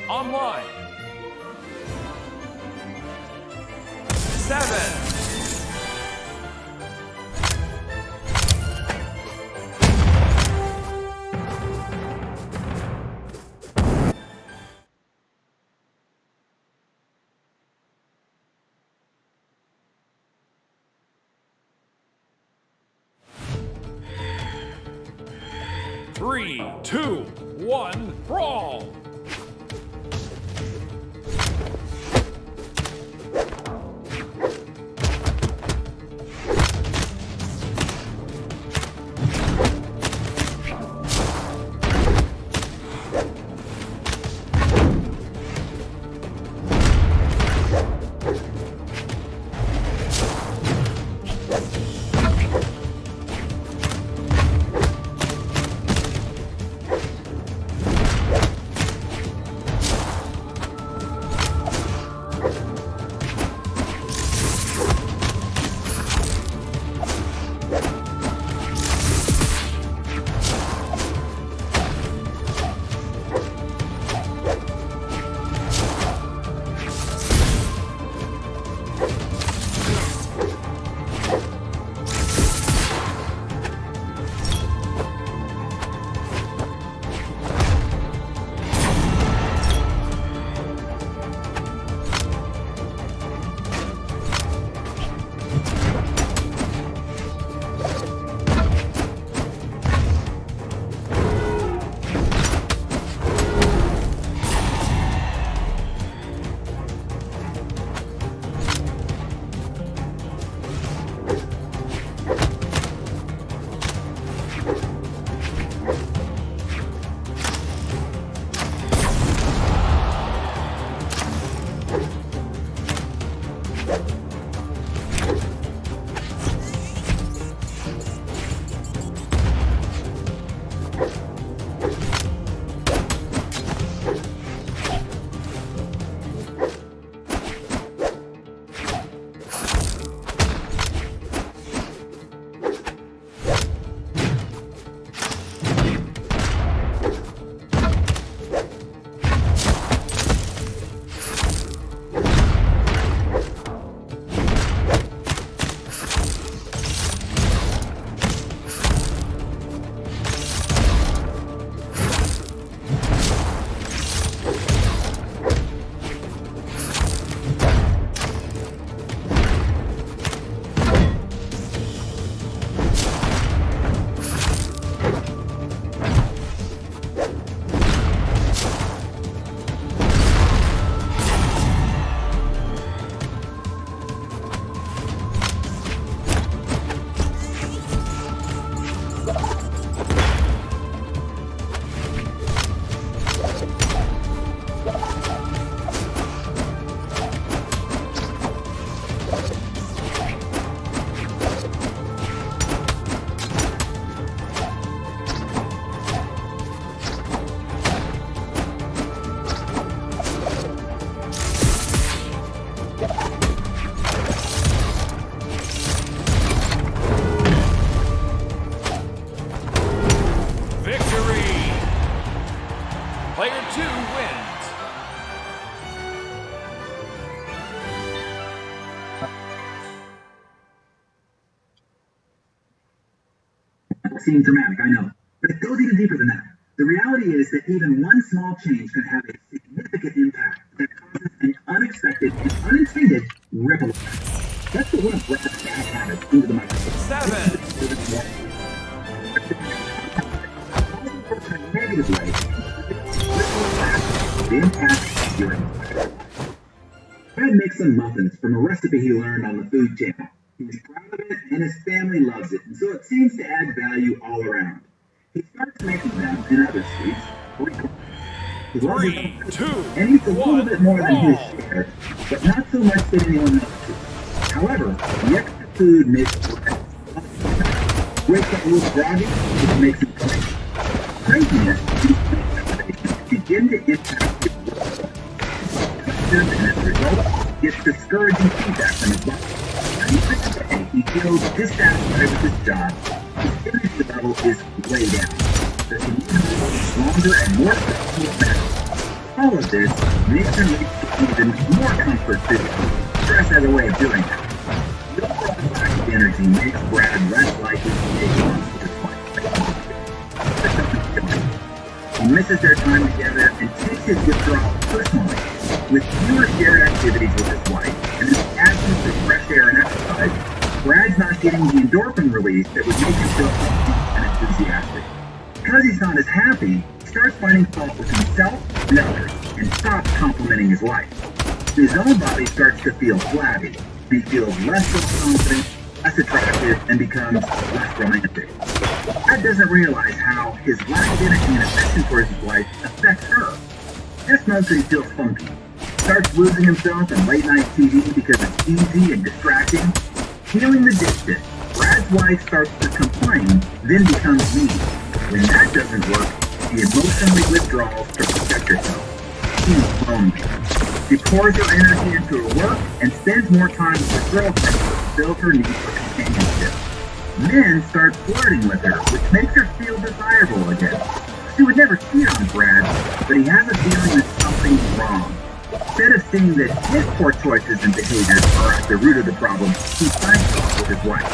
online. 7. 3, 2, 1, brawl! Seems dramatic, I know, but it goes even deeper than that. The reality is that even one small change can have a significant impact that causes an unexpected and unintended ripple effect. Let's put one of Brad's bad habits into the microscope. 7. In a negative way, the impact your entire. Brad makes some muffins from a recipe he learned on the food channel. He's proud of it, and his family loves it, and so it seems to add value all around. He starts making them and other sweets frequently. He loves 3, 2, and eats a little bit more than his share, but not so much that anyone else does. However, the extra food makes Brad wakes up a little groggy, which makes him crazy. Craziness begin to impact his work. And as a result, gets discouraging feedback from his body. He feels dissatisfied with his job. His energy level is way down. The community is longer and more stressful than All of this makes him reach even more comfort physically. Stress has a way of doing that. The overall lack of energy makes Brad less likely to take on with his wife. He misses their time together and takes his withdrawal personally. With fewer shared activities with his wife and the absence of fresh air and exercise, Brad's not getting the endorphin release that would make him feel healthy and enthusiastic. Because he's not as happy, he starts finding fault with himself and others and stops complimenting his wife. His own body starts to feel flabby. He feels less self-confident, less attractive, and becomes less romantic. Brad doesn't realize how his lack of energy and affection towards his wife affects her. This month he feels funky. Starts losing himself in late-night TV because it's easy and distracting. Feeling the distance, Brad's wife starts to complain, then becomes mean. When that doesn't work, she emotionally withdraws to protect herself. She's lonely. She pours her energy into her work and spends more time with her girlfriend to fulfill her need for companionship. Men start flirting with her, which makes her feel desirable again. She would never cheat on Brad, but he has a feeling that something's wrong. Instead of seeing that his poor choices and behaviors are at the root of the problem, he finds fault with his wife.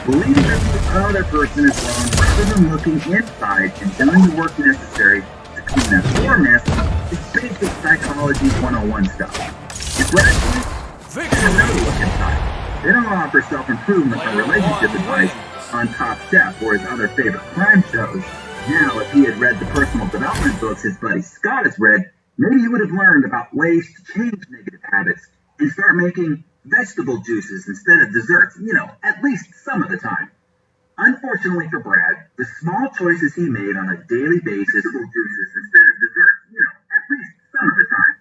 Believing that the other person is wrong rather than looking inside and doing the work necessary to clean up your mess is basic psychology 101 stuff. And Brad doesn't know to look inside. They don't offer self-improvement or relationship advice on Top Chef or his other favorite crime shows. Now, if he had read the personal development books his buddy Scott has read, maybe he would have learned about ways to change negative habits and start making vegetable juices instead of desserts, at least some of the time. Unfortunately for Brad, the small choices he made on a daily basis, vegetable juices instead of desserts, at least some of the time.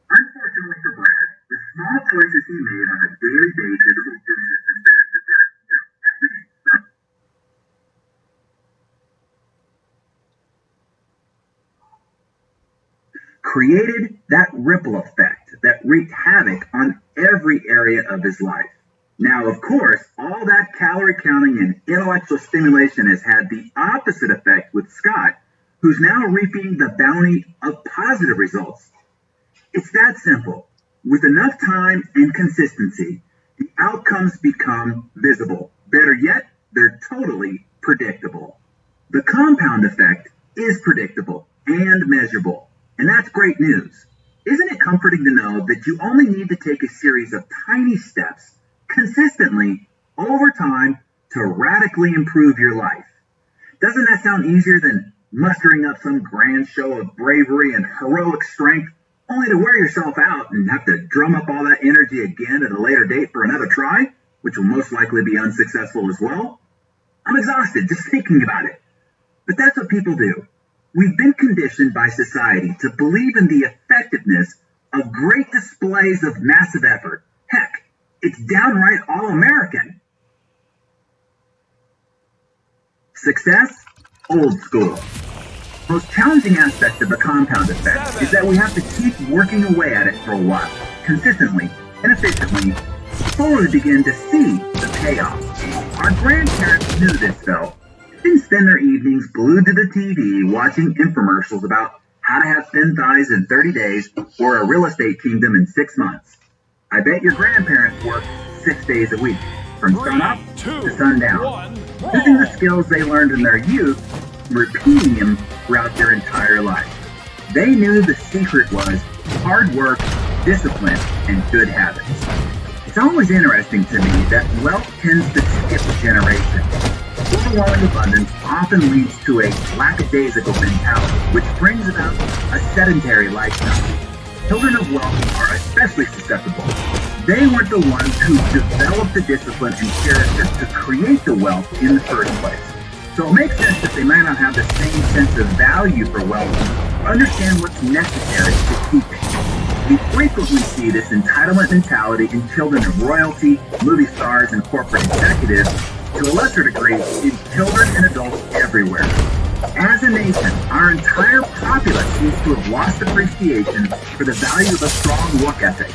Unfortunately for Brad, the small choices he made on a daily basis, vegetable juices instead of desserts, at least some. Created that ripple effect that wreaked havoc on every area of his life. Now, of course, all that calorie counting and intellectual stimulation has had the opposite effect with Scott, who's now reaping the bounty of positive results. It's that simple. With enough time and consistency, the outcomes become visible. Better yet, they're totally predictable. The compound effect is predictable and measurable. And that's great news. Isn't it comforting to know that you only need to take a series of tiny steps consistently over time to radically improve your life? Doesn't that sound easier than mustering up some grand show of bravery and heroic strength only to wear yourself out and have to drum up all that energy again at a later date for another try, which will most likely be unsuccessful as well? I'm exhausted just thinking about it. But that's what people do. We've been conditioned by society to believe in the effectiveness of great displays of massive effort. Heck, it's downright all-American. Success? Old school. The most challenging aspect of the compound effect is that we have to keep working away at it for a while, consistently and efficiently, before we begin to see the payoff. Our grandparents knew this, though. Didn't spend their evenings glued to the TV watching infomercials about how to have thin thighs in 30 days or a real estate kingdom in 6 months. I bet your grandparents worked 6 days a week, from sunup to sundown, using the skills they learned in their youth, repeating them throughout their entire life. They knew the secret was hard work, discipline, and good habits. It's always interesting to me that wealth tends to skip a generation. Overwhelming abundance often leads to a lackadaisical mentality, which brings about a sedentary lifestyle. Children of wealth are especially susceptible. They weren't the ones who developed the discipline and character to create the wealth in the first place. So it makes sense that they might not have the same sense of value for wealth or understand what's necessary to keep it. We frequently see this entitlement mentality in children of royalty, movie stars, and corporate executives, to a lesser degree, in children and adults everywhere. As a nation, our entire populace seems to have lost appreciation for the value of a strong work ethic.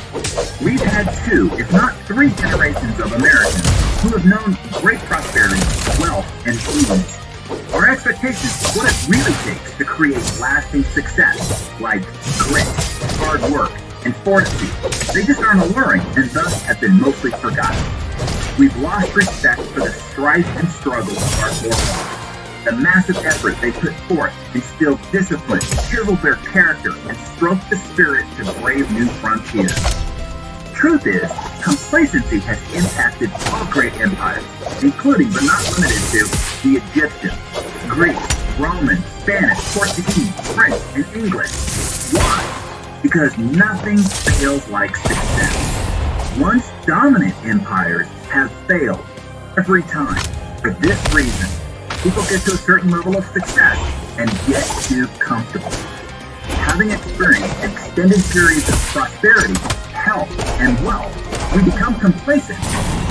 We've had 2, if not 3 generations of Americans who have known great prosperity, wealth, and ease. Our expectations cases, what it really takes to create lasting success, like grit, hard work, and fortitude, they just aren't alluring and thus have been mostly forgotten. We've lost respect for the strife and struggle of our forefathers. The massive effort they put forth instilled discipline, chiseled their character, and stroked the spirit to brave new frontiers. Truth is, complacency has impacted all great empires, including but not limited to the Egyptians, Greek, Roman, Spanish, Portuguese, French, and English. Why? Because nothing fails like success. Once dominant empires have failed every time. For this reason, people get to a certain level of success and get too comfortable. Having experienced extended periods of prosperity, health, and wealth, we become complacent.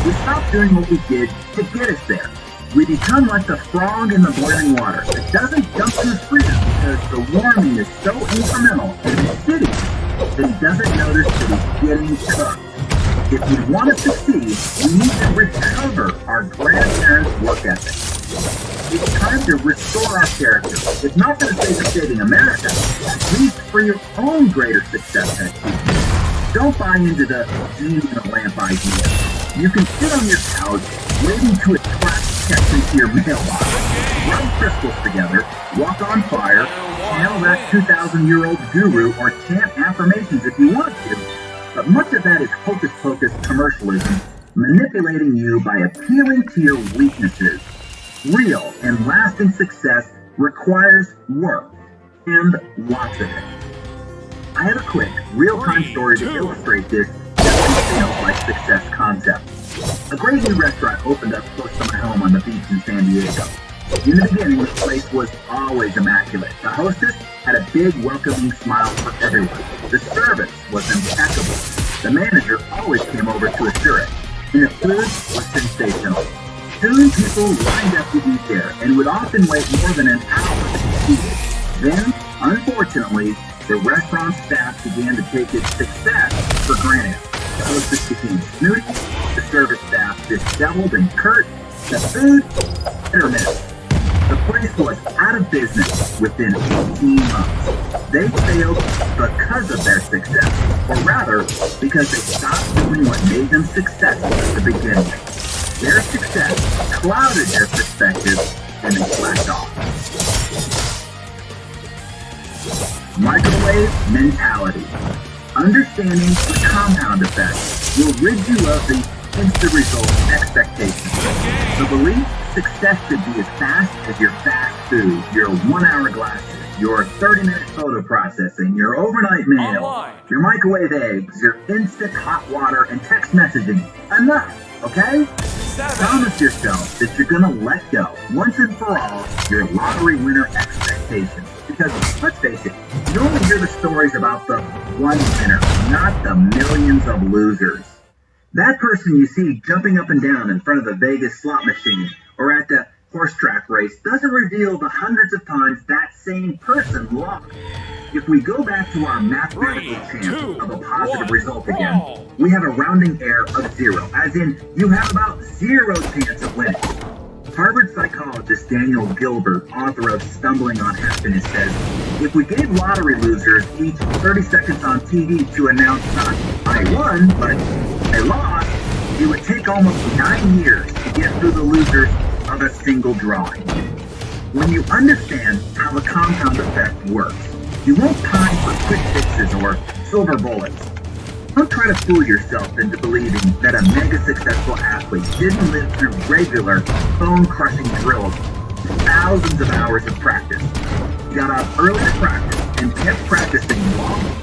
We stop doing what we did to get us there. We become like the frog in the boiling water that doesn't jump to freedom because the warming is so incremental and insidious that he doesn't notice that he's getting cooked. If we want to succeed, we need to recover our grandparents' work ethic. It's time to restore our character, if not for the sake of saving America, at least for your own greater success as people. Don't buy into the genie in a lamp idea. You can sit on your couch, waiting to attract checks into your mailbox, rub crystals together, walk on fire, hail that 2,000-year-old guru, or chant affirmations if you want to, but much of that is hocus-pocus commercialism, manipulating you by appealing to your weaknesses. Real and lasting success requires work, and lots of it. I have a quick, real-time story to illustrate this sales-like success concept. A great new restaurant opened up close to my home on the beach in San Diego. In the beginning, the place was always immaculate. The hostess had a big, welcoming smile for everyone. The service was impeccable. The manager always came over to assure it. And the food was sensational. Soon, people lined up to eat there and would often wait more than an hour to be seated. Then, unfortunately, the restaurant staff began to take its success for granted. The hostess became snooty, the service staff disheveled and curt, the food, hit or miss. The place was out of business within 18 months. They failed because of their success, or rather, because they stopped doing what made them successful at the beginning. Their success clouded their perspective, and they slacked off. Microwave mentality. Understanding the compound effect will rid you of the instant result expectation. The belief success should be as fast as your fast food, your 1-hour glasses, your 30-minute photo processing, your overnight mail, Online. your microwave eggs, your instant hot water, and text messaging. Enough, okay? Promise yourself that you're gonna let go, once and for all, your lottery winner expectations. Because, let's face it, you only hear the stories about the one winner, not the millions of losers. That person you see jumping up and down in front of the Vegas slot machine or at the horse track race doesn't reveal the hundreds of times that same person lost. If we go back to our mathematical chance of a positive result again, we have a rounding error of 0, as in you have about 0 chance of winning. Harvard psychologist Daniel Gilbert, author of Stumbling on Happiness, says, if we gave lottery losers each 30 seconds on TV to announce not I won, but I lost, it would take almost 9 years to get through the losers of a single drawing. When you understand how the compound effect works, you won't pine for quick fixes or silver bullets. Don't try to fool yourself into believing that a mega successful athlete didn't live through regular, bone-crushing drills, thousands of hours of practice. He got up early to practice and kept practicing long.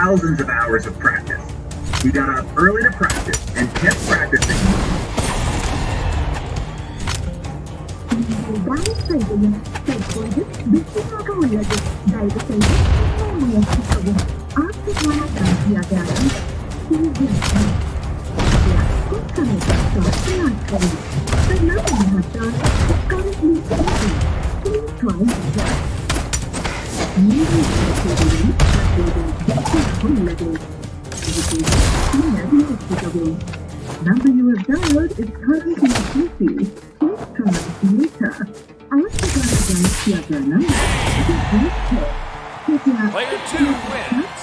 Thousands of hours of practice. He got up early to practice and kept practicing. Why is the செய்தியும் தற்போது பிஸியாக உள்ளது. தயவு செய்து இன்னும் முயற்சிக்கவும். ஆசியான காட்சியாக The number you have dialed is currently busy. Please try again. Number you have dialed is currently busy. Please try later. Player 2 wins.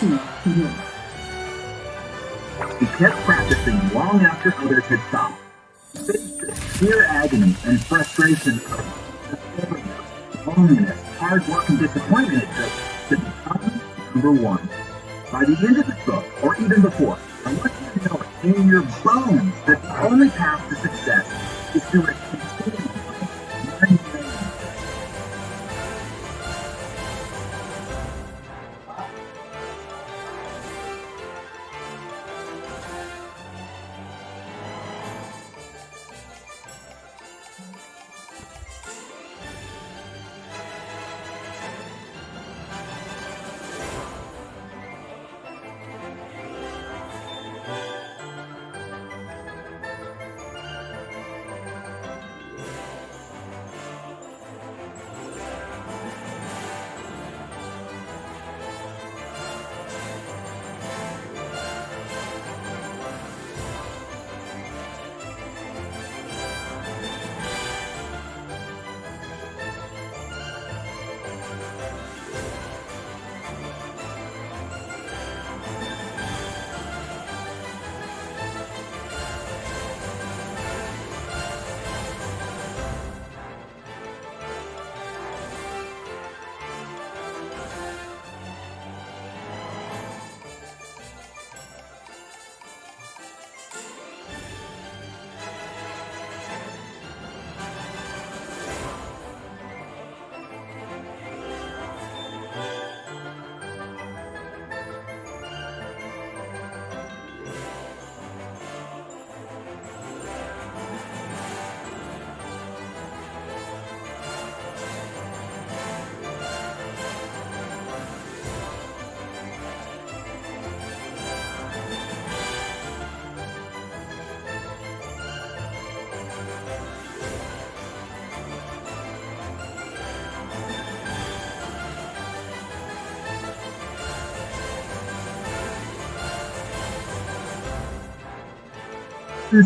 He kept practicing long after others had stopped. Faced the sheer agony and frustration of the failure, loneliness, hard work, and disappointment it took to become number one. By the end of this book, or even before, I want you to know in your bones that the only path to success is through a continuum of mundane.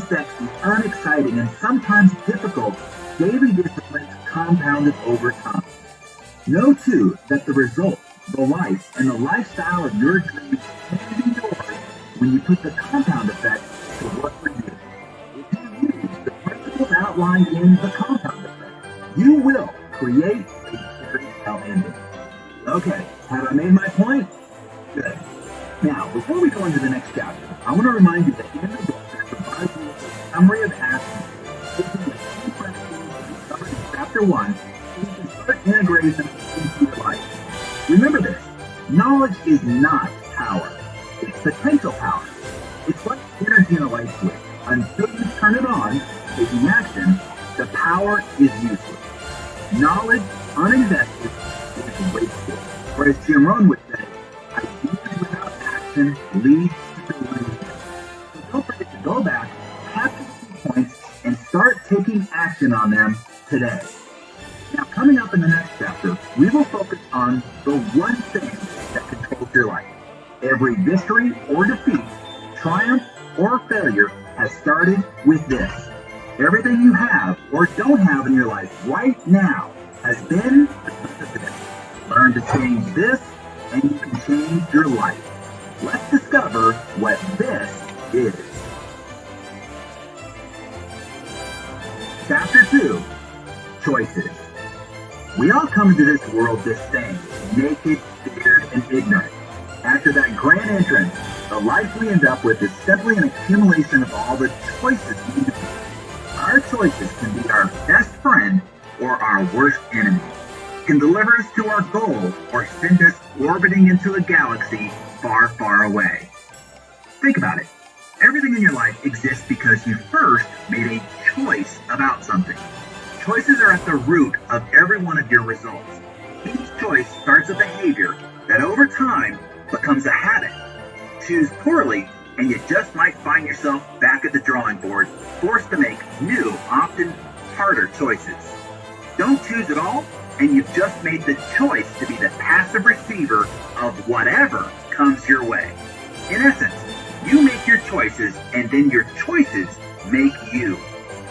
Sexy, unexciting, and sometimes difficult, daily disciplines compounded over time. Know, too, that the result, the life, and the lifestyle of your dreams can be yours when you put the compound effect to work for you. If you use the principles outlined in the compound effect, you will create a fairy tale ending. Okay, have I made my point? Good. Now, before we go into the next chapter, I want to remind you that in the book, provides you with a summary of actions taken the key principles that we covered in Chapter 1 so you can start integrating them into your life. Remember this, knowledge is not power. It's potential power. It's like energy in a light switch. Until you turn it on, taking action, the power is useless. Knowledge uninvested is wasted. Or as Jim Rohn would say, ideas without action lead to delusion. So don't forget to go back, capture the key points, and start taking action on them today. Now, coming up in the next chapter, we will focus on the one thing that controls your life. Every victory or defeat, triumph or failure has started with this. Everything you have or don't have in your life right now has been because of this. Learn to change this, and you can change your life. Let's discover what this is. Chapter 2, Choices. We all come into this world this thing, naked, scared, and ignorant. After that grand entrance, the life we end up with is simply an accumulation of all the choices we make. Our choices can be our best friend or our worst enemy. It can deliver us to our goal or send us orbiting into a galaxy far, far away. Think about it. Everything in your life exists because you first made a choice about something. Choices are at the root of every one of your results. Each choice starts a behavior that over time becomes a habit. Choose poorly, and you just might find yourself back at the drawing board, forced to make new, often harder choices. Don't choose at all, and you've just made the choice to be the passive receiver of whatever comes your way. In essence, you make your choices, and then your choices make you.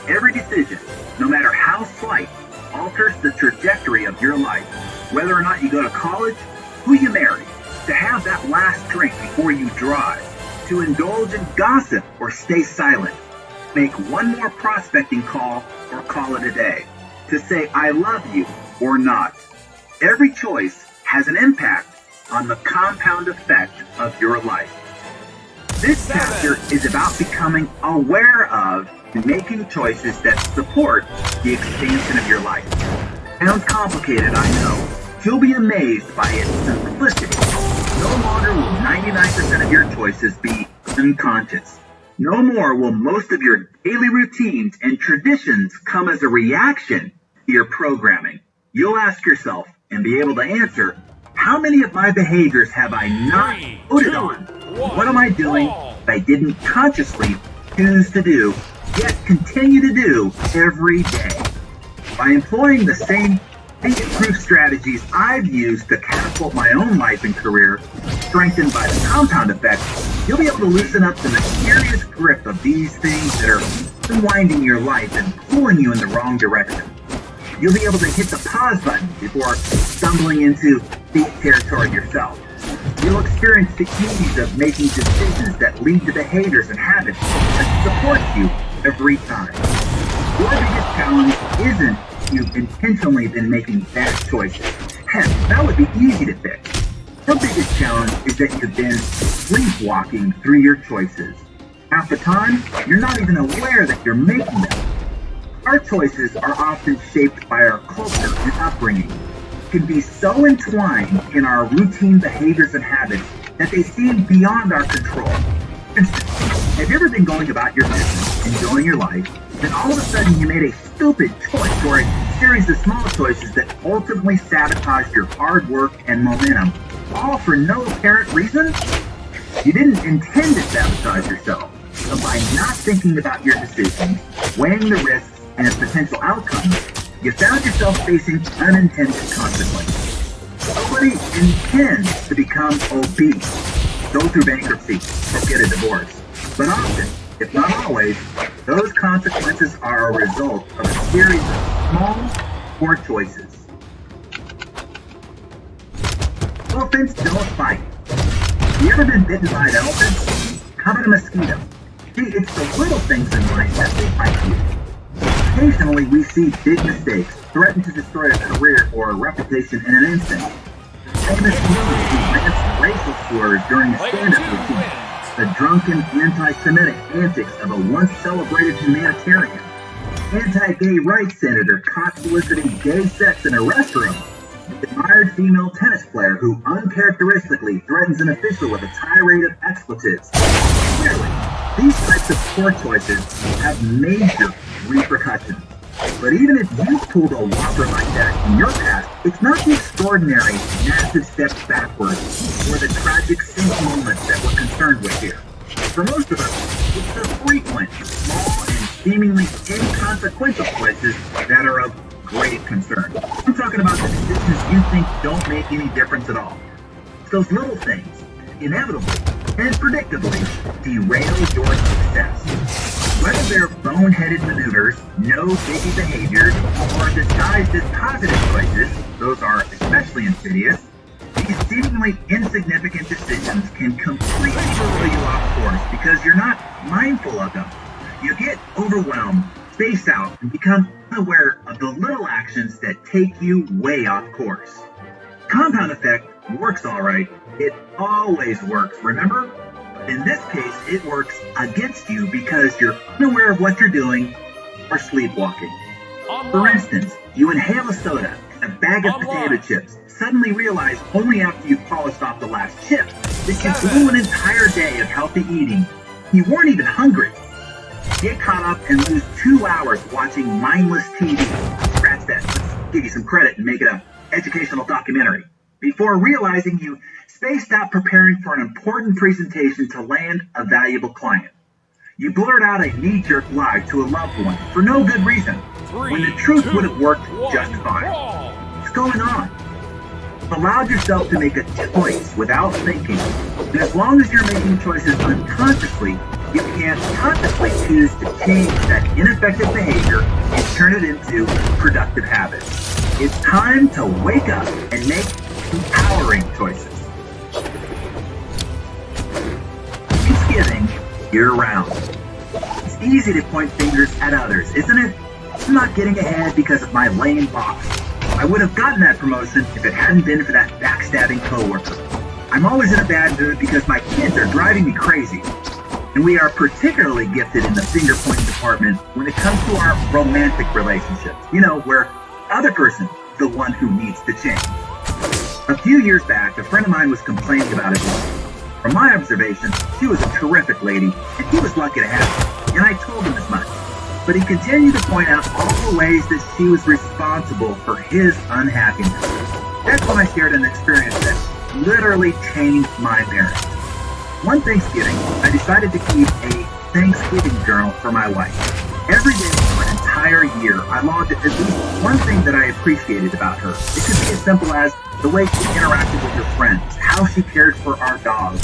Every decision, no matter how slight, alters the trajectory of your life. Whether or not you go to college, who you marry, to have that last drink before you drive, to indulge in gossip or stay silent, make one more prospecting call or call it a day, to say I love you or not. Every choice has an impact on the compound effect of your life. This chapter is about becoming aware of and making choices that support the expansion of your life. Sounds complicated, I know. You'll be amazed by its simplicity. No longer will 99% of your choices be unconscious. No more will most of your daily routines and traditions come as a reaction to your programming. You'll ask yourself and be able to answer, how many of my behaviors have I not voted on? What am I doing that I didn't consciously choose to do, yet continue to do every day? By employing the same improved strategies I've used to catapult my own life and career, strengthened by the compound effect, you'll be able to loosen up the mysterious grip of these things that are unwinding your life and pulling you in the wrong direction. You'll be able to hit the pause button before stumbling into deep territory yourself. You'll experience the ease of making decisions that lead to behaviors and habits that support you every time. Your biggest challenge isn't you've intentionally been making bad choices. Heck, that would be easy to fix. Your biggest challenge is that you've been sleepwalking through your choices. Half the time, you're not even aware that you're making them. Our choices are often shaped by our culture and upbringing. It can be so entwined in our routine behaviors and habits that they seem beyond our control. For instance, have you ever been going about your business, enjoying your life, then all of a sudden you made a stupid choice or a series of small choices that ultimately sabotaged your hard work and momentum, all for no apparent reason? You didn't intend to sabotage yourself, but by not thinking about your decisions, weighing the risks and potential outcomes, you found yourself facing unintended consequences. Nobody intends to become obese, go through bankruptcy, or get a divorce. But often, if not always, those consequences are a result of a series of small, poor choices. Elephants don't bite. You ever been bitten by an elephant? How about a mosquito? See, it's the little things in life that they bite you. Occasionally, we see big mistakes threaten to destroy a career or a reputation in an instant. Famous comedians who rants racial slurs during a stand-up routine. The drunken, anti-Semitic antics of a once-celebrated humanitarian. Anti-gay rights senator caught soliciting gay sex in a restroom. The admired female tennis player who uncharacteristically threatens an official with a tirade of expletives. Clearly, these types of poor choices have major repercussions. But even if you pulled a whopper like that in your past, it's not the extraordinary, massive steps backwards or the tragic single moments that we're concerned with here. For most of us, it's the frequent, small, and seemingly inconsequential choices that are of great concern. I'm talking about the decisions you think don't make any difference at all. It's those little things, inevitably and predictably, derail your success. Whether they're boneheaded maneuvers, no biggie behaviors, or disguised as positive choices, those are especially insidious. These seemingly insignificant decisions can completely throw you off course because you're not mindful of them. You get overwhelmed, space out, and become unaware of the little actions that take you way off course. Compound effect works all right. It always works, remember? In this case, it works against you because you're unaware of what you're doing or sleepwalking. For instance, you inhale a soda and a bag of potato chips, suddenly realize only after you've polished off the last chip that you blew an entire day of healthy eating. You weren't even hungry. Get caught up and lose 2 hours watching mindless TV, give you some credit and make it an educational documentary. Before realizing you spaced out preparing for an important presentation to land a valuable client. You blurt out a knee-jerk lie to a loved one for no good reason, when the truth would have worked just fine. What's going on? You've allowed yourself to make a choice without thinking, and as long as you're making choices unconsciously, you can't consciously choose to change that ineffective behavior and turn it into productive habits. It's time to wake up and make empowering choices. Thanksgiving year-round. It's easy to point fingers at others, isn't it? I'm not getting ahead because of my lame boss. I would have gotten that promotion if it hadn't been for that backstabbing coworker. I'm always in a bad mood because my kids are driving me crazy. And we are particularly gifted in the finger-pointing department when it comes to our romantic relationships. You know, where the other person is the one who needs to change. A few years back, a friend of mine was complaining about his wife. From my observation, she was a terrific lady, and he was lucky to have her, and I told him as much. But he continued to point out all the ways that she was responsible for his unhappiness. That's when I shared an experience that literally changed my marriage. One Thanksgiving, I decided to keep a Thanksgiving journal for my wife. Every day for an entire year, I logged at least one thing that I appreciated about her. It could be as simple as the way she interacted with her friends, how she cared for our dog,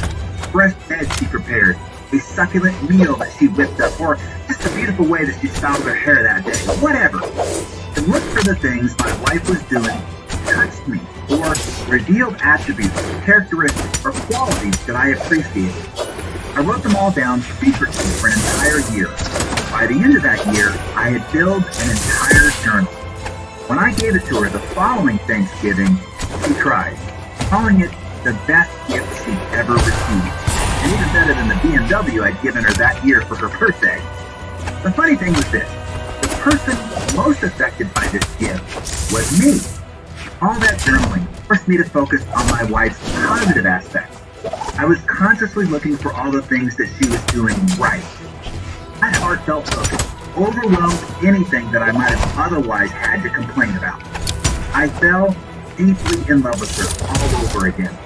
fresh bed she prepared, a succulent meal that she whipped up, or just a beautiful way that she styled her hair that day, whatever. To look for the things my wife was doing touched me, or revealed attributes, characteristics, or qualities that I appreciated. I wrote them all down secretly for an entire year. By the end of that year, I had built an entire journal. When I gave it to her the following Thanksgiving, she cried, calling it the best gift she'd ever received, and even better than the BMW I'd given her that year for her birthday. The funny thing was this: the person most affected by this gift was me. All that journaling forced me to focus on my wife's positive aspects. I was consciously looking for all the things that she was doing right. My heartfelt focus overwhelmed anything that I might have otherwise had to complain about. I fell deeply in love with her all over again.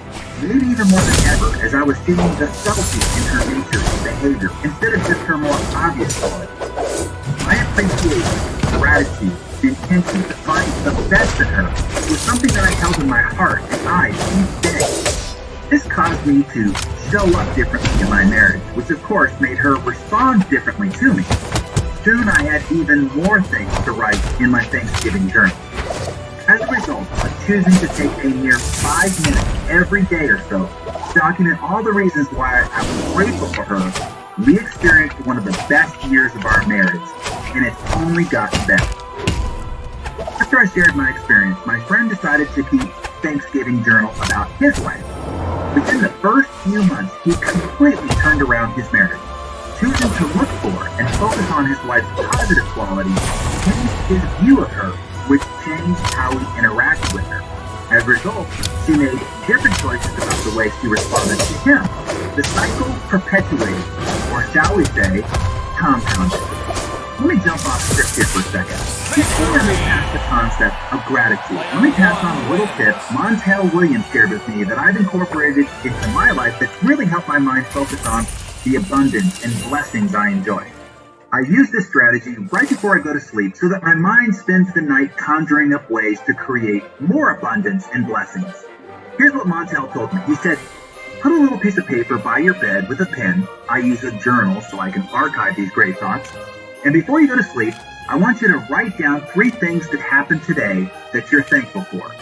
Maybe even more than ever, as I was seeing the subtleties in her nature and behavior instead of just her more obvious qualities. My appreciation, gratitude, and intention to find the best in her was something that I held in my heart and eyes each day. This caused me to show up differently in my marriage, which of course made her respond differently to me. Soon I had even more things to write in my Thanksgiving journal. As a result of choosing to take a mere 5 minutes every day or so to document all the reasons why I was grateful for her, we experienced one of the best years of our marriage, and it's only gotten better. After I shared my experience, my friend decided to keep Thanksgiving journal about his wife. Within the first few months, he completely turned around his marriage. Choosing to look for and focus on his wife's positive qualities changed his view of her, which changed how he interacted with her. As a result, she made different choices about the way she responded to him. The cycle perpetuated, or shall we say, compounded. Let me jump off script here for a second. Before I move past the concept of gratitude, let me pass on a little tip Montel Williams shared with me that I've incorporated into my life that's really helped my mind focus on the abundance and blessings I enjoy. I use this strategy right before I go to sleep so that my mind spends the night conjuring up ways to create more abundance and blessings. Here's what Montel told me. He said, put a little piece of paper by your bed with a pen. I use a journal so I can archive these great thoughts. And before you go to sleep, I want you to write down 3 things that happened today that you're thankful for.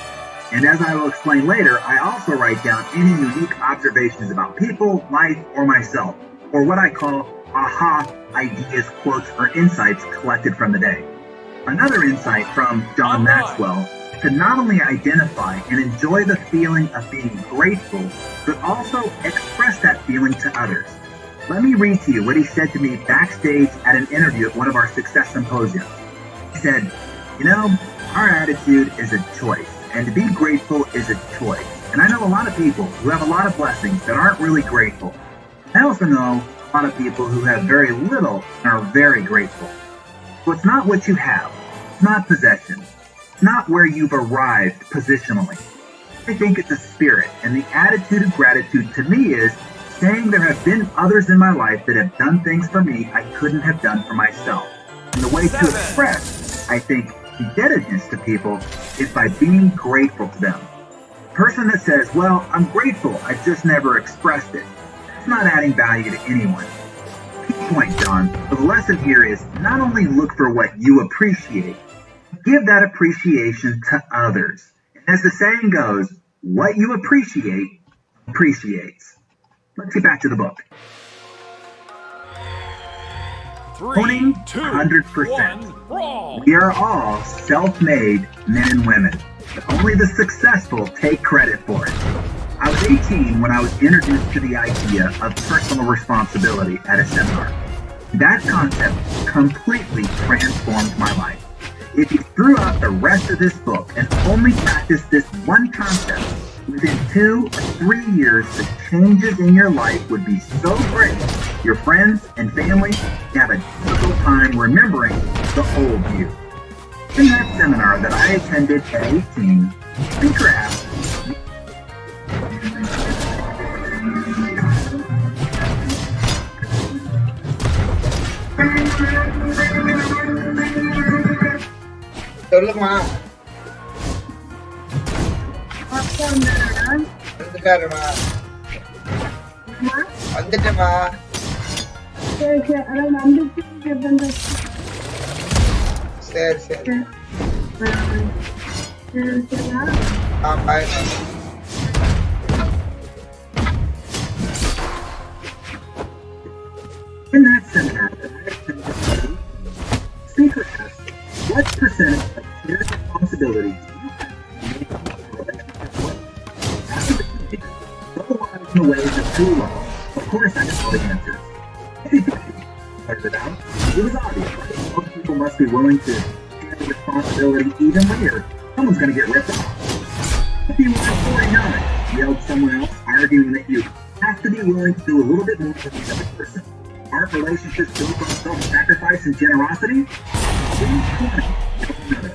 And as I will explain later, I also write down any unique observations about people, life, or myself, or what I call aha ideas, quotes, or insights collected from the day. Another insight from John Maxwell is to not only identify and enjoy the feeling of being grateful, but also express that feeling to others. Let me read to you what he said to me backstage at an interview at one of our success symposiums. He said, you know, our attitude is a choice, and to be grateful is a choice. And I know a lot of people who have a lot of blessings that aren't really grateful. I also know a lot of people who have very little and are very grateful. So it's not what you have. It's not possessions. It's not where you've arrived positionally. I think it's a spirit, and the attitude of gratitude to me is saying there have been others in my life that have done things for me I couldn't have done for myself. And the way to express, I think, indebtedness to people is by being grateful to them. The person that says, well, I'm grateful, I just never expressed it, that's not adding value to anyone. Key point, John, the lesson here is not only look for what you appreciate, but give that appreciation to others. And as the saying goes, what you appreciate appreciates. Let's get back to the book. 3, 2, 100%. 1, Brawl! We are all self-made men and women, but only the successful take credit for it. I was 18 when I was introduced to the idea of personal responsibility at a seminar. That concept completely transformed my life. If you threw out the rest of this book and only practiced this one concept, within 2 or 3 years, the changes in your life would be so great, your friends and family have a difficult time remembering the old you. In that seminar that I attended at 18, speaker asked, சொல்லுமா வந்துட்டாருமா வந்துட்டேம்மா சரி சரி பாய் in that seminar that I attended, speaker asked, what percent of shared responsibility do you have to make a relationship work? After the speaker, otherwise in the ways of too long, of course I know all the answers. Started it out, it was obvious, right? Most people must be willing to share the responsibility evenly or someone's going to get ripped off. If you were 49, yelled someone else, arguing that you have to be willing to do a little bit more than the other person. Aren't relationships built on self-sacrifice and generosity? James 20, another.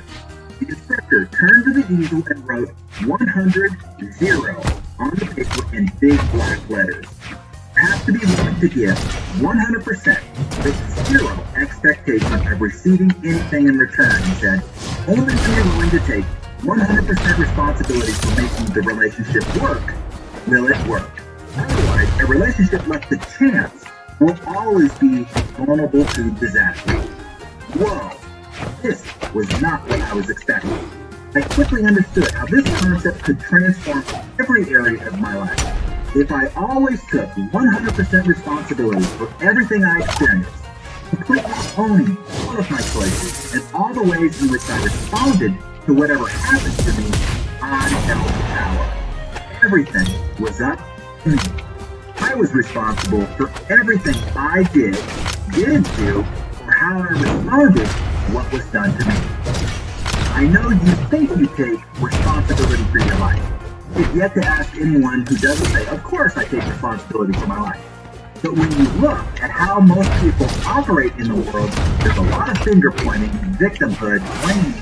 The instructor turned to the easel and wrote 100, 0 on the paper in big black letters. You have to be willing to give 100% with zero expectation of receiving anything in return, he said. Only when you're willing to take 100% responsibility for making the relationship work will it work. Otherwise, a relationship left to chance will always be vulnerable to disaster. Whoa, this was not what I was expecting. I quickly understood how this concept could transform every area of my life. If I always took 100% responsibility for everything I experienced, completely owning all of my choices and all the ways in which I responded to whatever happened to me, I held the power. Everything was up to me. I was responsible for everything I didn't do, or how I responded to what was done to me. I know you think you take responsibility for your life. It's yet to ask anyone who doesn't say, of course I take responsibility for my life. But when you look at how most people operate in the world, there's a lot of finger pointing, victimhood, blaming,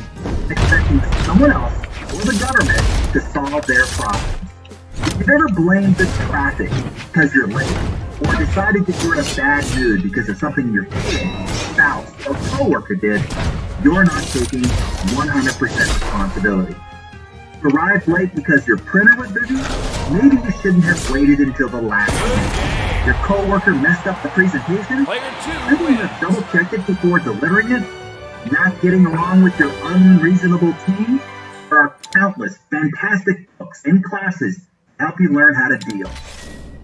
expecting someone else or the government to solve their problems. If you've ever blamed the traffic because you're late, or decided that you're in a bad mood because of something your kid, spouse, or coworker did, you're not taking 100% responsibility. Arrived late because your printer was busy? Maybe you shouldn't have waited until the last minute. Your coworker messed up the presentation? Maybe you have double-checked it before delivering it? Not getting along with your unreasonable team? There are countless fantastic books and classes to help you learn how to deal.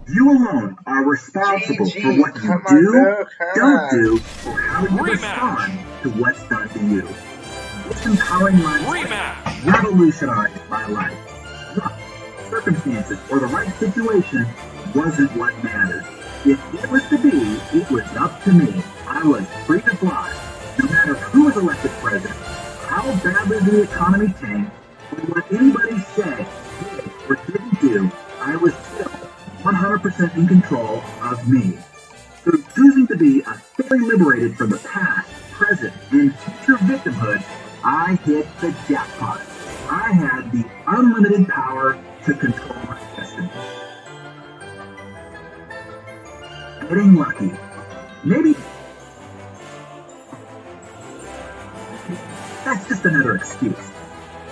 You alone are responsible for what you do, don't do, or how you respond to what's done to you. This empowering mindset revolutionized my life. Luck, circumstances, or the right situation wasn't what mattered. If it was to be, it was up to me. I was free to fly, no matter who was elected president, how badly the economy tanked, or what anybody said, did, or didn't do. I was still 100% in control of me. Through choosing to be fully liberated from the past, present, and future victimhood, I hit the jackpot. I had the unlimited power to control my destiny. Getting lucky. Maybe that's just another excuse.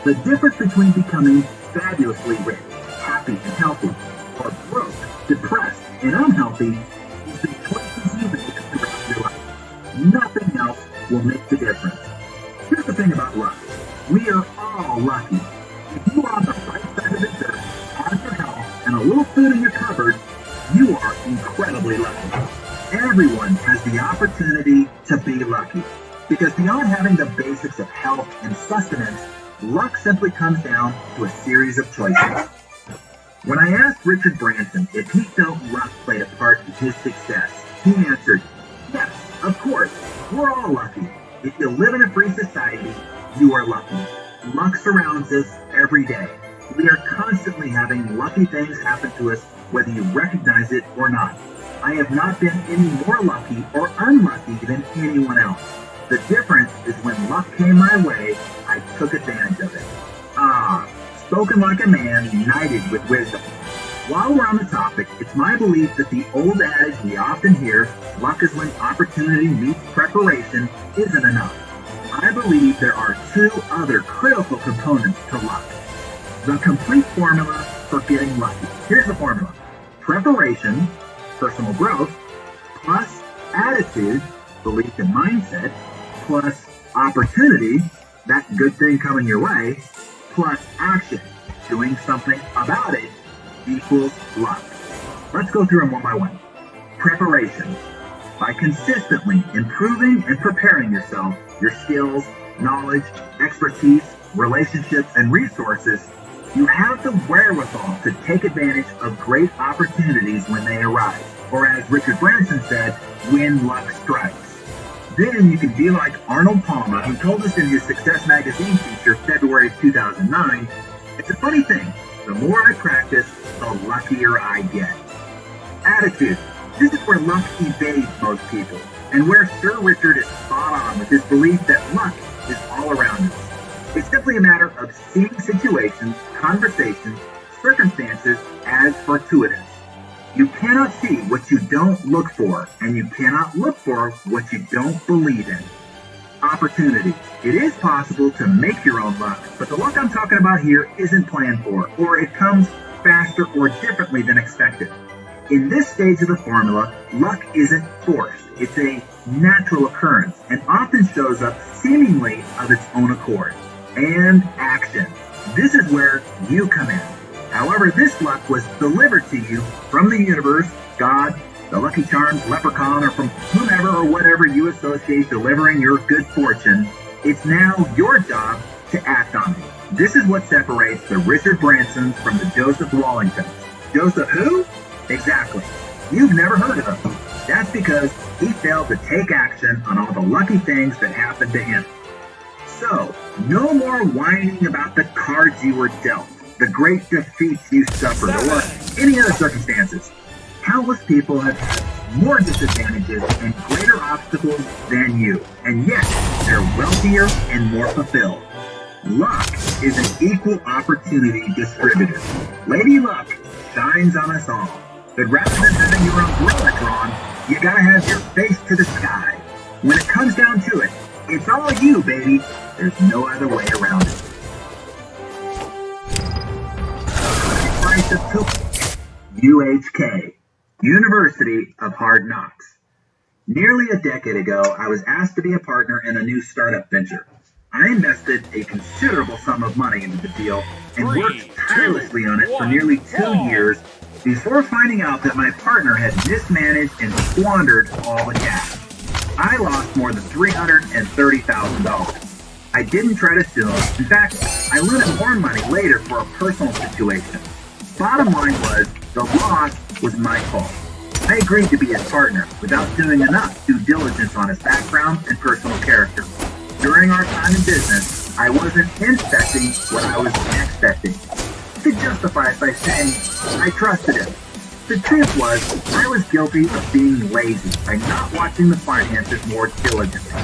The difference between becoming fabulously rich, happy and healthy, or broke, depressed, and unhealthy is the choices you make throughout your life. Nothing else will make the difference. Here's the thing about luck. We are all lucky. If you are on the right side of the dirt, have your health, and a little food in your cupboard, you are incredibly lucky. Everyone has the opportunity to be lucky. Because beyond having the basics of health and sustenance, luck simply comes down to a series of choices. When I asked Richard Branson if he felt luck played a part in his success, he answered, yes, of course, we're all lucky. If you live in a free society, you are lucky. Luck surrounds us every day. We are constantly having lucky things happen to us, whether you recognize it or not. I have not been any more lucky or unlucky than anyone else. The difference is when luck came my way, I took advantage of it. Spoken like a man united with wisdom. While we're on the topic, it's my belief that the old adage we often hear, luck is when opportunity meets preparation, isn't enough. I believe there are two other critical components to luck. The complete formula for getting lucky. Here's the formula. Preparation, personal growth, plus attitude, belief and mindset, plus opportunity, that good thing coming your way, plus action, doing something about it, equals luck. Let's go through them one by one. Preparation. By consistently improving and preparing yourself, your skills, knowledge, expertise, relationships, and resources, you have the wherewithal to take advantage of great opportunities when they arise. Or as Richard Branson said, when luck strikes. Then you can be like Arnold Palmer, who told us in his Success Magazine feature, February 2009, it's a funny thing, the more I practice, the luckier I get. Attitude. This is where luck evades most people, and where Sir Richard is spot on with his belief that luck is all around us. It's simply a matter of seeing situations, conversations, circumstances as fortuitous. You cannot see what you don't look for, and you cannot look for what you don't believe in. Opportunity. It is possible to make your own luck, but the luck I'm talking about here isn't planned for, or it comes faster or differently than expected. In this stage of the formula, luck isn't forced. It's a natural occurrence, and often shows up seemingly of its own accord. And action. This is where you come in. However, this luck was delivered to you from the universe, God, the Lucky Charms, Leprechaun, or from whomever or whatever you associate delivering your good fortune. It's now your job to act on it. This is what separates the Richard Bransons from the Joseph Wallingtons. Joseph who? Exactly. You've never heard of him. That's because he failed to take action on all the lucky things that happened to him. So, no more whining about the cards you were dealt, the great defeats you suffered, or any other circumstances. Countless people have had more disadvantages and greater obstacles than you, and yet they're wealthier and more fulfilled. Luck is an equal opportunity distributor. Lady Luck shines on us all, but rather than having your umbrella drawn, you gotta have your face to the sky. When it comes down to it, it's all you, baby. There's no other way around it. Price of UHK, University of Hard Knocks. Nearly a decade ago, I was asked to be a partner in a new startup venture. I invested a considerable sum of money into the deal and worked tirelessly on it for nearly 2 years before finding out that my partner had mismanaged and squandered all the cash. I lost more than $330,000. I didn't try to sue him. In fact, I lent him more money later for a personal situation. Bottom line was, the loss was my fault. I agreed to be his partner without doing enough due diligence on his background and personal character. During our time in business, I wasn't inspecting what I was expecting. To justify it by saying, I trusted him. The truth was, I was guilty of being lazy by not watching the finances more diligently.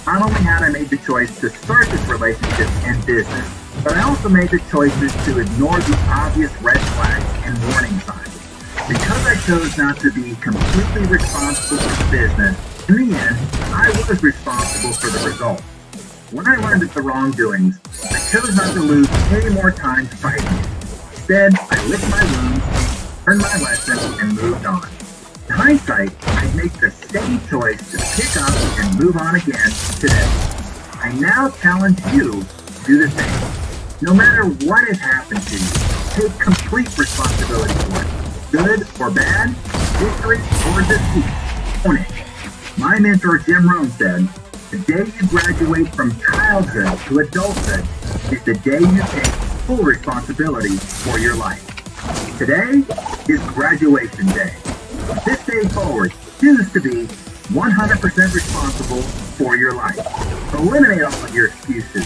Not only had I made the choice to start this relationship and business, but I also made the choices to ignore the obvious red flags and warning signs. Because I chose not to be completely responsible for the business, in the end, I was responsible for the result. When I learned of the wrongdoings, I chose not to lose any more time fighting it. Instead, I licked my wounds, learned my lesson, and moved on. In hindsight, I'd make the steady choice to pick up and move on again today. I now challenge you to do the same. No matter what has happened to you, take complete responsibility for it. Good or bad, victory or defeat, own it. My mentor Jim Rohn said, the day you graduate from childhood to adulthood is the day you take full responsibility for your life. Today is graduation day. This day forward, choose to be 100% responsible for your life. Eliminate all of your excuses.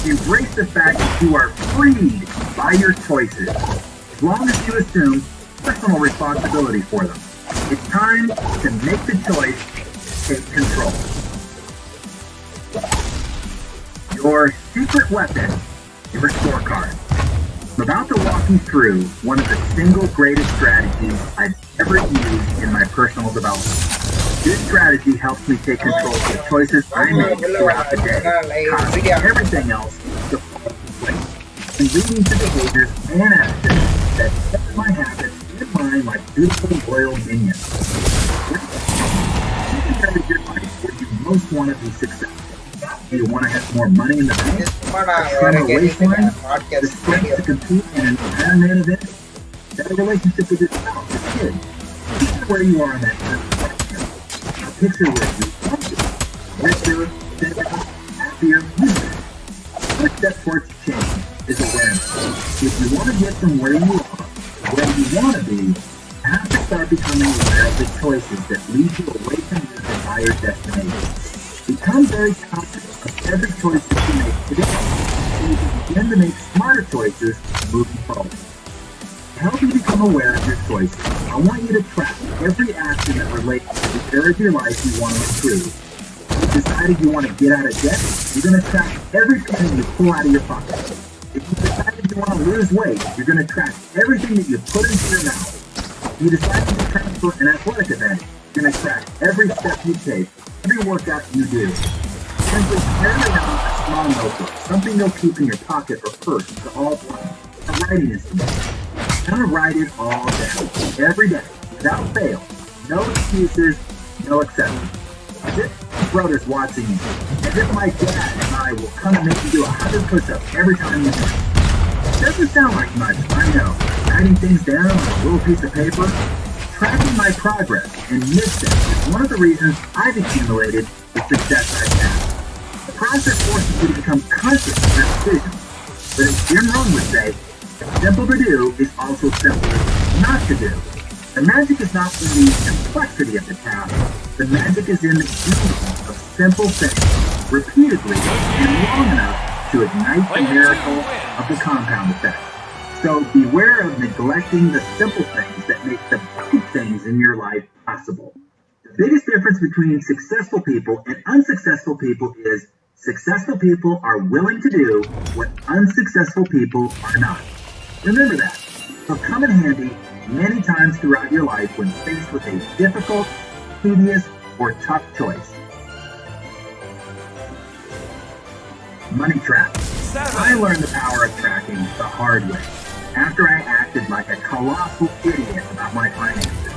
Embrace the fact that you are freed by your choices, as long as you assume personal responsibility for them. It's time to make the choice to take control. Your secret weapon, your scorecard. I'm about to walk you through one of the single greatest strategies I've ever used in my personal development. This strategy helps me take control of the choices I make throughout the day, causing everything else to fall into place, and leading to behaviors and actions that set my habits in line like beautiful loyal minions. You can carry your life where you most want to be successful. Do you want to have more money in the bank? A slimmer waistline? The strength to compete in an Ironman event? Better relationship with your spouse or kids? Picture where you are in that spectrum. Now picture where you want to be. Richer, better, happier, richer. One step towards change is awareness. If you want to get from where you are to where you want to be, you have to start becoming aware of the choices that lead you away from your desired destination. Become very conscious of every choice that you make today, so you can begin to make smarter choices moving forward. To help you become aware of your choices, I want you to track every action that relates to the area of your life you want to improve. If you decided you want to get out of debt, you're going to track every penny you pull out of your pocket. If you decided you want to lose weight, you're going to track everything that you put into your mouth. If you decided to transfer an athletic event, you're going to track every step you take, every workout you do. Simply carry around a small notebook, something you'll keep in your pocket or purse to all blank, a writing instrument. You're going to write it all down, every day, without fail. No excuses, no exceptions. As if my brother's watching you, as if my dad and I will come and make you do 100 push-ups every time you miss. Doesn't sound like much, I know. Writing things down on a little piece of paper, tracking my progress and missteps is one of the reasons I've accumulated the success I've had. The process forces you to become conscious of your decisions. But as Jim Rohn would say, simple to do is also simple not to do. The magic is not in the complexity of the task. The magic is in the doing of simple things, repeatedly and long enough to ignite the miracle of the compound effect. So beware of neglecting the simple things that make the big things in your life possible. The biggest difference between successful people and unsuccessful people is successful people are willing to do what unsuccessful people are not. Remember that. It'll come in handy many times throughout your life when faced with a difficult, tedious, or tough choice. Money trap. I learned the power of tracking the hard way, after I acted like a colossal idiot about my finances.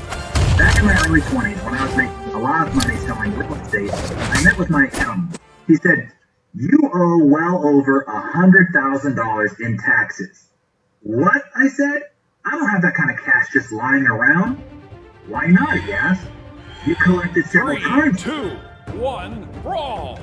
Back in my early 20s, when I was making a lot of money selling real estate, I met with my accountant. He said, "You owe well over $100,000 in taxes." "What?" I said. "I don't have that kind of cash just lying around." "Why not?" he asked. "You collected several 3, times." 2, 1, brawl!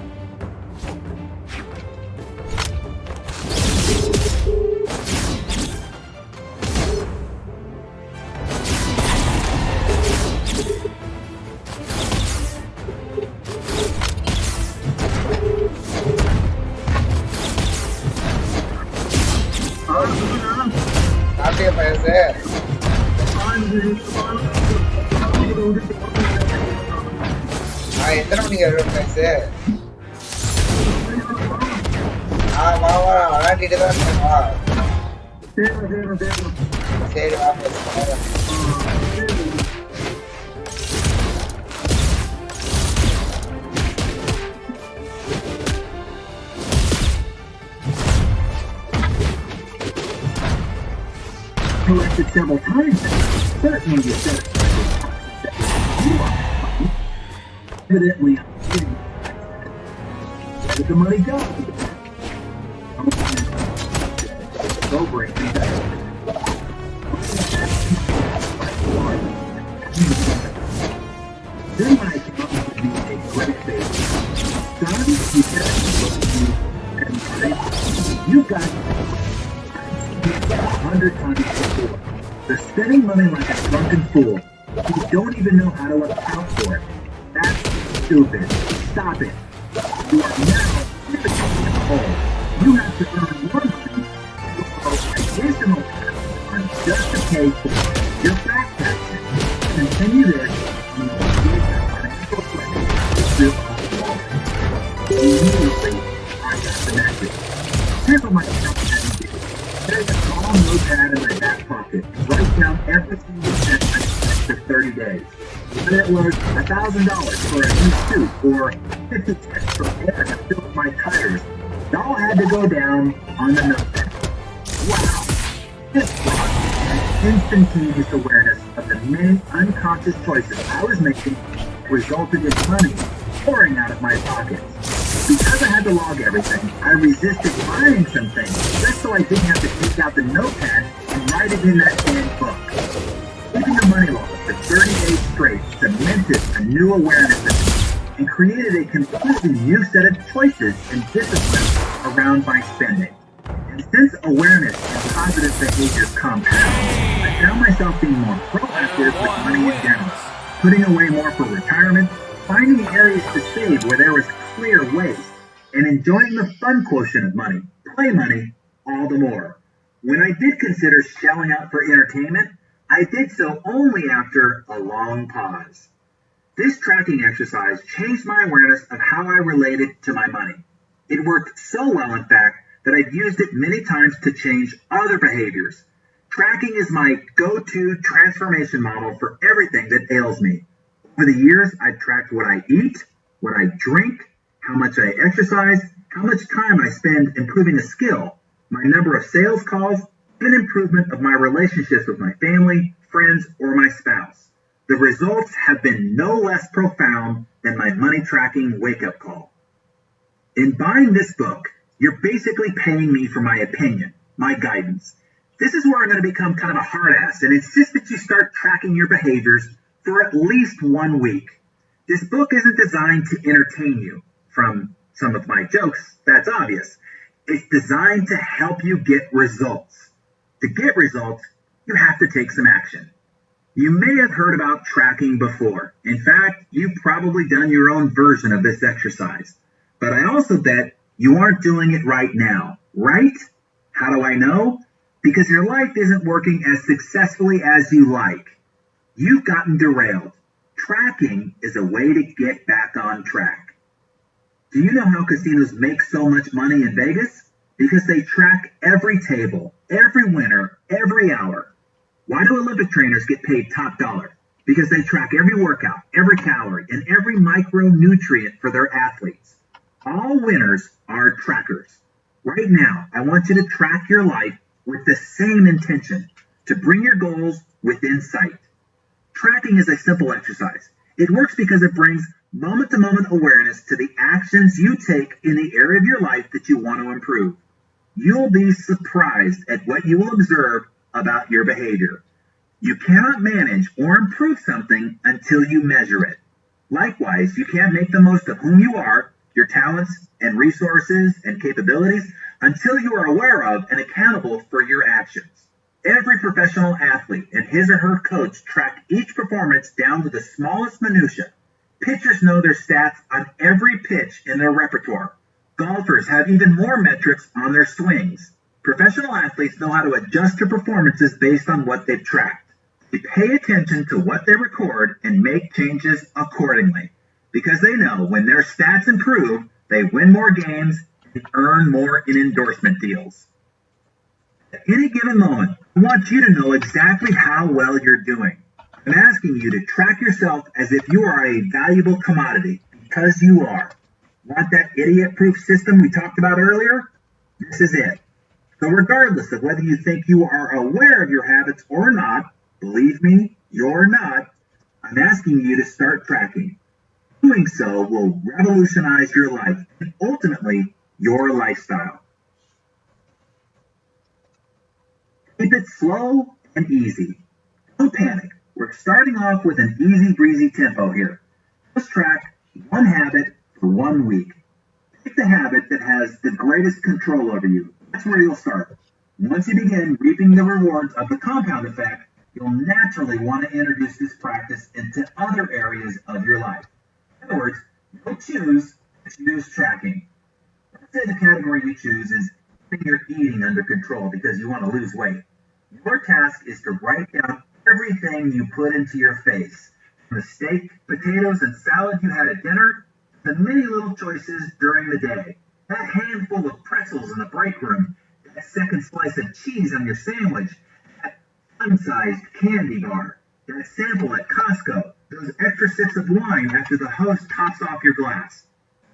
आपके पैसे हाँ इतना नहीं कर रहे पैसे தாண்டிட்டு தான் இருக்கா? தேவை. சரி வா பேசுறேன். Collected several times. Certainly you said evidently I'm kidding. Where did the money go? Go break me down. Then when I came up with me a great favor, son, you said you got 100 times before. They're spending money like a drunken fool. You don't even know how to account for it. That's stupid. Stop it. You are now physically at home. You have to earn more money to grow additional taxes on just to pay for your back taxes. Continue this and you will get your financial freedom still on the wall. Immediately, I got the message. Here's what my account had to do. There's a small notepad in my back pocket. Write down every single cent I spent for 30 days. Whether it was $1,000 for a new suit or 50 cents for air to fill up my tires, it all had to go down on the notepad. Wow! This brought an instantaneous awareness of the many unconscious choices I was making that resulted in money pouring out of my pockets. Because I had to log everything, I resisted buying some things just so I didn't have to take out the notepad and write it in that damn book. Keeping the money log for 30 days straight cemented a new awareness in me and created a completely new set of choices and disciplines around my spending. And since awareness and positive behavior compound, I found myself being more proactive with money in general, putting away more for retirement, finding areas to save where there was clear waste, and enjoying the fun quotient of money, play money, all the more. When I did consider shelling out for entertainment, I did so only after a long pause. This tracking exercise changed my awareness of how I related to my money. It worked so well, in fact, that I've used it many times to change other behaviors. Tracking is my go-to transformation model for everything that ails me. Over the years, I've tracked what I eat, what I drink, how much I exercise, how much time I spend improving a skill, my number of sales calls, even improvement of my relationships with my family, friends, or my spouse. The results have been no less profound than my money tracking wake-up call. In buying this book, you're basically paying me for my opinion, my guidance. This is where I'm going to become kind of a hard ass and insist that you start tracking your behaviors for at least 1 week. This book isn't designed to entertain you. From some of my jokes, that's obvious. It's designed to help you get results. To get results, you have to take some action. You may have heard about tracking before. In fact, you've probably done your own version of this exercise. But I also bet you aren't doing it right now, right? How do I know? Because your life isn't working as successfully as you like. You've gotten derailed. Tracking is a way to get back on track. Do you know how casinos make so much money in Vegas? Because they track every table, every winner, every hour. Why do Olympic trainers get paid top dollar? Because they track every workout, every calorie, and every micronutrient for their athletes. All winners are trackers. Right now, I want you to track your life with the same intention, to bring your goals within sight. Tracking is a simple exercise. It works because it brings moment-to-moment awareness to the actions you take in the area of your life that you want to improve. You'll be surprised at what you will observe about your behavior. You cannot manage or improve something until you measure it. Likewise, you can't make the most of whom you are, your talents and resources and capabilities, until you are aware of and accountable for your actions. Every professional athlete and his or her coach track each performance down to the smallest minutia. Pitchers know their stats on every pitch in their repertoire. Golfers have even more metrics on their swings. Professional athletes know how to adjust their performances based on what they've tracked. They pay attention to what they record and make changes accordingly, because they know when their stats improve, they win more games, and earn more in endorsement deals. At any given moment, I want you to know exactly how well you're doing. I'm asking you to track yourself as if you are a valuable commodity, because you are. Want that idiot-proof system we talked about earlier? This is it. So regardless of whether you think you are aware of your habits or not, believe me, you're not, I'm asking you to start tracking. Doing so will revolutionize your life and ultimately your lifestyle. Keep it slow and easy. Don't panic. We're starting off with an easy breezy tempo here. Just track one habit for 1 week. Pick the habit that has the greatest control over you. That's where you'll start. Once you begin reaping the rewards of the compound effect, you'll naturally want to introduce this practice into other areas of your life. In other words, you'll choose tracking. Let's say the category you choose is getting your eating under control because you want to lose weight. Your task is to write down everything you put into your face. From the steak, potatoes, and salad you had at dinner, to the many little choices during the day. That handful of pretzels in the break room, that second slice of cheese on your sandwich, that fun-sized candy bar, that sample at Costco, those extra sips of wine after the host tops off your glass.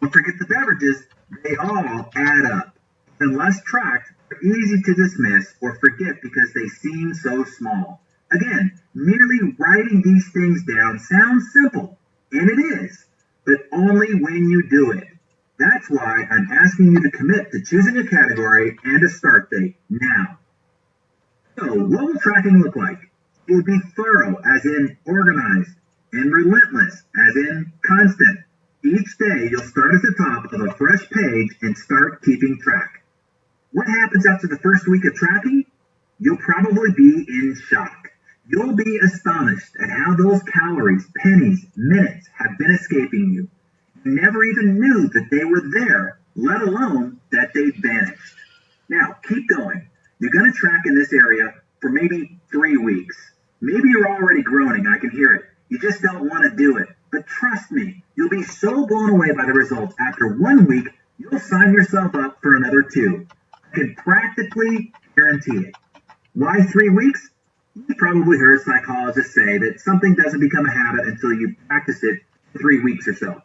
Don't forget the beverages, they all add up. Unless tracked, they're easy to dismiss or forget because they seem so small. Again, merely writing these things down sounds simple, and it is, but only when you do it. That's why I'm asking you to commit to choosing a category and a start date now. So what will tracking look like? It will be thorough, as in organized, and relentless, as in constant. Each day you'll start at the top of a fresh page and start keeping track. What happens after the first week of tracking? You'll probably be in shock. You'll be astonished at how those calories, pennies, minutes have been escaping you. You never even knew that they were there, let alone that they vanished. Now, keep going. You're going to track in this area for maybe 3 weeks. Maybe you're already groaning, I can hear it. You just don't want to do it. But trust me, you'll be so blown away by the results. After 1 week, you'll sign yourself up for another 2. I can practically guarantee it. Why 3 weeks? You've probably heard psychologists say that something doesn't become a habit until you practice it for 3 weeks or so.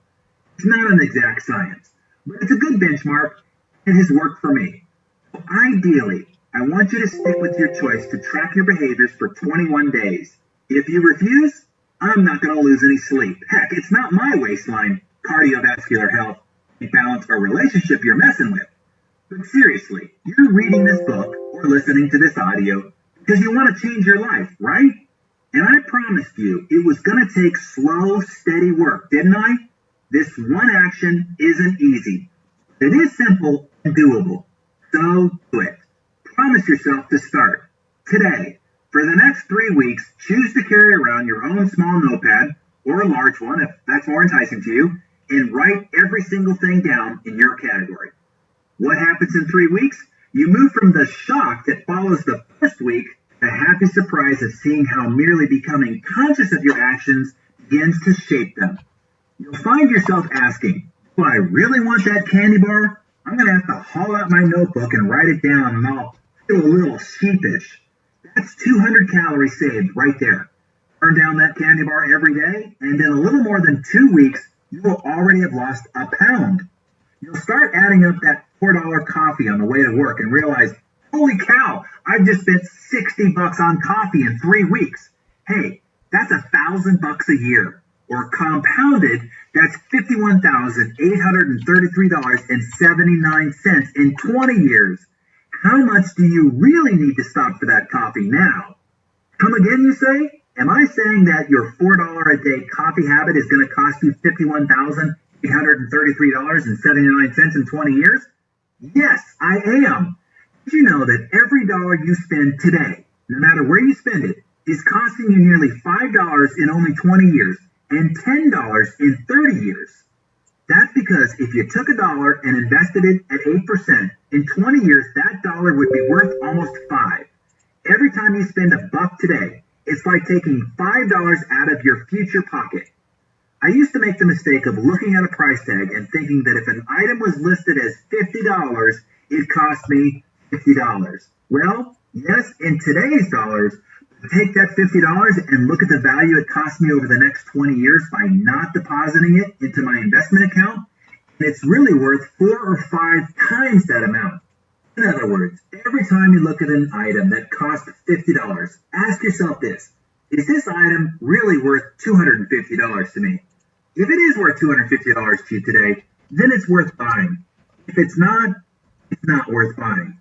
It's not an exact science, but it's a good benchmark, and it has worked for me. So ideally, I want you to stick with your choice to track your behaviors for 21 days. If you refuse, I'm not going to lose any sleep. Heck, it's not my waistline, cardiovascular health, balance, or relationship you're messing with. But seriously, you're reading this book or listening to this audio because you want to change your life, right? And I promised you it was going to take slow, steady work, didn't I? This one action isn't easy. It is simple and doable. So do it. Promise yourself to start today. For the next 3 weeks, choose to carry around your own small notepad, or a large one if that's more enticing to you, and write every single thing down in your category. What happens in 3 weeks? You move from the shock that follows the first week to the happy surprise of seeing how merely becoming conscious of your actions begins to shape them. You'll find yourself asking, do I really want that candy bar? I'm going to have to haul out my notebook and write it down, and I'll feel a little sheepish. That's 200 calories saved right there. Burn down that candy bar every day, and in a little more than 2 weeks, you will already have lost a pound. You'll start adding up that $4 coffee on the way to work and realize, holy cow, I've just spent $60 on coffee in 3 weeks. Hey, that's $1,000 a year. Or compounded, that's $51,833.79 in 20 years. How much do you really need to stop for that coffee now? Come again, you say? Am I saying that your $4 a day coffee habit is going to cost you $51,833.79 in 20 years? Yes, I am. Did you know that every dollar you spend today, no matter where you spend it, is costing you nearly $5 in only 20 years and $10 in 30 years? That's because if you took $1 and invested it at 8%, in 20 years, that dollar would be worth almost $5. Every time you spend $1 today, it's like taking $5 out of your future pocket. I used to make the mistake of looking at a price tag and thinking that if an item was listed as $50, it cost me $50. Well, yes, in today's dollars, take that $50 and look at the value it cost me over the next 20 years by not depositing it into my investment account, and it's really worth 4 or 5 times that amount. In other words, every time you look at an item that costs $50, ask yourself this: is this item really worth $250 to me? If it is worth $250 to you today, then it's worth buying. If it's not worth buying.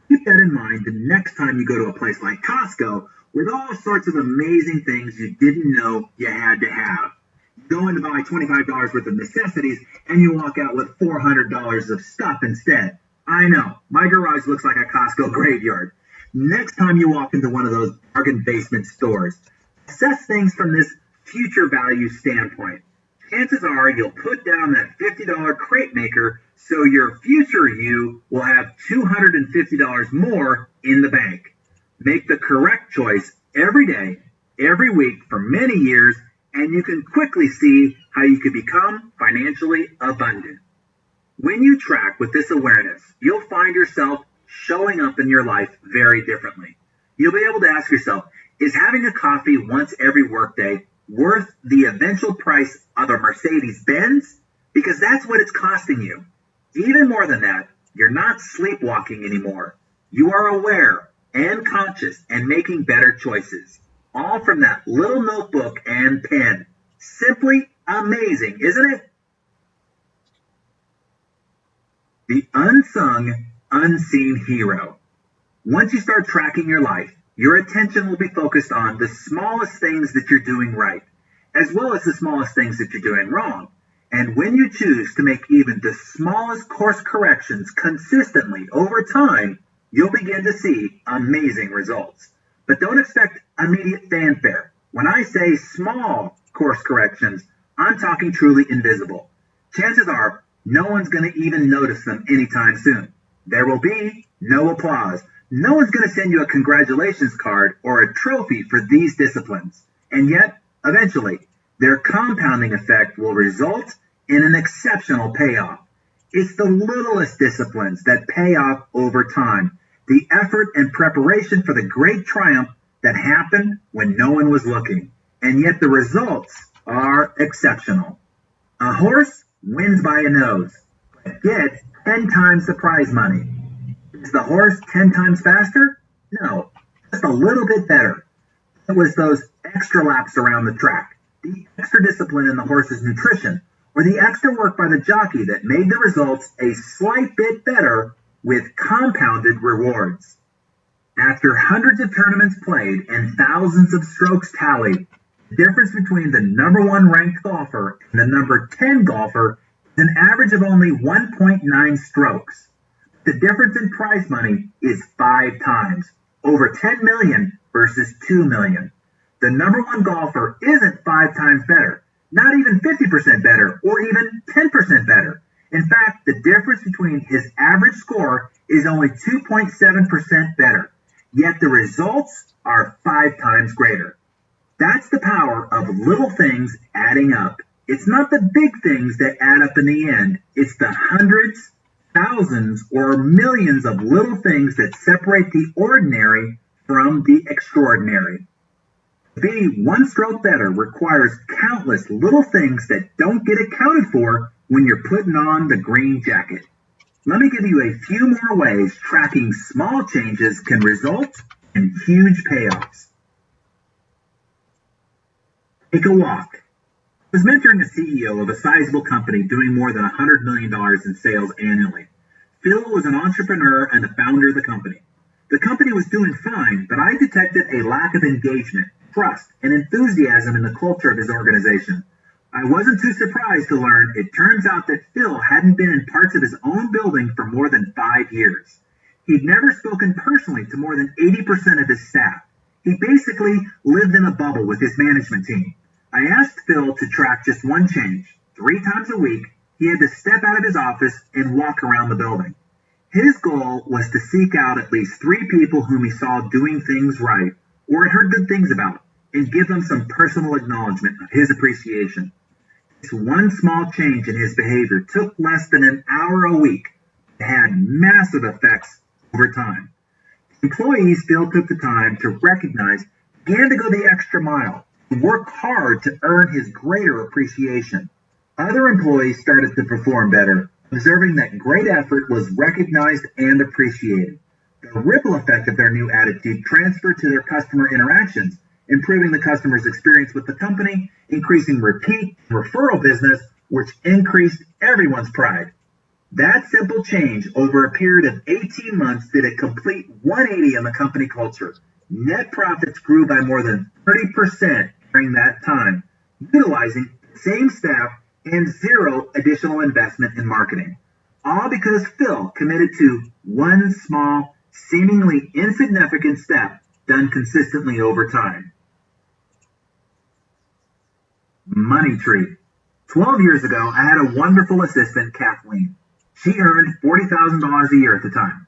Keep that in mind the next time you go to a place like Costco with all sorts of amazing things you didn't know you had to have. You go in to buy $25 worth of necessities and you walk out with $400 of stuff instead. I know, my garage looks like a Costco graveyard. Next time you walk into one of those bargain basement stores, assess things from this future value standpoint. Chances are you'll put down that $50 crate maker so your future you will have $250 more in the bank. Make the correct choice every day, every week for many years, and you can quickly see how you can become financially abundant. When you track with this awareness, you'll find yourself showing up in your life very differently. You'll be able to ask yourself, is having a coffee once every workday worth the eventual price of a Mercedes-Benz? Because that's what it's costing you. Even more than that, you're not sleepwalking anymore. You are aware and conscious and making better choices. All from that little notebook and pen. Simply amazing, isn't it? The unsung, unseen hero. Once you start tracking your life, your attention will be focused on the smallest things that you're doing right, as well as the smallest things that you're doing wrong. And when you choose to make even the smallest course corrections consistently over time, you'll begin to see amazing results. But don't expect immediate fanfare. When I say small course corrections, I'm talking truly invisible. Chances are no one's going to even notice them anytime soon. There will be no applause. No one's going to send you a congratulations card or a trophy for these disciplines. And yet, eventually, their compounding effect will result in an exceptional payoff. It's the littlest disciplines that pay off over time. The effort and preparation for the great triumph that happened when no one was looking. And yet the results are exceptional. A horse wins by a nose, but gets 10 times the prize money. Is the horse 10 times faster? No, just a little bit better. It was those extra laps around the track, the extra discipline in the horse's nutrition, or the extra work by the jockey that made the results a slight bit better with compounded rewards. After hundreds of tournaments played and thousands of strokes tallied, the difference between the number 1 ranked golfer and the number 10 golfer is an average of only 1.9 strokes. The difference in prize money is 5 times, over 10 million versus 2 million. The number 1 golfer isn't 5 times better, not even 50% better, or even 10% better. In fact, the difference between his average score is only 2.7% better, yet the results are 5 times greater. That's the power of little things adding up. It's not the big things that add up in the end. It's the hundreds, thousands, or millions of little things that separate the ordinary from the extraordinary. To be 1 stroke better requires countless little things that don't get accounted for when you're putting on the green jacket. Let me give you a few more ways tracking small changes can result in huge payoffs. Take a walk. I was mentoring a CEO of a sizable company doing more than $100 million in sales annually. Phil was an entrepreneur and the founder of the company. The company was doing fine, but I detected a lack of engagement, trust, and enthusiasm in the culture of his organization. I wasn't too surprised to learn it turns out that Phil hadn't been in parts of his own building for more than 5 years. He'd never spoken personally to more than 80% of his staff. He basically lived in a bubble with his management team. I asked Phil to track just one change. 3 times a week, he had to step out of his office and walk around the building. His goal was to seek out at least 3 people whom he saw doing things right or had heard good things about and give them some personal acknowledgement of his appreciation. This one small change in his behavior took less than an hour a week. It had massive effects over time. Employees still took the time to recognize and to go the extra mile, to work hard to earn his greater appreciation. Other employees started to perform better, observing that great effort was recognized and appreciated. The ripple effect of their new attitude transferred to their customer interactions, improving the customer's experience with the company, increasing repeat and referral business, which increased everyone's pride. That simple change over a period of 18 months did a complete 180 in the company culture. Net profits grew by more than 30% during that time, utilizing the same staff and zero additional investment in marketing. All because Phil committed to one small, seemingly insignificant step done consistently over time. Money tree. 12 years ago, I had a wonderful assistant, Kathleen. She earned $40,000 a year at the time.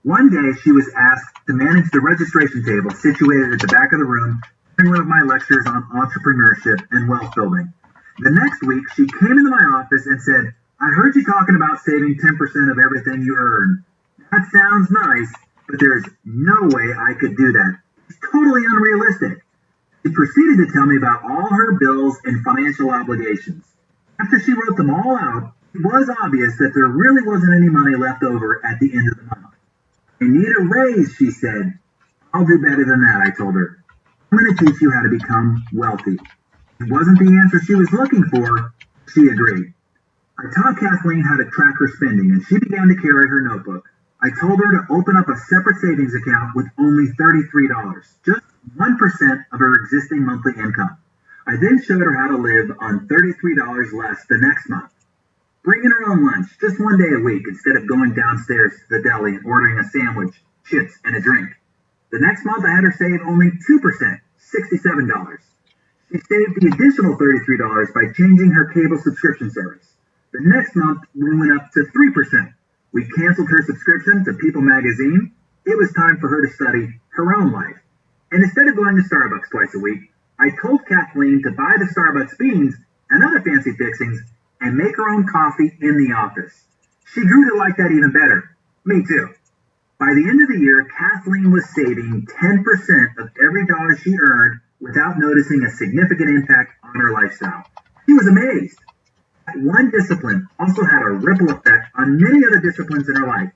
One day, she was asked to manage the registration table situated at the back of the room during one of my lectures on entrepreneurship and wealth building. The next week, she came into my office and said, "I heard you talking about saving 10% of everything you earn. That sounds nice, but there's no way I could do that. It's totally unrealistic." She proceeded to tell me about all her bills and financial obligations. After she wrote them all out, it was obvious that there really wasn't any money left over at the end of the month. "I need a raise," she said. "I'll do better than that," I told her. "I'm going to teach you how to become wealthy." It wasn't the answer she was looking for. She agreed. I taught Kathleen how to track her spending, and she began to carry her notebook. I told her to open up a separate savings account with only $33, just 1% of her existing monthly income. I then showed her how to live on $33 less the next month. Bring in her own lunch just one day a week instead of going downstairs to the deli and ordering a sandwich, chips, and a drink. The next month I had her save only 2%, $67. She saved the additional $33 by changing her cable subscription service. The next month we went up to 3%. We canceled her subscription to People magazine. It was time for her to study her own life. And instead of going to Starbucks twice a week, I told Kathleen to buy the Starbucks beans and other fancy fixings and make her own coffee in the office. She grew to like that even better. Me too. By the end of the year, Kathleen was saving 10% of every dollar she earned without noticing a significant impact on her lifestyle. She was amazed. That one discipline also had a ripple effect on many other disciplines in her life.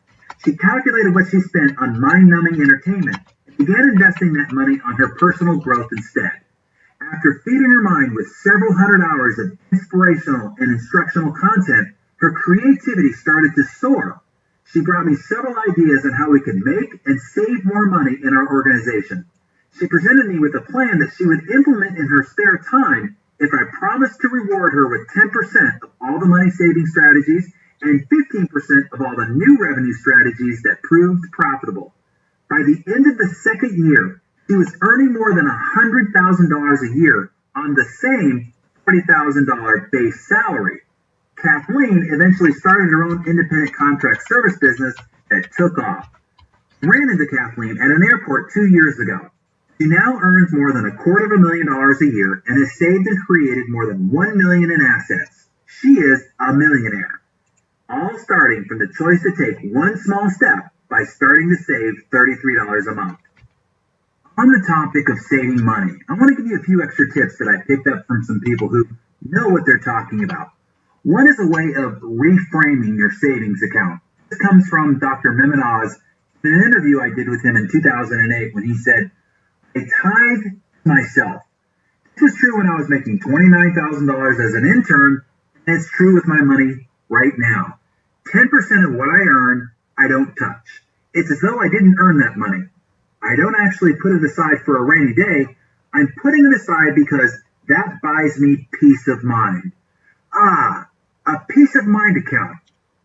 She calculated what she spent on mind-numbing entertainment and began investing that money on her personal growth instead. After feeding her mind with several hundred hours of inspirational and instructional content, her creativity started to soar. She brought me several ideas on how we could make and save more money in our organization. She presented me with a plan that she would implement in her spare time if I promised to reward her with 10% of all the money-saving strategies and 15% of all the new revenue strategies that proved profitable. By the end of the second year, she was earning more than $100,000 a year on the same $40,000 base salary. Kathleen eventually started her own independent contract service business that took off. I ran into Kathleen at an airport 2 years ago. She now earns more than $250,000 a year and has saved and created more than $1 million in assets. She is a millionaire. All starting from the choice to take one small step by starting to save $33 a month. On the topic of saving money, I want to give you a few extra tips that I picked up from some people who know what they're talking about. One is a way of reframing your savings account. This comes from Dr. Mehmet Oz in an interview I did with him in 2008 when he said, "I tithe myself." This was true when I was making $29,000 as an intern, and it's true with my money right now. 10% of what I earn, I don't touch. It's as though I didn't earn that money. I don't actually put it aside for a rainy day. I'm putting it aside because that buys me peace of mind. A peace of mind account.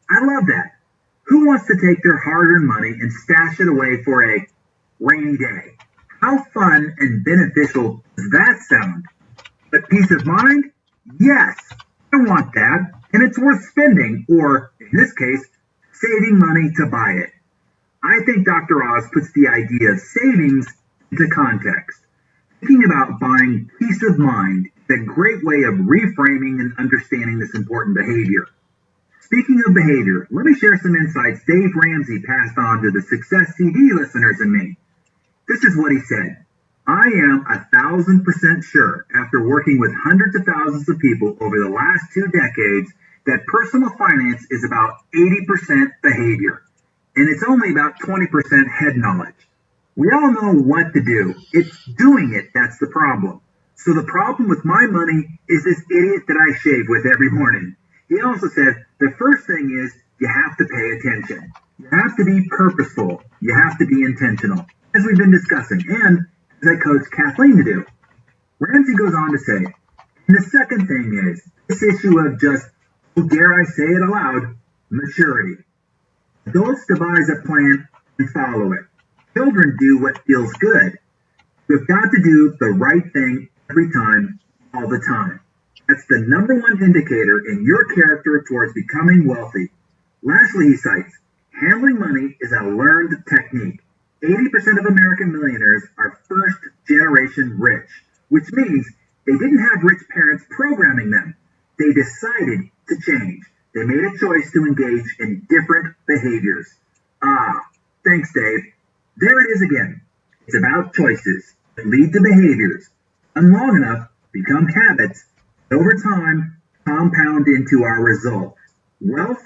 I love that. Who wants to take their hard-earned money and stash it away for a rainy day? How fun and beneficial does that sound? But peace of mind? Yes, I want that, and it's worth spending, or, in this case, saving money to buy it. I think Dr. Oz puts the idea of savings into context. Thinking about buying peace of mind It's a great way of reframing and understanding this important behavior. Speaking of behavior, let me share some insights Dave Ramsey passed on to the Success CD listeners and me. This is what he said. I am 1,000% sure, after working with hundreds of thousands of people over the last 2 decades, that personal finance is about 80% behavior, and it's only about 20% head knowledge. We all know what to do. It's doing it that's the problem. So the problem with my money is this idiot that I shave with every morning. He also said the first thing is you have to pay attention. You have to be purposeful. You have to be intentional, as we've been discussing, and as I coach Kathleen to do. Ramsey goes on to say, and the second thing is this issue of just, dare I say it aloud, maturity. Adults devise a plan and follow it. Children do what feels good. You've got to do the right thing every time, all the time. That's the number one indicator in your character towards becoming wealthy. Lastly, he cites, handling money is a learned technique. 80% of American millionaires are first generation rich, which means they didn't have rich parents programming them. They decided to change. They made a choice to engage in different behaviors. Thanks, Dave. There it is again. It's about choices that lead to behaviors, and long enough become habits that over time compound into our results. Wealth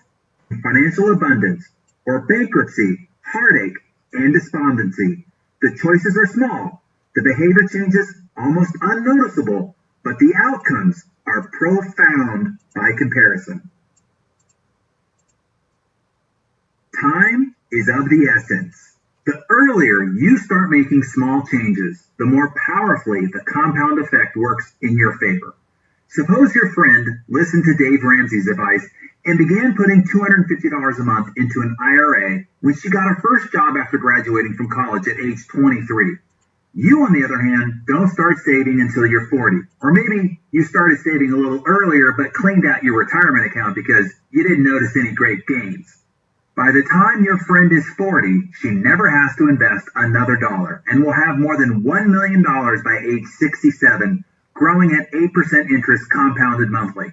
and financial abundance, or bankruptcy, heartache, and despondency. The choices are small. The behavior changes almost unnoticeable, but the outcomes are profound by comparison. Time is of the essence. The earlier you start making small changes, the more powerfully the compound effect works in your favor. Suppose your friend listened to Dave Ramsey's advice and began putting $250 a month into an IRA when she got her first job after graduating from college at age 23. You, on the other hand, don't start saving until you're 40. Or maybe you started saving a little earlier but cleaned out your retirement account because you didn't notice any great gains. By the time your friend is 40, she never has to invest another dollar and will have more than $1 million by age 67, growing at 8% interest compounded monthly.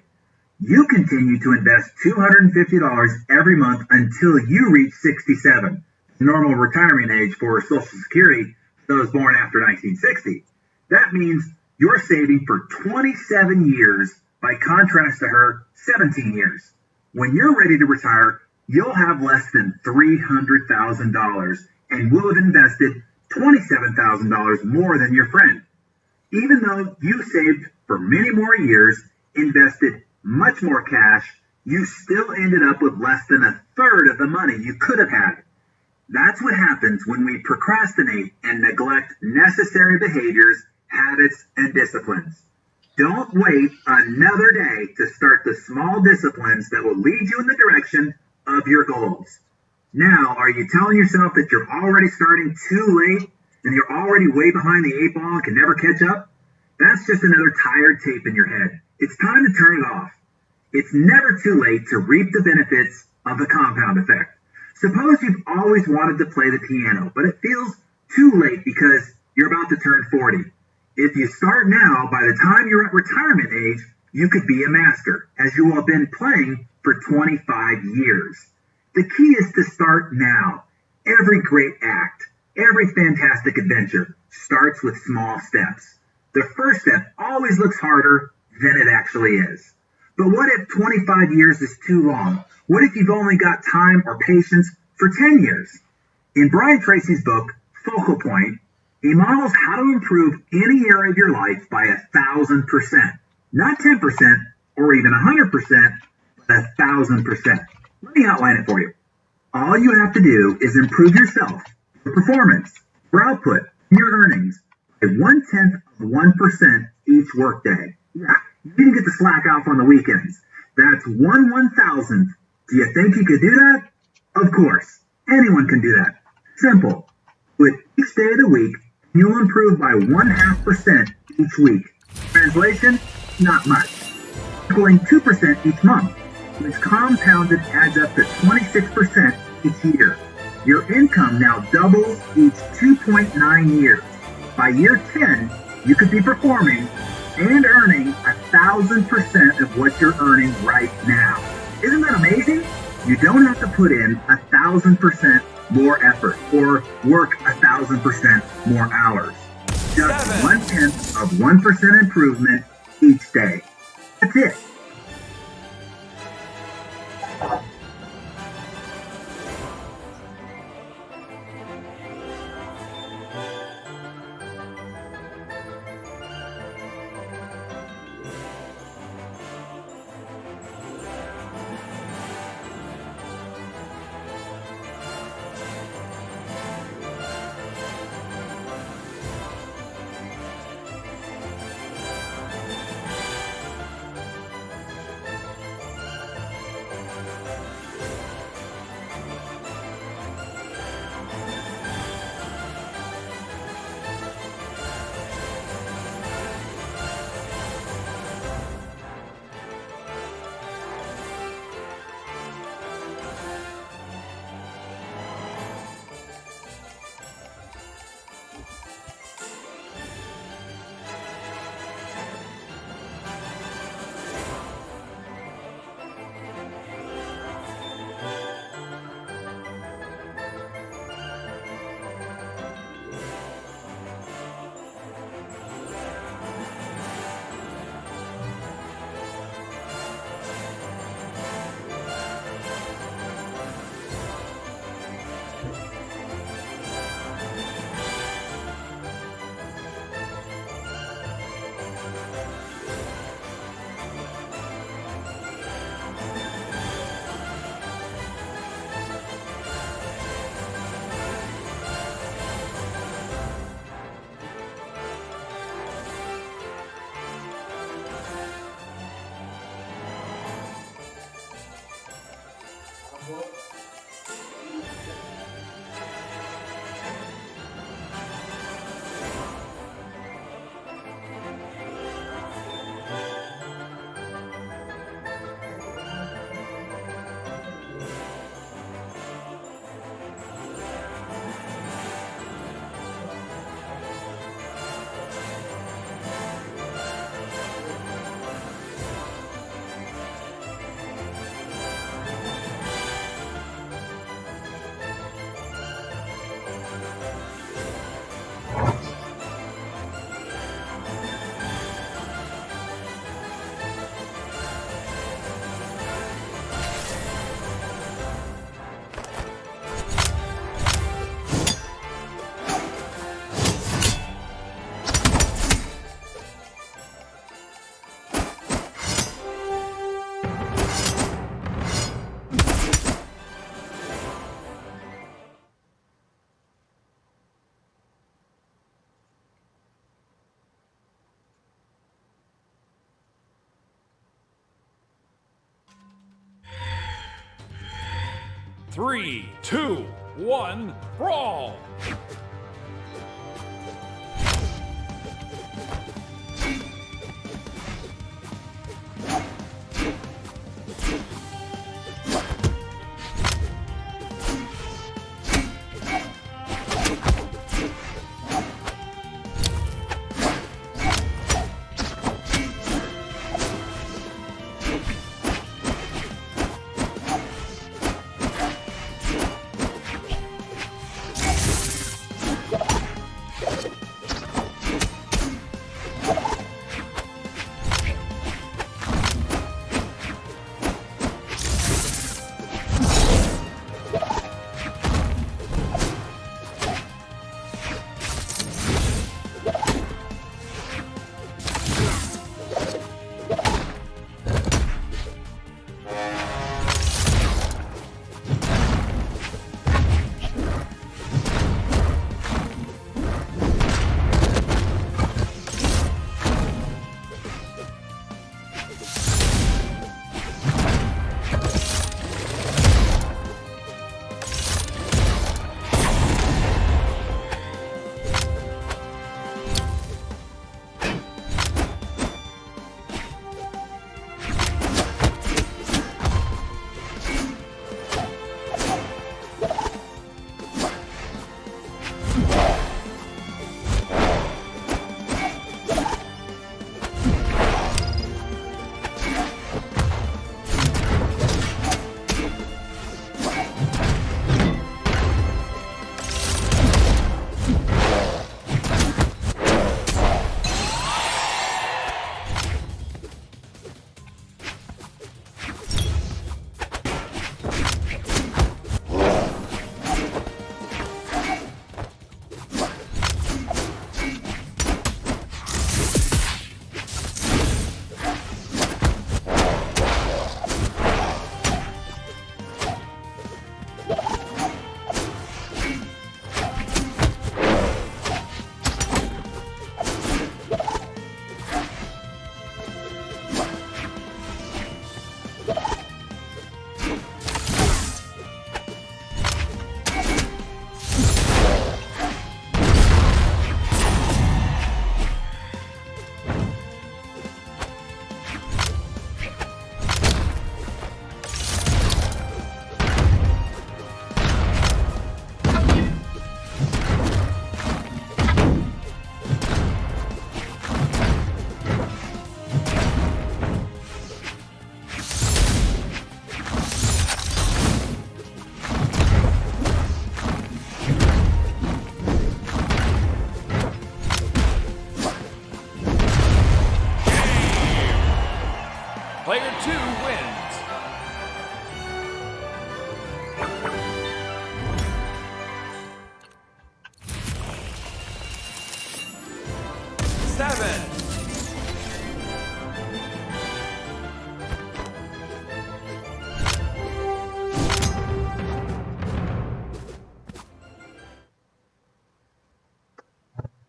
You continue to invest $250 every month until you reach 67, the normal retirement age for Social Security for those born after 1960. That means you're saving for 27 years, by contrast to her 17 years. When you're ready to retire, you'll have less than $300,000 and will have invested $27,000 more than your friend. Even though you saved for many more years, invested much more cash, you still ended up with less than a third of the money you could have had. That's what happens when we procrastinate and neglect necessary behaviors, habits, and disciplines. Don't wait another day to start the small disciplines that will lead you in the direction of your goals. Now, are you telling yourself that you're already starting too late and you're already way behind the 8 ball and can never catch up? That's just another tired tape in your head. It's time to turn it off. It's never too late to reap the benefits of the compound effect. Suppose you've always wanted to play the piano, but it feels too late because you're about to turn 40. If you start now, by the time you're at retirement age, you could be a master, as you will have been playing for 25 years. The key is to start now. Every great act, every fantastic adventure starts with small steps. The first step always looks harder than it actually is. But what if 25 years is too long? What if you've only got time or patience for 10 years? In Brian Tracy's book, Focal Point, he models how to improve any area of your life by 1,000%. Not 10% or even 100%, but 1,000%. Let me outline it for you. All you have to do is improve yourself, your performance, your output, and your earnings by 0.1% each workday. Yeah, you can get the slack off on the weekends. That's 1/1,000th. Do you think you could do that? Of course. Anyone can do that. Simple. Do it each day of the week, and you'll improve by 0.5% each week. Translation? Not much. Equaling 2% each month, which compounded adds up to 26% each year. Your income now doubles each 2.9 years. By year 10, you could be performing and earning 1,000% of what you're earning right now. Isn't that amazing? You don't have to put in 1,000% more effort or work 1,000% more hours. Just 0.1% improvement each day. That's it. Three, two, one, brawl!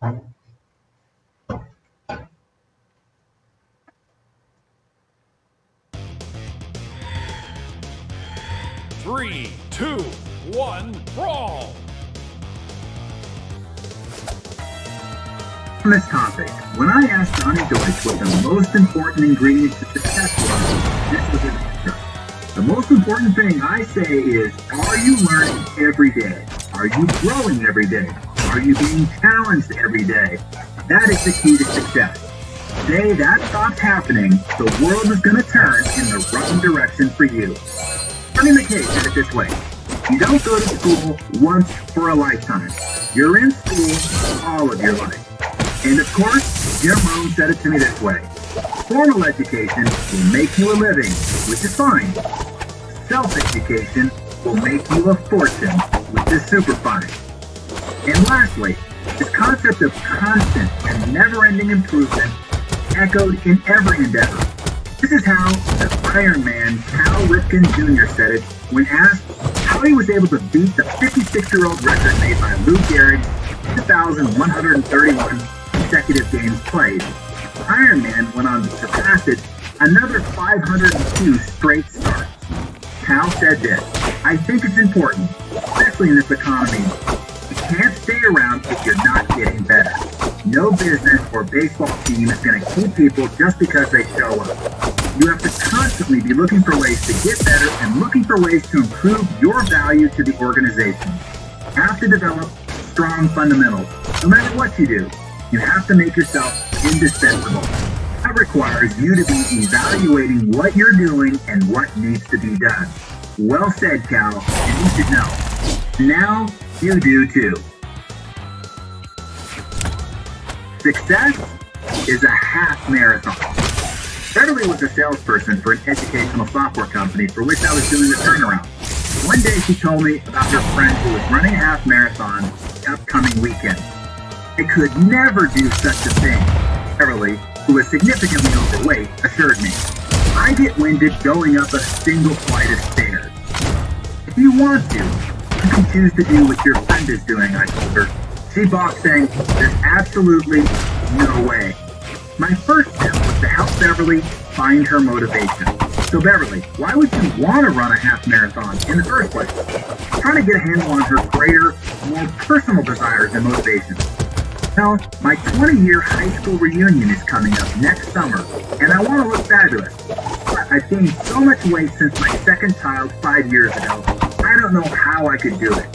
Three, two, one, brawl! On this topic, when I asked Johnny Deutsch what the most important ingredient to success was, this was his answer. The most important thing I say is, are you learning every day? Are you growing every day? Are you being challenged every day? That is the key to success. The day that stops happening, the world is going to turn in the wrong direction for you. Turning the case in it this way. You don't go to school once for a lifetime. You're in school all of your life. And of course, Jim Rohn said it to me this way. Formal education will make you a living, which is fine. Self-education will make you a fortune, which is super fine. And lastly, this concept of constant and never-ending improvement echoed in every endeavor. This is how the Iron Man Cal Ripken Jr. said it when asked how he was able to beat the 56-year-old record made by Lou Gehrig's 2,131 consecutive games played. Iron Man went on to surpass it another 502 straight starts. Cal said this, I think it's important, especially in this economy. You can't stay around if you're not getting better. No business or baseball team is going to keep people just because they show up. You have to constantly be looking for ways to get better and looking for ways to improve your value to the organization. You have to develop strong fundamentals. No matter what you do, you have to make yourself indispensable. That requires you to be evaluating what you're doing and what needs to be done. Well said, Cal, and you should know. Now, you do too. Success is a half marathon. Beverly was a salesperson for an educational software company for which I was doing the turnaround. One day she told me about her friend who was running a half marathon the upcoming weekend. I could never do such a thing. Beverly, who was significantly overweight, assured me. I get winded going up a single flight of stairs. If you want to, you can choose to do what your friend is doing, I told her. She balked, saying, there's absolutely no way. My first step was to help Beverly find her motivation. So Beverly, why would you want to run a half marathon in the first place? Trying to get a handle on her greater, more personal desires and motivations. Well, my 20-year high school reunion is coming up next summer, and I want to look fabulous. But I've gained so much weight since my second child 5 years ago, I don't know how I could do it.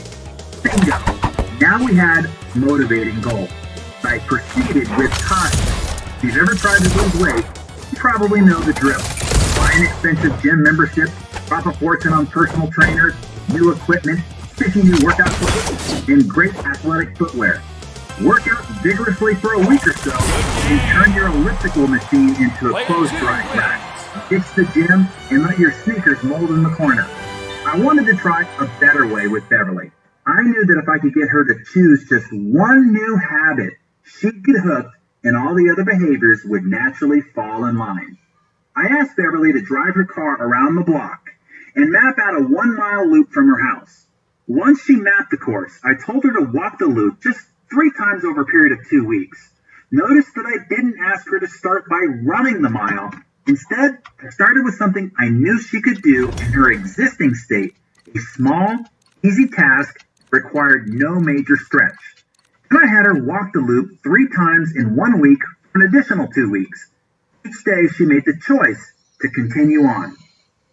Bingo! Now we had motivating goals. I proceeded with time. If you've ever tried to lose weight, you probably know the drill. Buy an expensive gym membership, drop a fortune on personal trainers, new equipment, 50 new workout clothes, and great athletic footwear. Work out vigorously for a week or so, and turn your elliptical machine into a clothes-drying rack. Ditch the gym and let your sneakers mold in the corner. I wanted to try a better way with Beverly. I knew that if I could get her to choose just one new habit, she'd get hooked and all the other behaviors would naturally fall in line. I asked Beverly to drive her car around the block and map out a 1-mile loop from her house. Once she mapped the course, I told her to walk the loop just 3 times over a period of 2 weeks. Notice that I didn't ask her to start by running the mile. Instead, I started with something I knew she could do in her existing state. A small, easy task required no major stretch. And I had her walk the loop 3 times in 1 week for an additional 2 weeks. Each day she made the choice to continue on.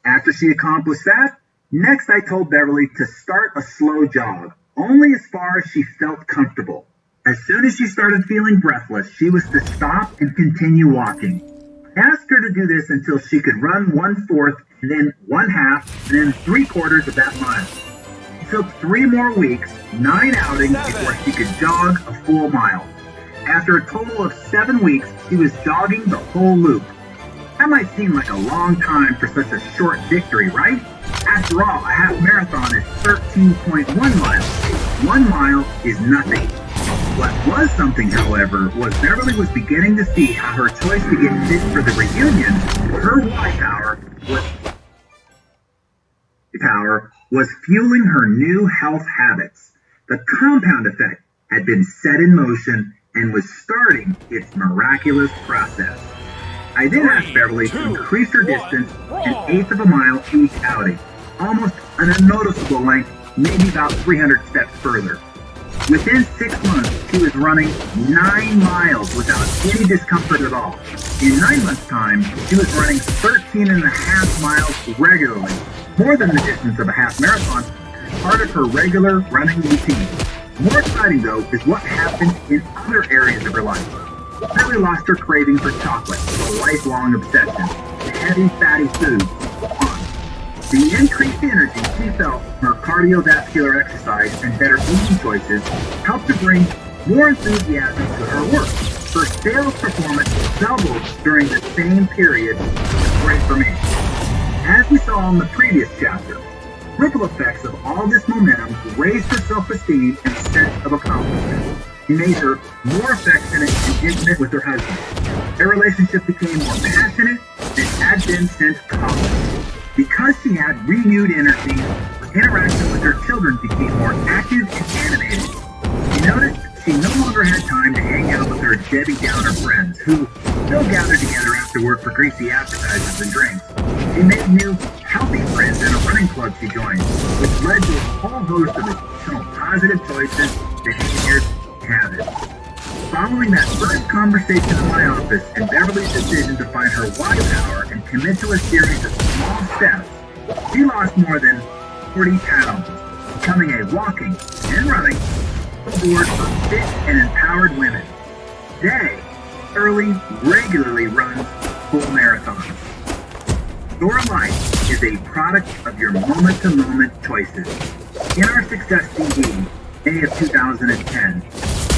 After she accomplished that, next I told Beverly to start a slow jog, only as far as she felt comfortable. As soon as she started feeling breathless, she was to stop and continue walking. I asked her to do this until she could run 1/4, and then 1/2, and then 3/4 of that mile. It took 3 more weeks, 9 outings, before she could jog a full mile. After a total of 7 weeks, she was jogging the whole loop. That might seem like a long time for such a short victory, right? After all, a half marathon is 13.1 miles. 1 mile is nothing. What was something, however, was Beverly was beginning to see how her choice to get fit for the reunion, her Y power was fueling her new health habits. The compound effect had been set in motion, and was starting its miraculous process. I then asked Beverly to increase her distance an eighth of a mile each outing, almost an unnoticeable length, maybe about 300 steps further. Within 6 months, she was running 9 miles without any discomfort at all. In 9 months' time, she was running 13.5 miles regularly, more than the distance of a half marathon, as part of her regular running routine. More exciting, though, is what happened in other areas of her life. Beverly lost her craving for chocolate, a lifelong obsession, heavy, fatty foods, on. The increased energy she felt from her cardiovascular exercise and better eating choices helped to bring more enthusiasm to her work. Her sales performance doubled during the same period. Great for me. As we saw in the previous chapter, ripple effects of all this momentum raised her self-esteem and sense of accomplishment. He made her more affectionate and intimate with her husband. Their relationship became more passionate than it had been since college. Because she had renewed energy, her interaction with her children became more active and animated. She noticed she no longer had time to hang out with her Debbie Downer friends, who still gathered together after work for greasy appetizers and drinks. She made new, healthy friends in a running club she joined, which led to a whole host of additional positive choices, behaviors, and habits. Following that first conversation in my office and Beverly's decision to find her why power and commit to a series of small steps, she lost more than 40 pounds, becoming a walking and running board for fit and empowered women. Today, Shirley regularly runs full marathons. Your life is a product of your moment-to-moment choices. In our Success CD, May of 2010,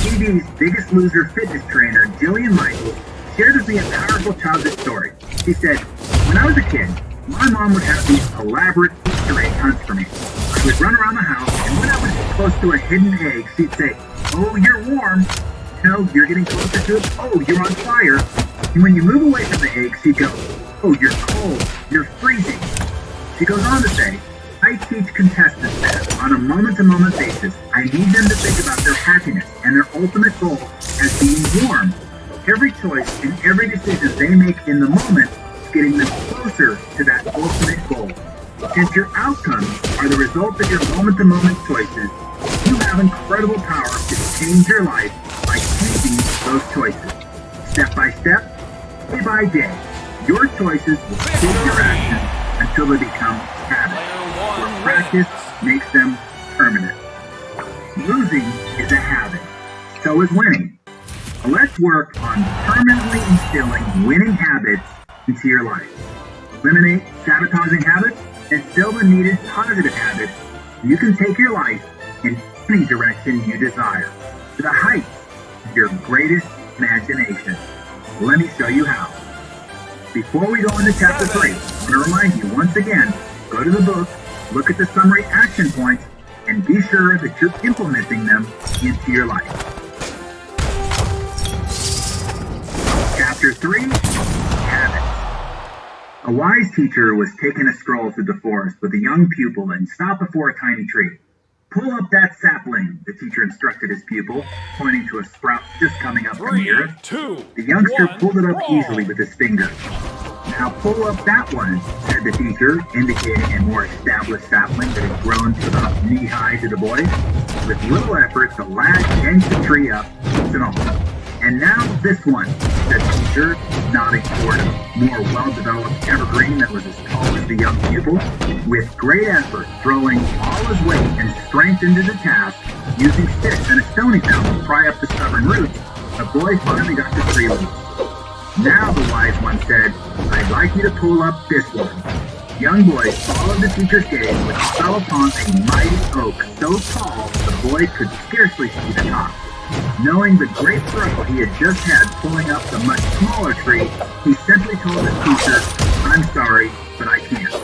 TV's Biggest Loser fitness trainer, Jillian Michaels, shared with me a powerful childhood story. She said, when I was a kid, my mom would have these elaborate Easter egg hunts for me. I would run around the house, and when I was close to a hidden egg, she'd say, oh, you're warm. No, you're getting closer to it. Oh, you're on fire. And when you move away from the egg, she'd go, oh, you're cold. You're freezing. She goes on to say, I teach contestants that on a moment-to-moment basis, I need them to think about their happiness and their ultimate goal as being warm. Every choice and every decision they make in the moment is getting them closer to that ultimate goal. Since your outcomes are the result of your moment-to-moment choices, you have incredible power to change your life by changing those choices. Step by step, day by day, your choices will shape your actions until they become habits. Where practice makes them permanent. Losing is a habit. So is winning. Let's work on permanently instilling winning habits into your life. Eliminate sabotaging habits, instill the needed positive habits. You can take your life in any direction you desire, to the heights of your greatest imagination. Let me show you how. Before we go into chapter 3, I want to remind you once again, go to the book, look at the summary action points, and be sure that you're implementing them into your life. Chapter 3, Habits. A wise teacher was taking a stroll through the forest with a young pupil and stopped before a tiny tree. Pull up that sapling, the teacher instructed his pupil, pointing to a sprout just coming up from the earth. The youngster pulled it up easily with his finger. Now pull up that one, said the teacher, indicating a more established sapling that had grown to about knee-high to the boy. With little effort, the lad yanked the tree up, and all. And now this one, said the teacher, nodding toward a more well-developed evergreen that was as tall as the young pupil. With great effort, throwing all his weight and strength into the task, using sticks and a stone he found to pry up the stubborn roots, the boy finally got the tree loose. Now, the wise one said, I'd like you to pull up this one. The young boy followed the teacher's gaze, which fell upon a mighty oak so tall the boy could scarcely see the top. Knowing the great thrill he had just had pulling up the much smaller tree, he simply told his teacher, I'm sorry, but I can't.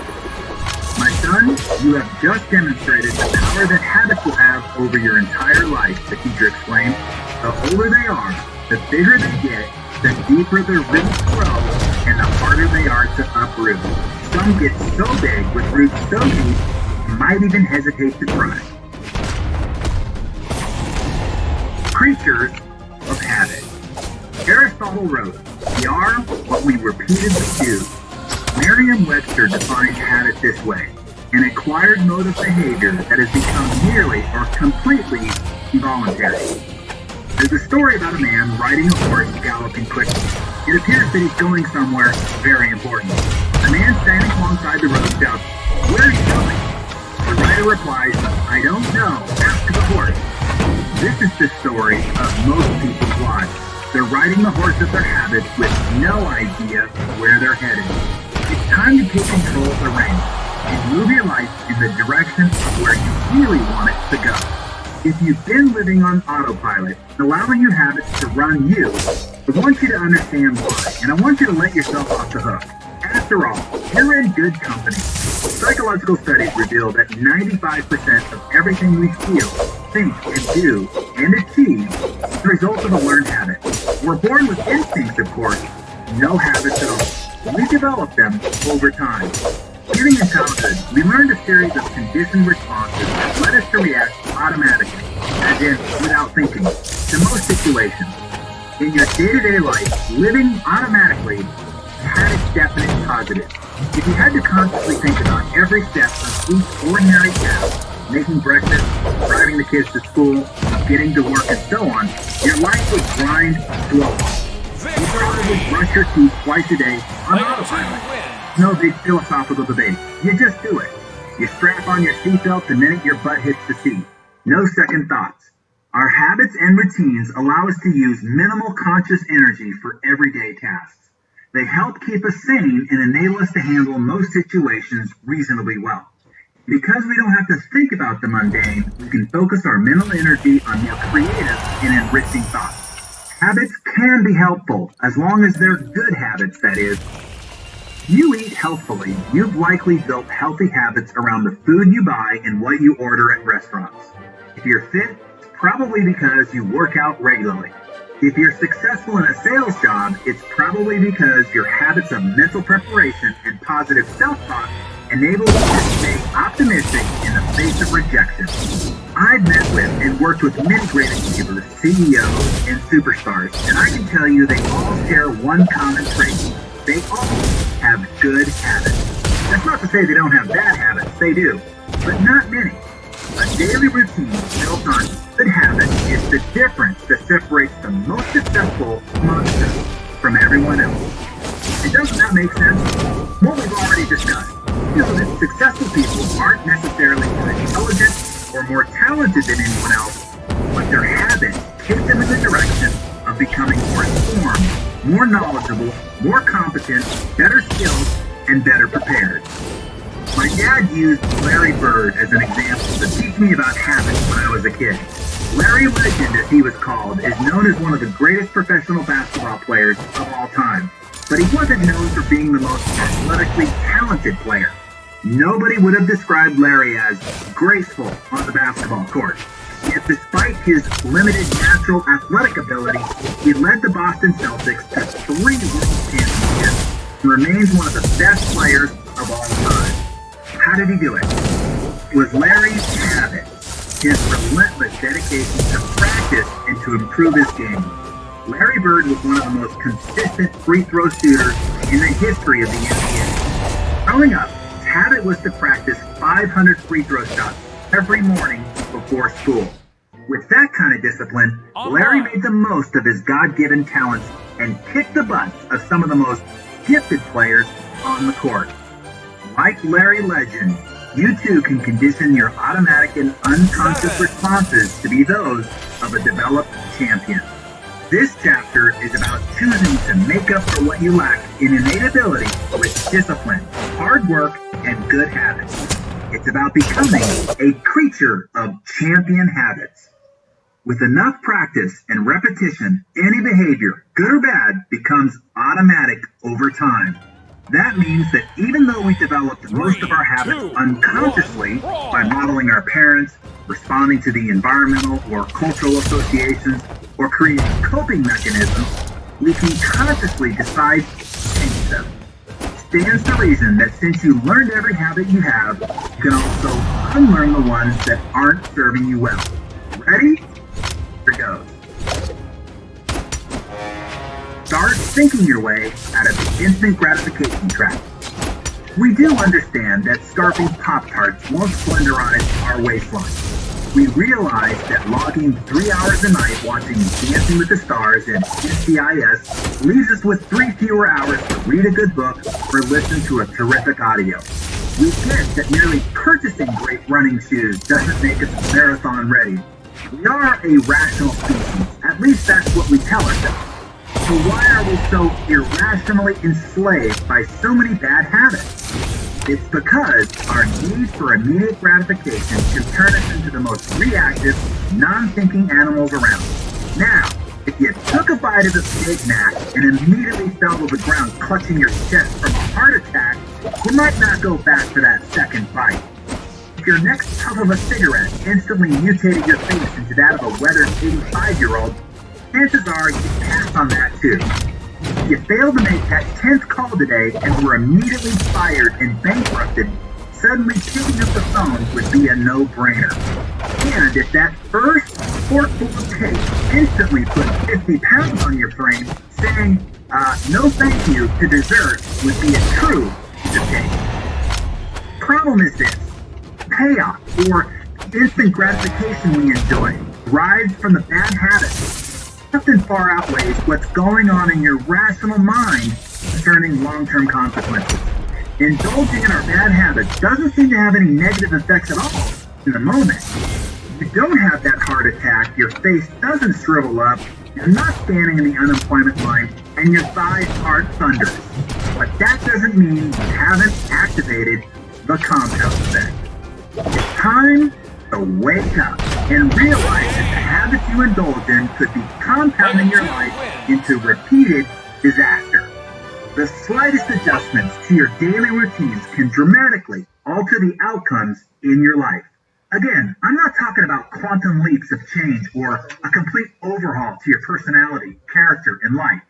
My son, you have just demonstrated the power that habits will have over your entire life, the teacher exclaimed. The older they are, the bigger they get, the deeper their roots grow, and the harder they are to uproot. Some get so big with roots so deep, you might even hesitate to try. Creatures of habit. Aristotle wrote, "We are what we repeatedly do." Merriam-Webster defines habit this way: an acquired mode of behavior that has become nearly or completely involuntary. There's a story about a man riding a horse galloping quickly. It appears that he's going somewhere very important. The man standing alongside the road shouts, "Where are you going?" The rider replies, "I don't know, ask the horse." This is the story of most people's lives. They're riding the horse of their habits with no idea where they're headed. It's time to take control of the reins and move your life in the direction of where you really want it to go. If you've been living on autopilot, allowing your habits to run you, I want you to understand why, and I want you to let yourself off the hook. After all, you're in good company. Psychological studies reveal that 95% of everything we feel, think, and do, and achieve is the result of a learned habit. We're born with instincts, of course, no habits at all. We develop them over time. Beginning in childhood, we learned a series of conditioned responses that led us to react automatically, as in without thinking, to most situations. In your day-to-day life, living automatically had its definite positives. If you had to consciously think about every step of each ordinary task, making breakfast, driving the kids to school, getting to work, and so on, your life would grind to a halt. You probably brush your teeth twice a day on autopilot. No big philosophical debate. You just do it. You strap on your seatbelt the minute your butt hits the seat. No second thoughts. Our habits and routines allow us to use minimal conscious energy for everyday tasks. They help keep us sane and enable us to handle most situations reasonably well. Because we don't have to think about the mundane, we can focus our mental energy on more creative and enriching thoughts. Habits can be helpful, as long as they're good habits, that is. You eat healthfully, you've likely built healthy habits around the food you buy and what you order at restaurants. If you're fit, it's probably because you work out regularly. If you're successful in a sales job, it's probably because your habits of mental preparation and positive self-talk enable you to stay optimistic in the face of rejection. I've met with and worked with many great achievers, CEOs, and superstars, and I can tell you they all share one common trait. They all have good habits. That's not to say they don't have bad habits, they do, but not many. A daily routine built on good habits is the difference that separates the most successful amongst us from everyone else. And doesn't that make sense? What we've already discussed. You know that successful people aren't necessarily more intelligent or more talented than anyone else, but their habits take them in the direction of becoming more informed, more knowledgeable, more competent, better skilled, and better prepared. My dad used Larry Bird as an example to teach me about habits when I was a kid. Larry Legend, as he was called, is known as one of the greatest professional basketball players of all time. But he wasn't known for being the most athletically talented player. Nobody would have described Larry as graceful on the basketball court. Yet despite his limited natural athletic ability, he led the Boston Celtics to 3 world championships and remains one of the best players of all time. How did he do it? It was Larry's habit, his relentless dedication to practice and to improve his game. Larry Bird was one of the most consistent free throw shooters in the history of the NBA. Growing up, his habit was to practice 500 free throw shots every morning before school. With that kind of discipline, Larry made the most of his God-given talents and kicked the butts of some of the most gifted players on the court. Like Larry Legend, you too can condition your automatic and unconscious responses to be those of a developed champion. This chapter is about choosing to make up for what you lack in innate ability with discipline, hard work, and good habits. It's about becoming a creature of champion habits. With enough practice and repetition, any behavior, good or bad, becomes automatic over time. That means that even though we developed most of our habits unconsciously by modeling our parents, responding to the environmental or cultural associations, or creating coping mechanisms, we can consciously decide to change them. Stands to reason that since you learned every habit you have, you can also unlearn the ones that aren't serving you well. Ready? Here goes. thinking your way out of the instant gratification trap. We do understand that scarfing Pop-Tarts won't splendorize our waistline. We realize that logging 3 hours a night watching Dancing with the Stars and NCIS leaves us with 3 fewer hours to read a good book or listen to a terrific audio. We get that merely purchasing great running shoes doesn't make us marathon ready. We are a rational species, at least that's what we tell ourselves. So why are we so irrationally enslaved by so many bad habits? It's because our need for immediate gratification can turn us into the most reactive, non-thinking animals around. Now, if you took a bite of a Big Mac and immediately fell to the ground clutching your chest from a heart attack, you might not go back for that second bite. If your next puff of a cigarette instantly mutated your face into that of a weathered 85-year-old, chances are you pass on that too. If you failed to make that 10th call today and were immediately fired and bankrupted, suddenly picking up the phone would be a no-brainer. And if that first forkful of cake instantly put 50 pounds on your frame, saying, no thank you to dessert would be a true piece of cake. Problem is this: payoff, or instant gratification we enjoy, derives from the bad habits. Often far outweighs what's going on in your rational mind concerning long-term consequences. Indulging in our bad habits doesn't seem to have any negative effects at all in the moment. You don't have that heart attack, your face doesn't shrivel up, you're not standing in the unemployment line, and your thighs aren't thunderous. But that doesn't mean you haven't activated the compound effect. It's time to wake up and realize that the habits you indulge in could be compounding your life into repeated disaster. The slightest adjustments to your daily routines can dramatically alter the outcomes in your life. Again, I'm not talking about quantum leaps of change or a complete overhaul to your personality, character, and life.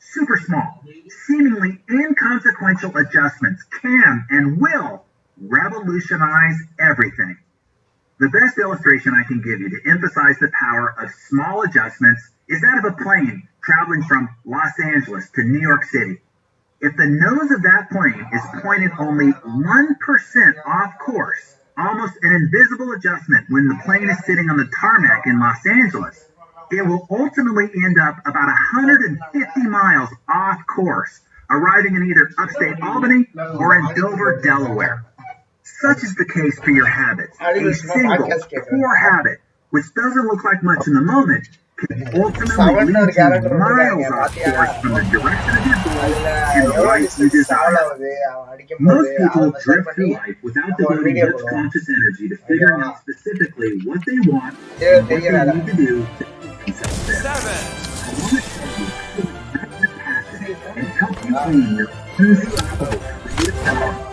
Super small, seemingly inconsequential adjustments can and will revolutionize everything. The best illustration I can give you to emphasize the power of small adjustments is that of a plane traveling from Los Angeles to New York City. If the nose of that plane is pointed only 1% off course, almost an invisible adjustment when the plane is sitting on the tarmac in Los Angeles, it will ultimately end up about 150 miles off course, arriving in either upstate Albany or in Dover, Delaware. Such is the case for your habits. A single, poor habit, which doesn't look like much in the moment, can ultimately lead you miles off course from the direction of your goals and the life you desire. Most people drift through life without devoting much conscious energy to figuring out specifically what they want and what they need to do to keep themselves there. I want to tell you how to your passion and help you gain your physiological creative power.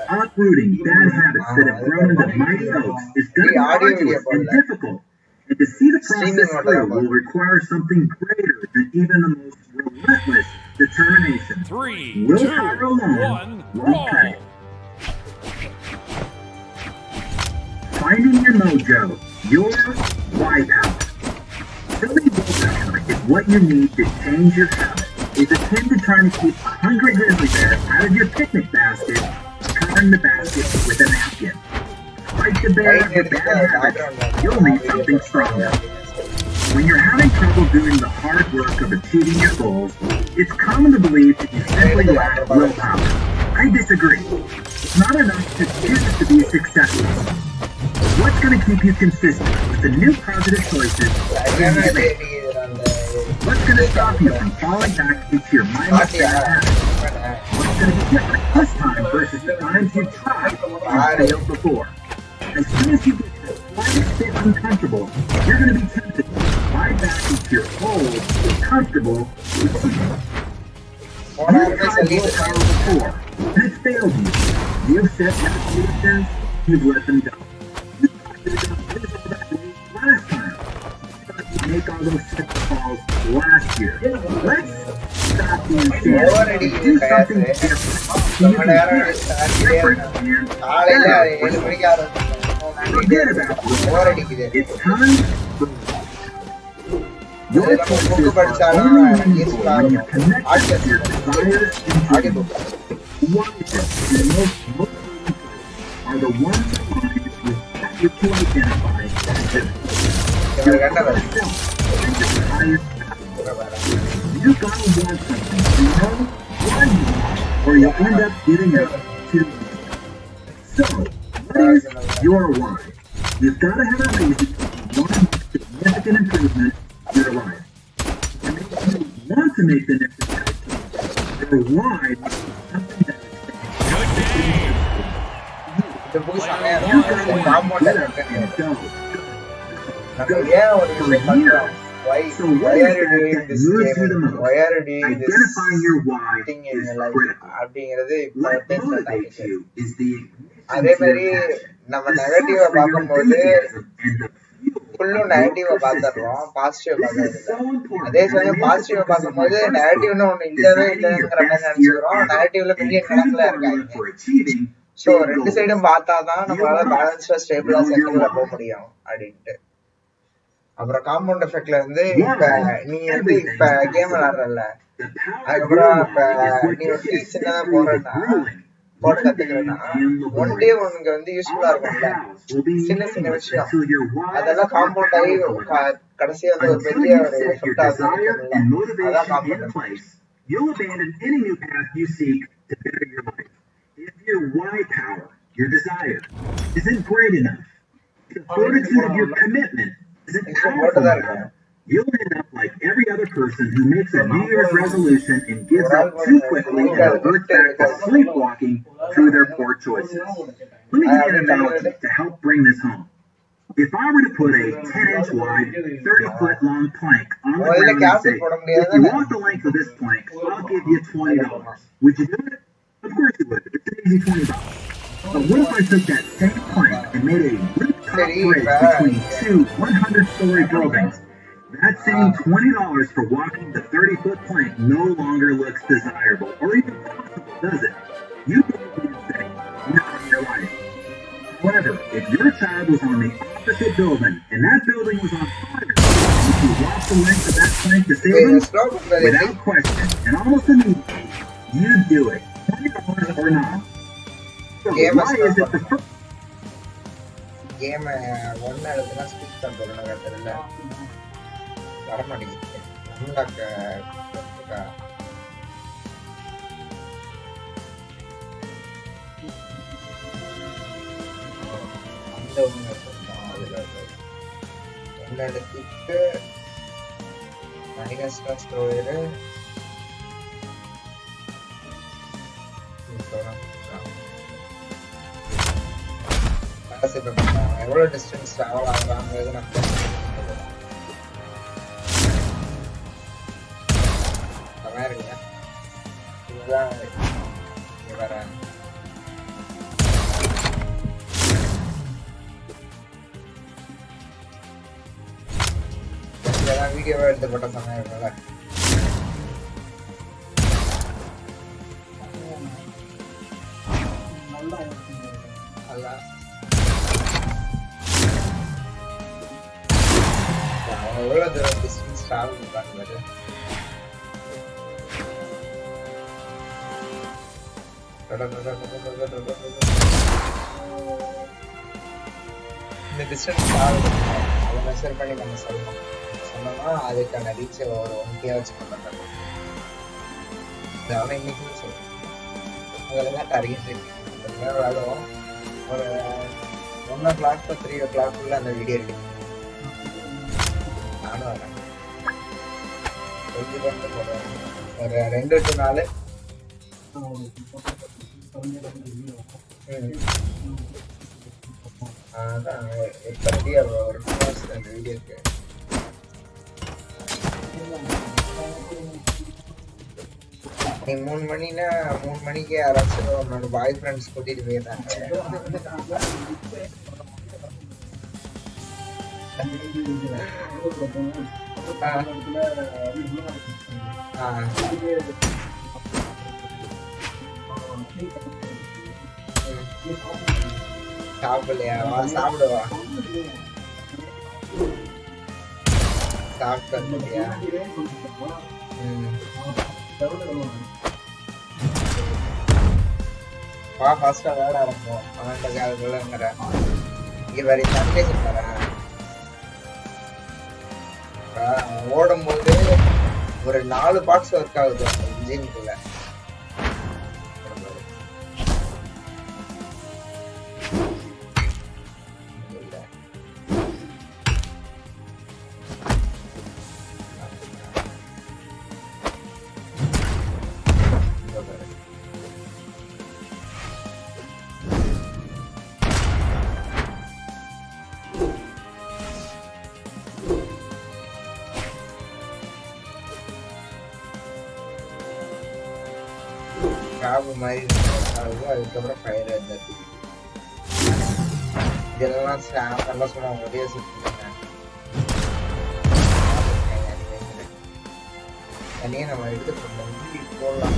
Uprooting bad habits that have grown into mighty oaks is going to be arduous and difficult, and to see the process through will require something greater than even the most relentless determination. 3, Willpower 2, alone 1, won't cut it. Finding your mojo, your why power. Building willpower is what you need to change your habit. Is akin to trying to keep a hungry grizzly bear out of your picnic basket, covering the basket with a napkin. Fight the bear with bad habits, you'll need something stronger. When you're having trouble doing the hard work of achieving your goals, it's common to believe that you simply lack willpower. I disagree. It's not enough to choose to be successful. What's going to keep you consistent with the new positive choices you make? What's going to stop you from falling back into your mindless bad habits? What's going to be different this time versus the times you've tried and failed before? As soon as you get to the slightest bit uncomfortable, you're going to be tempted to slide back into your old, comfortable routine. You've tried willpower before, and it's failed you. You've set resolutions, you've let them go. You thought you were going to finish all that weight last time. Make all those set calls last year. Let's stop the insanity and do something different. So you can get different and better results. Forget about it. It's time for Your choices are only meaningful when you're connected to your desires and dreams. The wisest and most motivating people are the ones in mind with better to identify as your core self and your highest power. You gotta want something to know why you want, or you'll end up giving up too easily. So, what is your why? You've got to have a reason you want to make significant improvement in your life. And if you want to make the necessary change, your why must be something that இந்த book செமையா you இருக்கும் gotta want compound to get up and go. நம்ம ஏன் ஒரு விஷயம் பண்றோம் why So why what are is you that doing that this moves you the game most? why are you doing this Identifying your why thing in is your life critical. அப்படிங்கிறது இப்போ What start motivates ஆகிடுச்சு you is the அதே ignition to மாதிரி your passion, நம்ம the நெகட்டிவா source for your பார்க்கும்போது enthusiasm, and the fuel ஃபுல்லும் of your நெகட்டிவா persistence. பார்த்துடுறோம் பாசிட்டிவா This is பார்க்கறது so important. அதே And I சமயம் meant to பாசிட்டிவா focus on my பார்க்கும்போது first நெகட்டிவ்னு book, ஒண்ணு இல்லவே Designing Your இல்லைங்கிற மாதிரி Best Year நினைச்சுக்கிறோம் Ever, நெகட்டிவ்ல a million proven கணக்குல formula இருக்காங்க for achieving ஸோ big ரெண்டு goals. சைடும் பார்த்தாதான் You நம்மளால must பேலன்ஸ்டா ஸ்டேபிளா know your சென்டர்ல போக why. முடியும் அப்படின்ட்டு அப்புறம் காம்பவுண்ட் எஃபெக்ட்ல வந்து இப்ப Why? நீ வந்து Everything இப்ப is game possible. விளையாடுறல The power of அதுக்கப்புறம் your இப்ப why is what நீ ஒரு gets you ஃபீ to சின்னதா sit through the போடுறேன்னா grueling, போட்டு mundane, கத்துக்கிறேன்னா and one day laborious. உனக்கு வந்து யூஸ்ஃபுல்லா All of the இருக்கும்ல hows will be சின்ன சின்ன meaningless விஷயம் until your whys அதெல்லாம் are காம்பவுண்ட் ஆகி powerful enough. கடைசியா வந்து ஒரு Until பெரிய you ஒரு set your எஃபெக்ட் ஆகுது desire இருக்கும்ல and அதான் motivation compound in place, you'll abandon any new path you seek to better your life. If your why power, your desire, isn't great enough, the fortitude of your commitment isn't இப்போ powerful போட்டுதான் enough, இருக்கேன் you'll end up like every other person who makes a New Year's resolution and gives up too quickly and reverts back to sleepwalking through their poor choices. Let me give you an analogy to help bring this home. If I were to put a 10-inch wide, 30-foot long plank on the முதல்ல ground and capture say, போட if முடியாது you walk the length of this plank, I'll give you $20. Would you do it? Of course you would. It's an easy $20. But what if I took that same plank and made a rooftop bridge between two 100-story buildings? That same $20 for walking the 30-foot plank no longer looks desirable or even possible, does it? You probably would say, not in your life. However, if your child was on the opposite building and that building was on fire, would you walk the length of that plank to save them? Slow பண்றது Without question, and almost immediately, you'd do it, $20 or not. So why is it the first? Game ஒன்னு எடுத்துனா speak பண்றது தெரியல வரமாட்டேங்குது அந்த ஒண்ணு அதுல ஒன்னு எடுத்துட்டு மைனஸ் ஸ்டோரேஜ் எவ்வளவு டிஸ்டன்ஸ் டிராவல் ஆகுறாங்கிறது நம்ம இருங்க இதுதான் வேற வீடியோவா எடுத்துப்பட்ட சமயம் இருக்குல்ல எவ்வளோ தூரம் டிஸ்டன்ஸ் ட்ராவல் பண்ணுறது இந்த டிஸ்டன்ஸ் ட்ராவல் அதை மெஷர் பண்ணி நம்ம சொல்லணும் சொன்னோம்னா அதுக்கான ரீச் ஒரு 1K வச்சு பண்ணுறது அவனை இன்னைக்கு சொல்லுவேன் அதில் தான் டார்கெட் இருக்கு விளையாடும் ஒரு 1 o'clock to 3 o'clock அந்த வீடியோ இருக்கு நானும் வரேன் கொஞ்சம் கொஞ்சம் போடுவேன் ஒரு 2 to 4 அதான் எப்படி ஒரு 2 hours அந்த வீடியோ இருக்கு நீ 3 மணினா 3 மணிக்கு யாராச்சும் உன்னோட பாய் ஃப்ரெண்ட்ஸ் கூட்டிட்டு போயிடுறாங்க சாப்பிடலையா வா சாப்பிடுவா சாப்பிட்டு வந்துட்டியா? வா ஃபர்ஸ்டா விளையாட ஆரம்பிப்போம். அவன்கிட்ட காலங்கிறேன் இங்க வேற சண்டே சொல்றேன். ஓடும் போது ஒரு 4 பார்ட்ஸ் ஒர்க் ஆகுது இன்ஜினுக்குள்ள. காபு மாதிரி அதுக்கப்புறம் ஃபயர் இருந்தது. இதெல்லாம் நல்லா சொன்னாங்க ஒரே சுற்றுங்க தனியே நம்ம எடுத்து போடலாம்.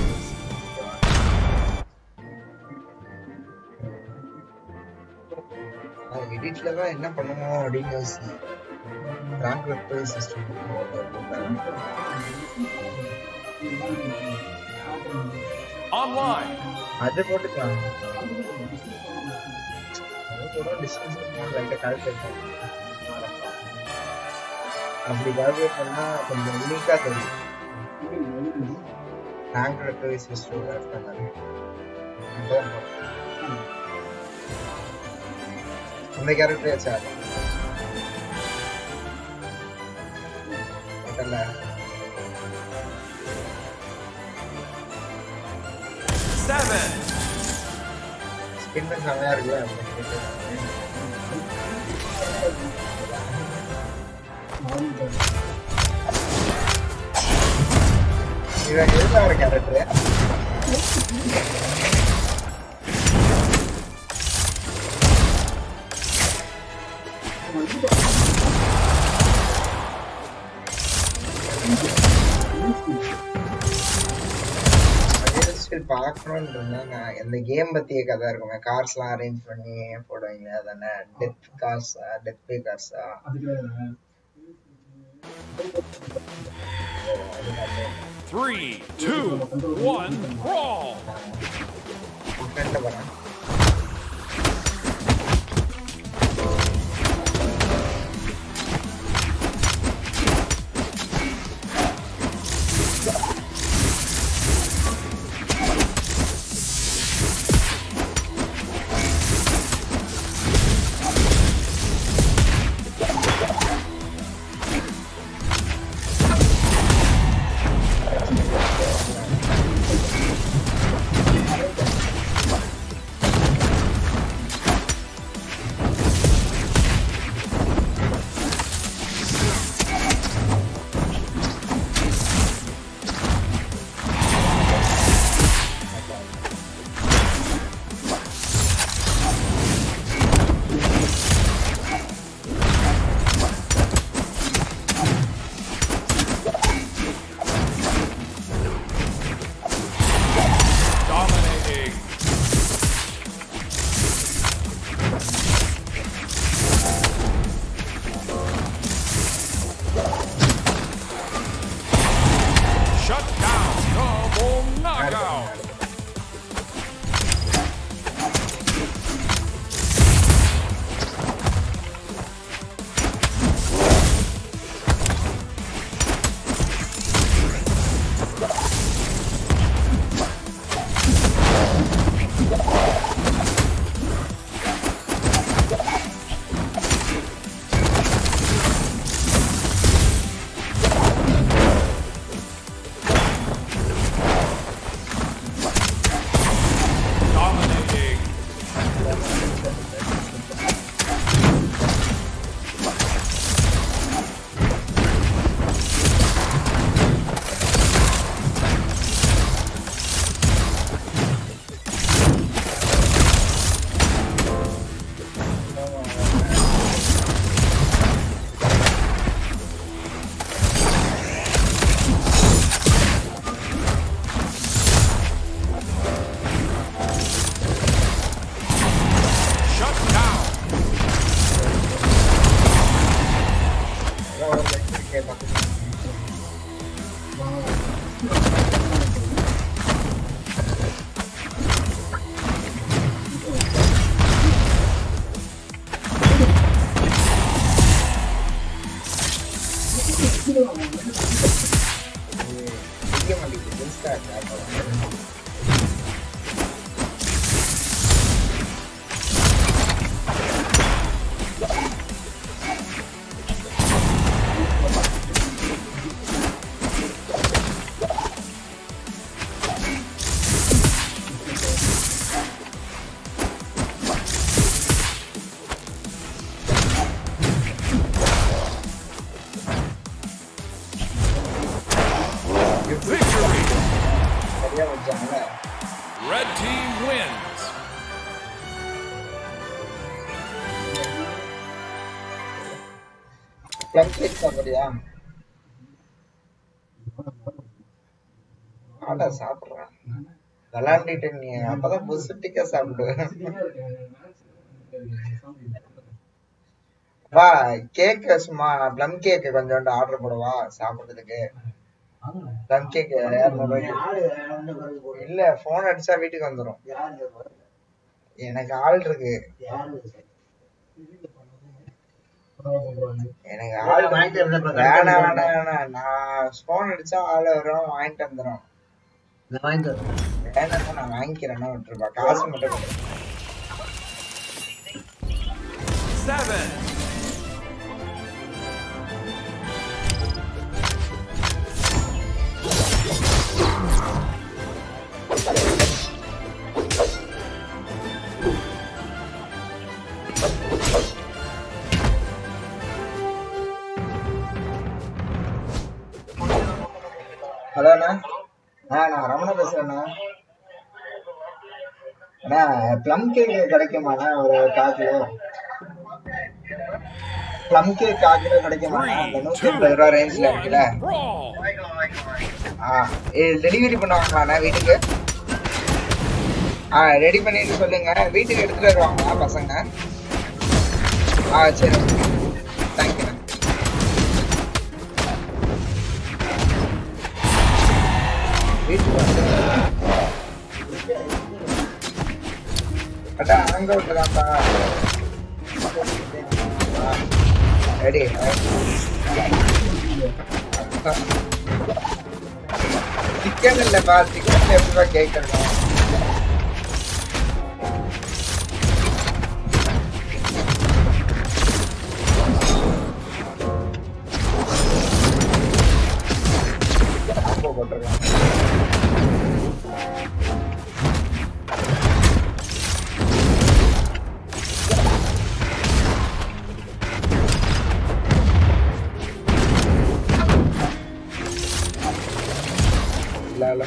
எடிட்ல தான் என்ன பண்ணுவோம் அப்படின்னு யோசிச்சு சிஸ்டம் Online. அது போட்டுக்கலாம். அப்படி கால்குலேட் பண்ணா கொஞ்சம் யூனிக்கா தெரியும். ரேங்க் ரெக்கவரி சிஸ்டம் அந்த கேரக்டர் வச்சா ஸ்கின் செமையா இருக்கு. இவன் எதுல ஒரு கேரக்டர் பார்க்கணும்னு நான் இந்த கேம் பத்திய கதை இருக்குமே, கார்ஸ் எல்லாம் அரேஞ்ச் பண்ணி போடுவீங்க அதானே, டெத் கார்ஸா டெத் பே கார்ஸா? 3, 2, 1, brawl. Victory! சரியா வச்சாங்கல்ல. Red team wins. Plum cake சாப்பிடுறியா? ஆடா சாப்பிடுறேன். விளாண்டிட்டு நீ அப்பதான் புதுசுட்டிக்கா சாப்பிடுவேன். வா கேக் சும்மா பிளம் கேக் கொஞ்சோண்டு ஆர்டர் போடுவா சாப்பிடுறதுக்கு. பிளம் கேக் 200 ரூபாய்க்கு. இல்ல போன் அடிச்சா வீட்டுக்கு வந்துரும். எனக்கு ஆள் இருக்கு. எனக்கு ஆள் வேணாம் வேணாம் வேணாம். நான் போன் அடிச்சா ஆள் வரும் வாங்கிட்டு வந்துடும். வேணாம் நான் வாங்கிக்கிறேன்னா விட்டுருப்பா. காசு மட்டும் கொடு. 7. ஹலோ அண்ணா. நான் ரமணா பேசுறேண்ணா. அண்ணா பிளம் கேக் கிடைக்குமாண்ணா? ஒரு 1/4 கிலோ பிளம் கேக் 1/4 கிலோ கிடைக்குமாண்ணா? அந்த 180 ரூபா ரேஞ்சில் இருக்குல்ல. டெலிவரி பண்ணுவாங்களாண்ணா வீட்டுக்கு? ரெடி பண்ணிட்டு சொல்லுங்க. வீட்டுக்கு எடுத்துட்டு வருவாங்களா பசங்க? சரி தேங்க்யூண்ணா. வீட்டுக்கு வந்து அதான் அங்க விட்டுதான்ப்பா. ரெடி சிக்கன் இல்லப்பா. சிக்கன் எப்படிப்பா கேட்கணும்? போட்டிருக்காங்க. இல்ல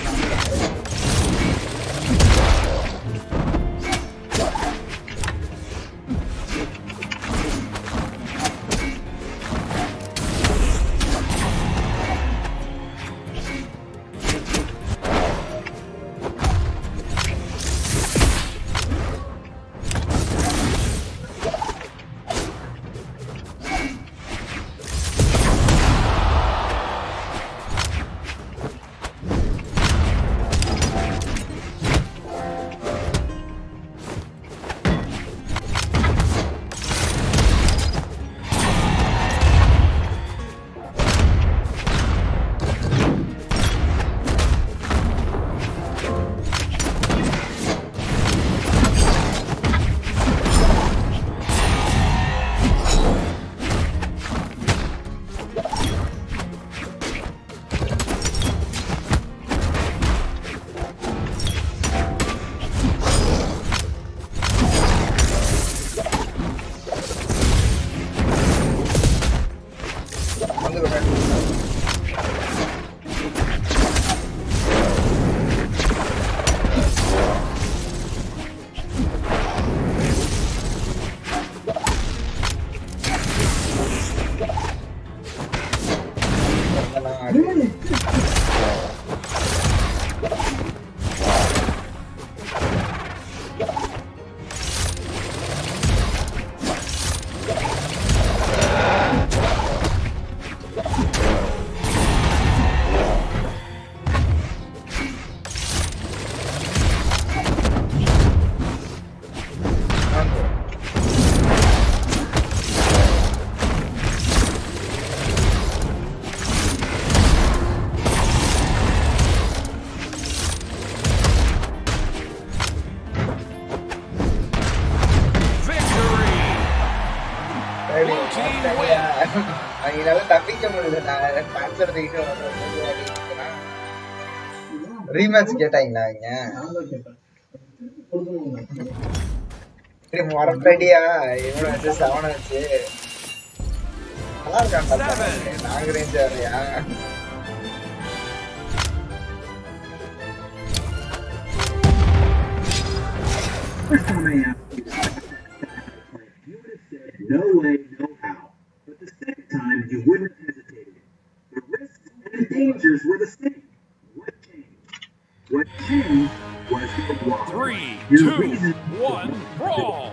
அவங்களால தப்பிக்க முடியல. நான் பேன்ஸ் எடுத்துக்கிட்டு ரீமேட்ச் கேட்டாங்களா அவங்க மரப்படியா இவனை வச்சு 7 வச்சு நல்லா இருக்கான். நாங்க ரேஞ்ச் வரையா First time I asked you you would have said no way, no how. But the second time, you wouldn't have hesitated. The risks and dangers were the same. What changed? What changed was the why. 3, Your 2, reason 1, brawl!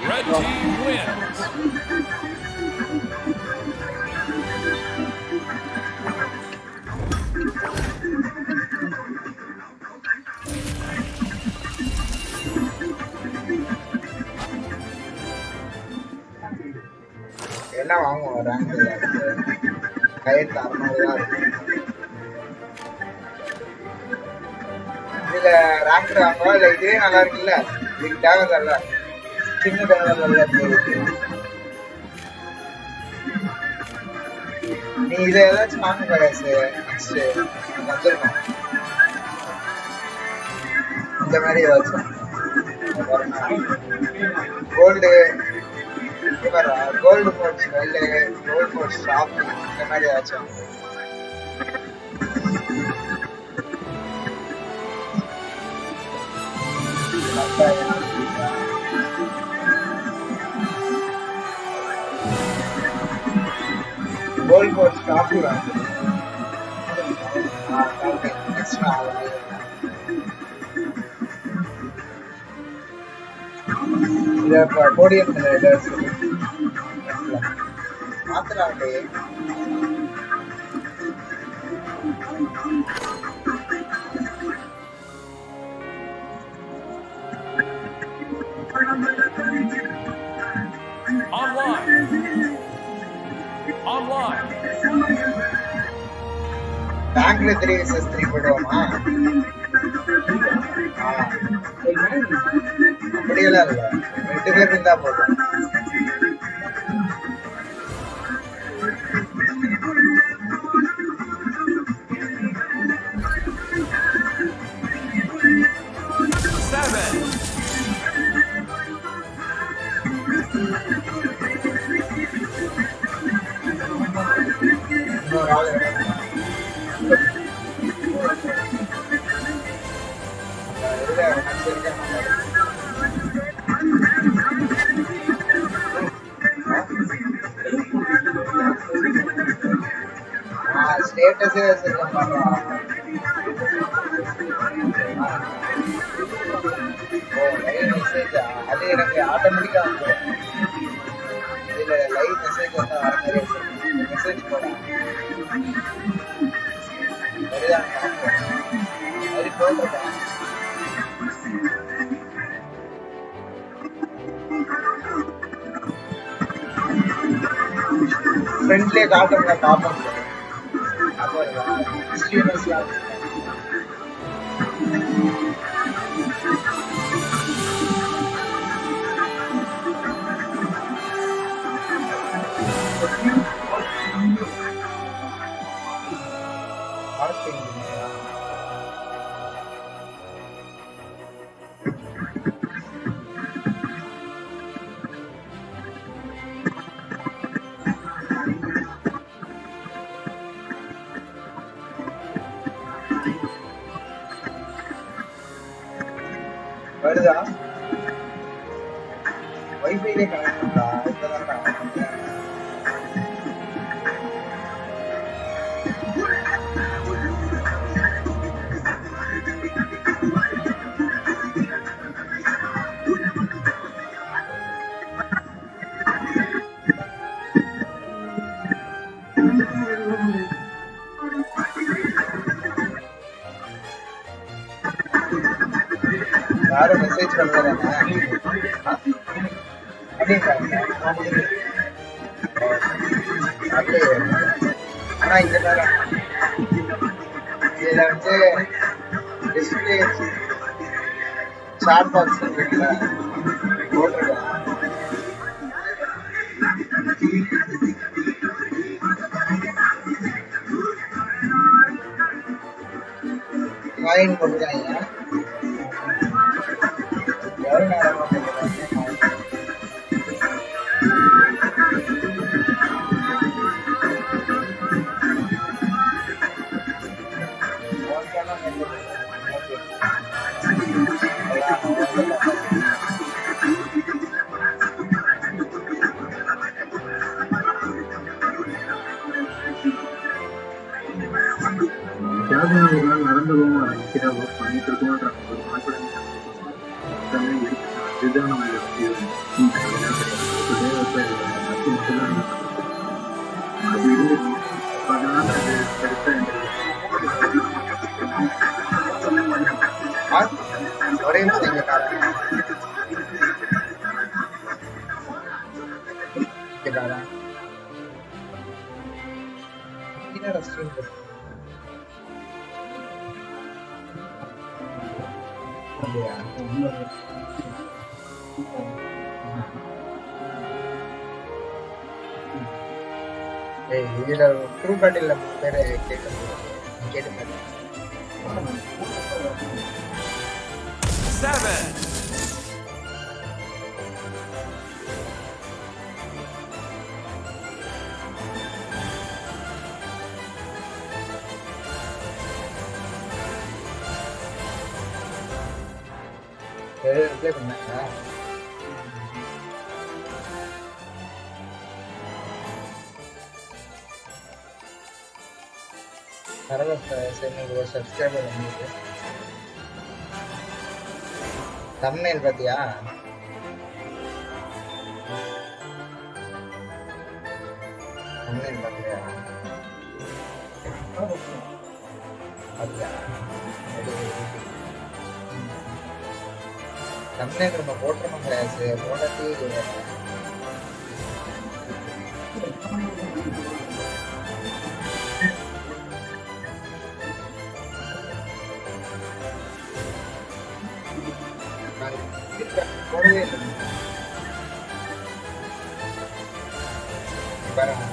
Red team wins. என்ன வாங்குவோம் rank கையெழுத்து 600 தான் இருக்கு. இதுல rank வாங்குவா இல்ல இதுவே நல்லா இருக்குல்ல, இதுக்கு தேவையில்ல சின்ன தேவையில்ல. நீ இதை ஏதாச்சும் வாங்க பயாசு நெக்ஸ்ட் வந்துருக்கோம் இந்த மாதிரி ஏதாச்சும் gold gold mode smell, gold mode shop இந்த மாதிரி ஏதாச்சும் கோல்டு மோட் ஷாப் நெக்ஸ்ட் இதை இப்போ கோடியம் மாத்திராண்டே Online. பேங்க்ல 3 vs 3 போடுவோமா? அப்படியெல்லாம் இல்லை, 2 பேர் இருந்தா போதும். இன்னொரு ஆள் ஸ்டேட்டஸே வச்சிருக்கேன். ஓ லைவ் மெசேஜா? அது எனக்கு ஆட்டோமேட்டிக்கா வந்துடும். இதுல லைவ் மெசேஜ் வந்து வர மாதிரி வச்சிருக்கேன். மெசேஜ் போட சரிதான் மாதிரி போட்டிருக்கேன். ஃப்ரெண்ட்லேயே காட்டுங்க பார்ப்போம். அப்போ ஸ்ரீனிவாஸ் வருதா? வைஃபைலே கனெக்ட் பண்ணா இப்பதான் யாரும் மெசேஜ் பண்றாங்க. ஆனா இந்த நேரம் இதுல வந்து டிஸ்பிளே சாட் பாக்ஸ் இருக்குல்ல போட்டிருக்கேன். காயின் போட்டுருக்காங்க. நடந்து போவோம் பண்ணிட்டு இருக்கோம். இதுதான் நம்ம ஒரே நிமிஷம் இதுல ட்ரூ பேட்டில் பேரை கேட்க கேட்டு பாரு. 7. ரிப்ளை பண்ணாங்க. பரவாயில்ல, சப்ஸ்கிரைபர் வந்துருக்கு. தம்ப்நெயில் பாத்தியா? thumbnail பண்றியா? அப்படியா? thumbnail நம்ம போட்டுறோம் கிளாஸ் போடாட்டி போடவே இல்லை பாருங்க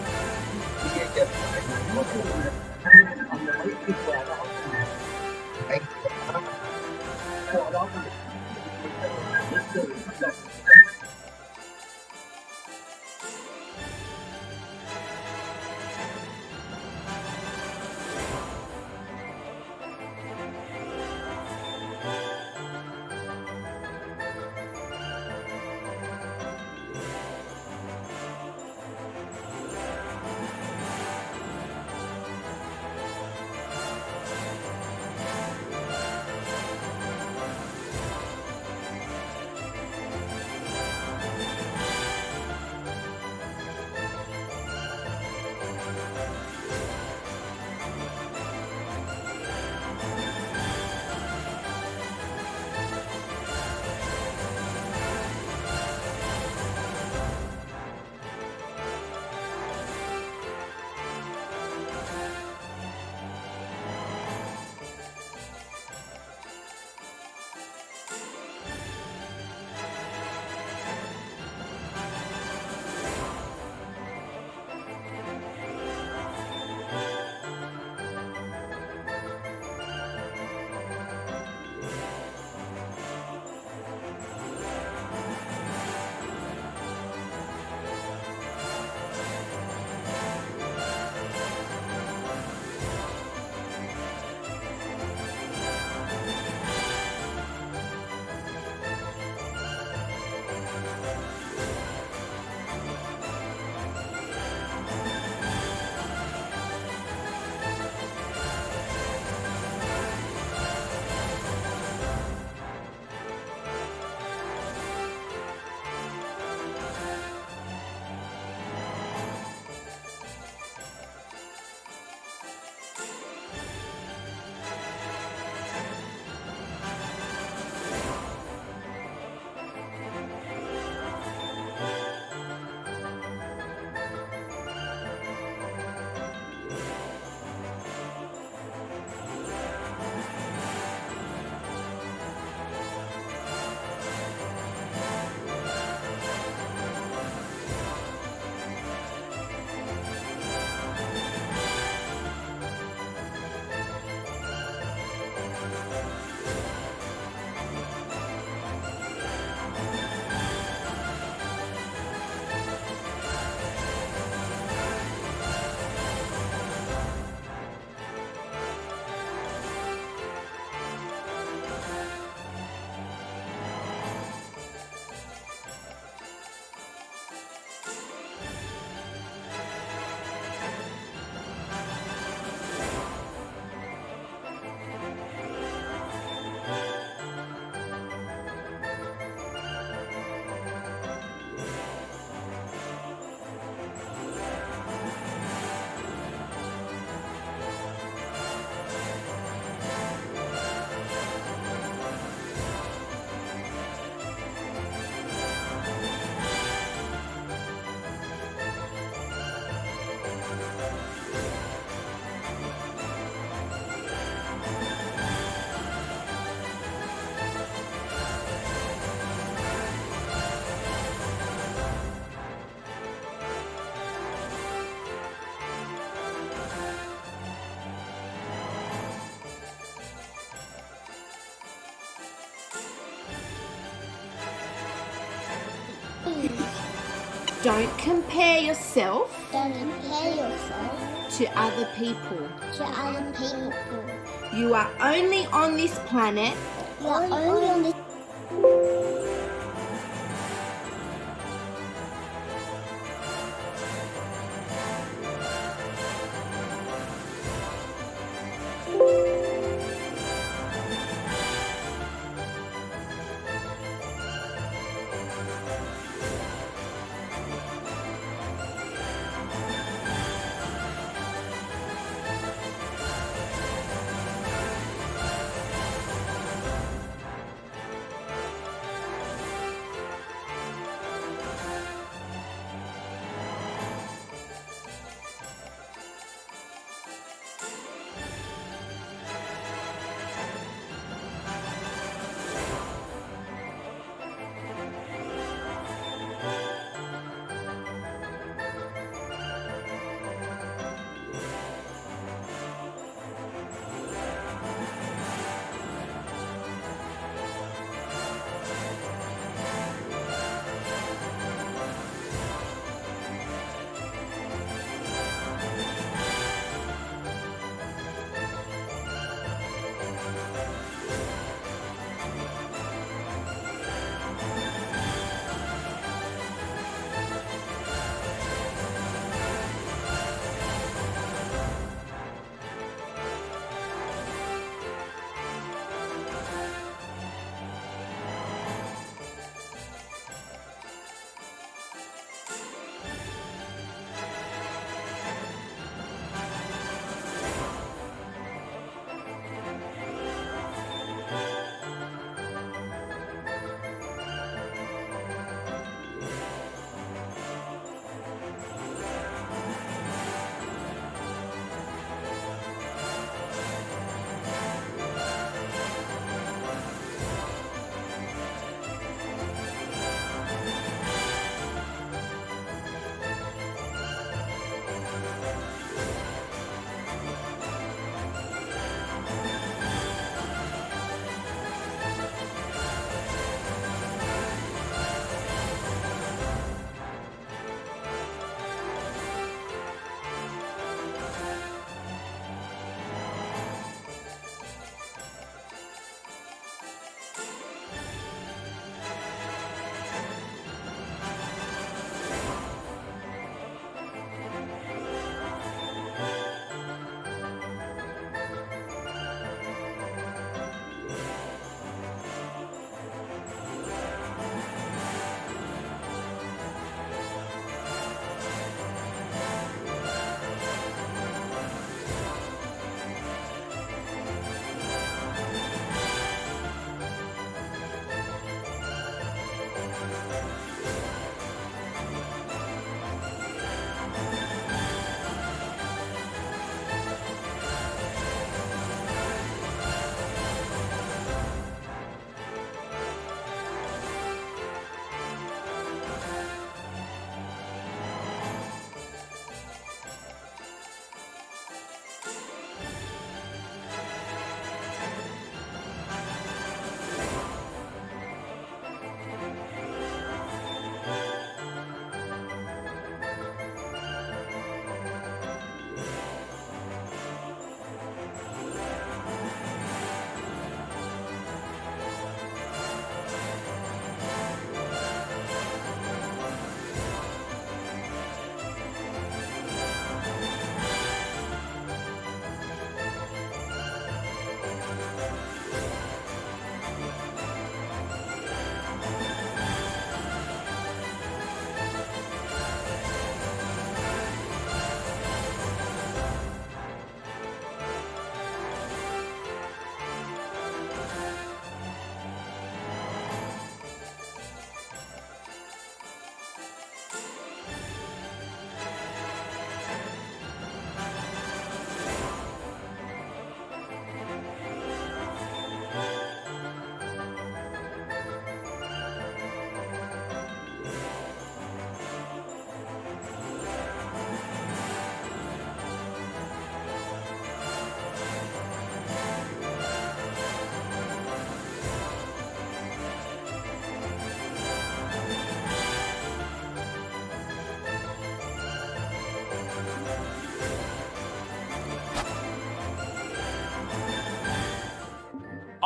Don't compare yourself Don't compare yourself to other people. to other people. You are only on this planet You are only on this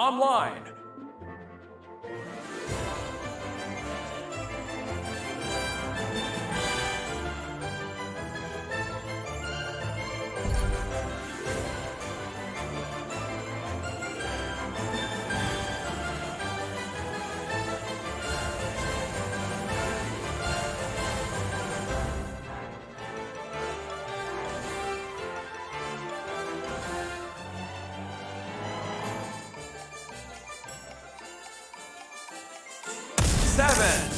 online. Seven.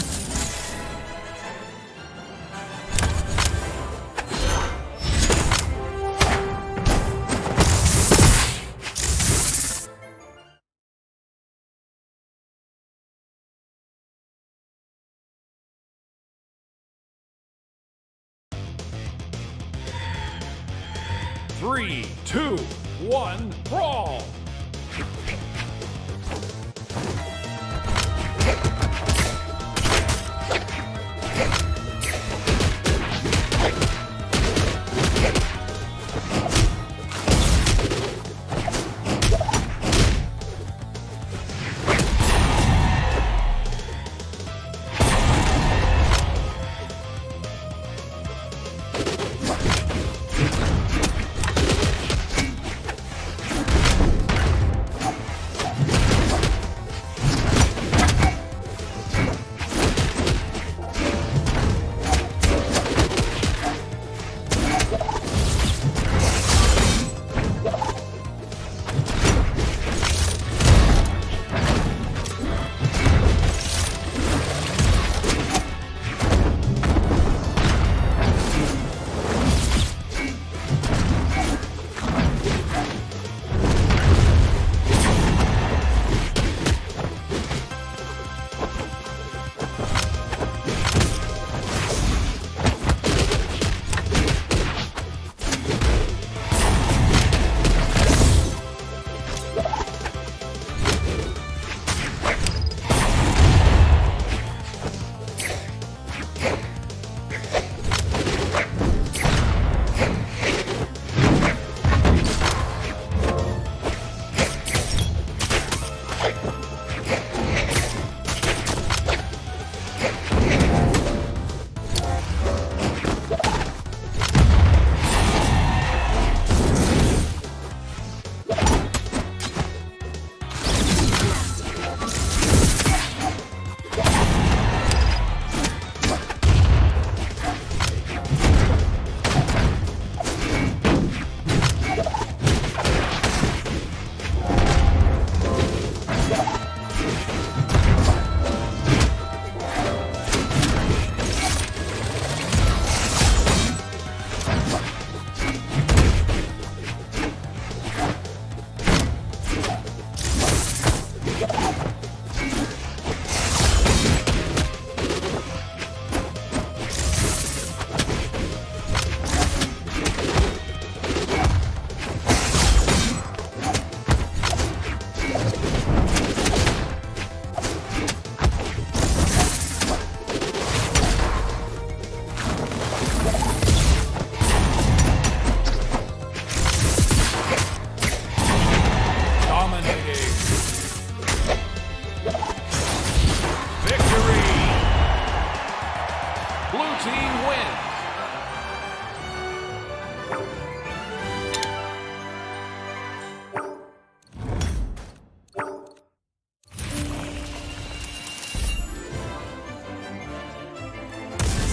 Three, two, one, brawl!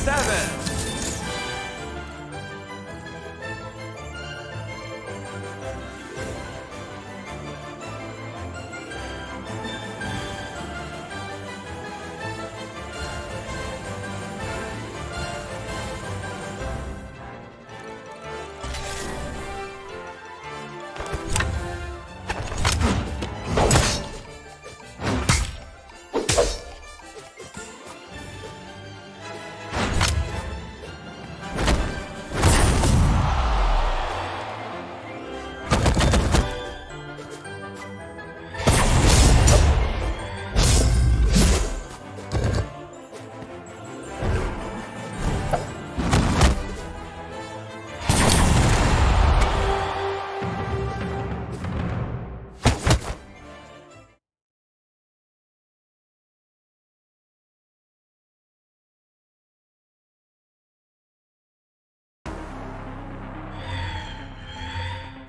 Seven.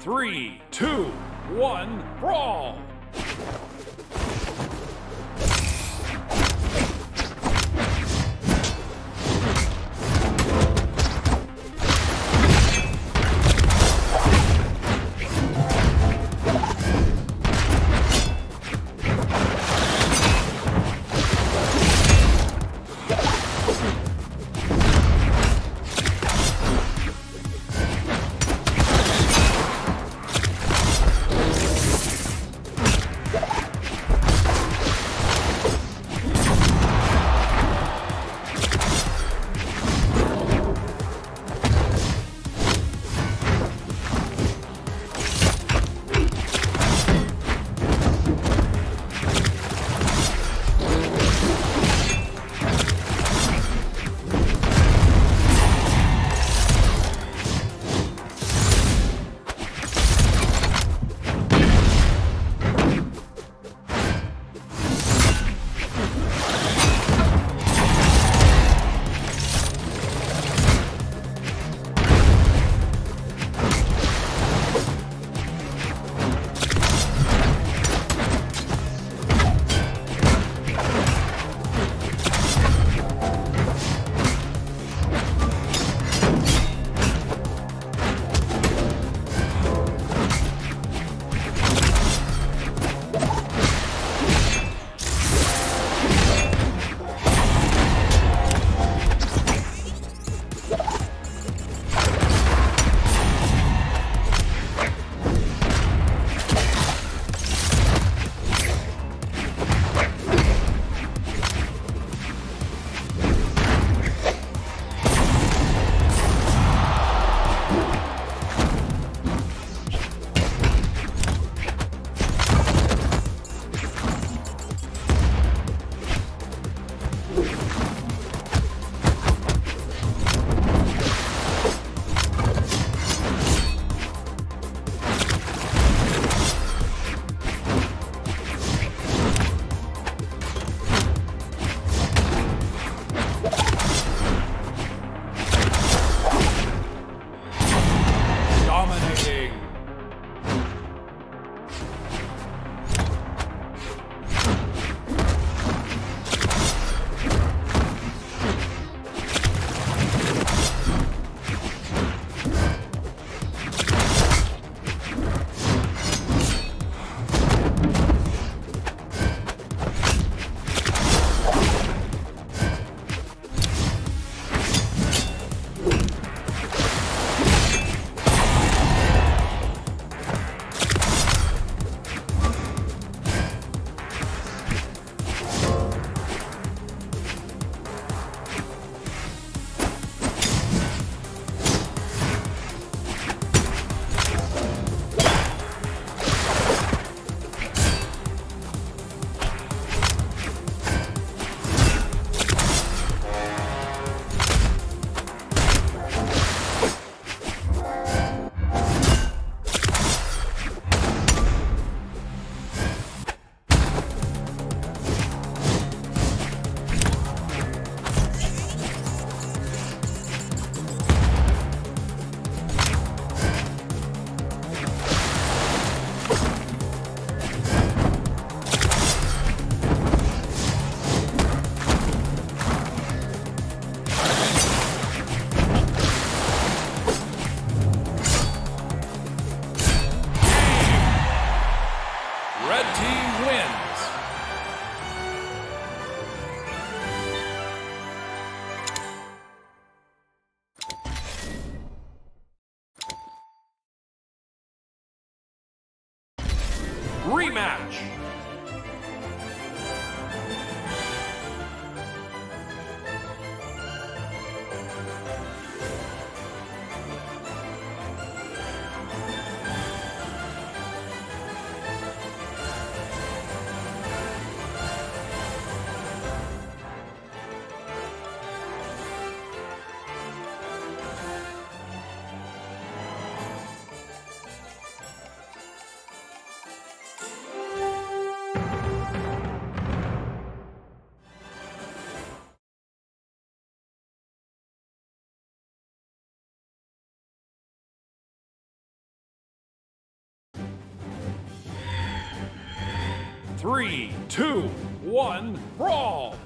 3, 2, 1, brawl! Dominating! Red team wins! Rematch! 3, 2, 1, brawl!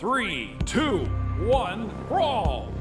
3, 2, 1, brawl!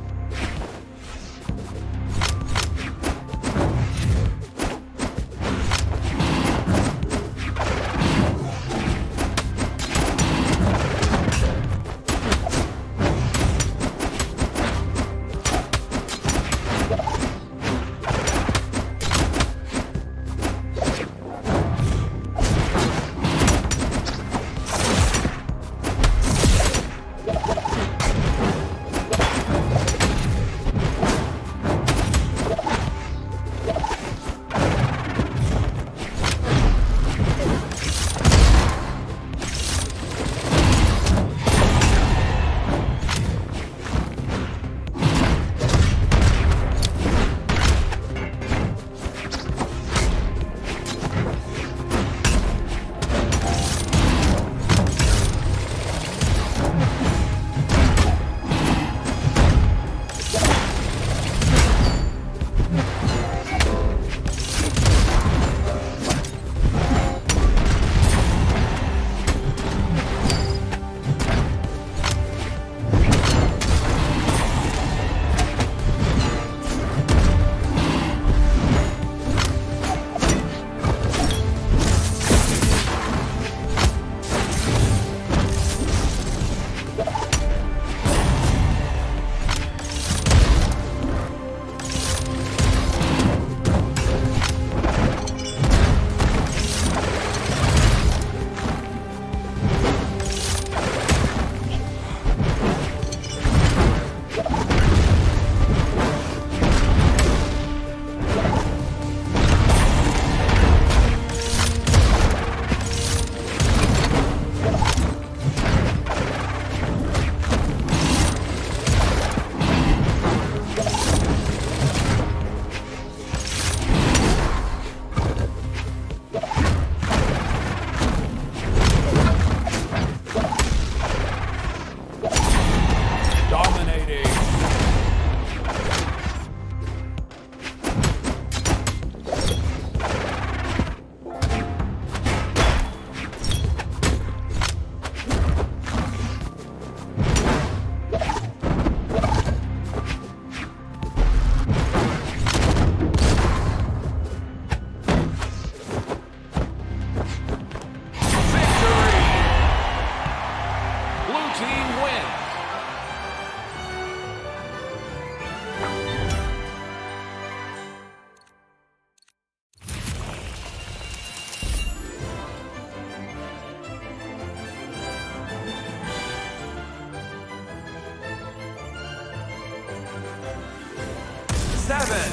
Seven.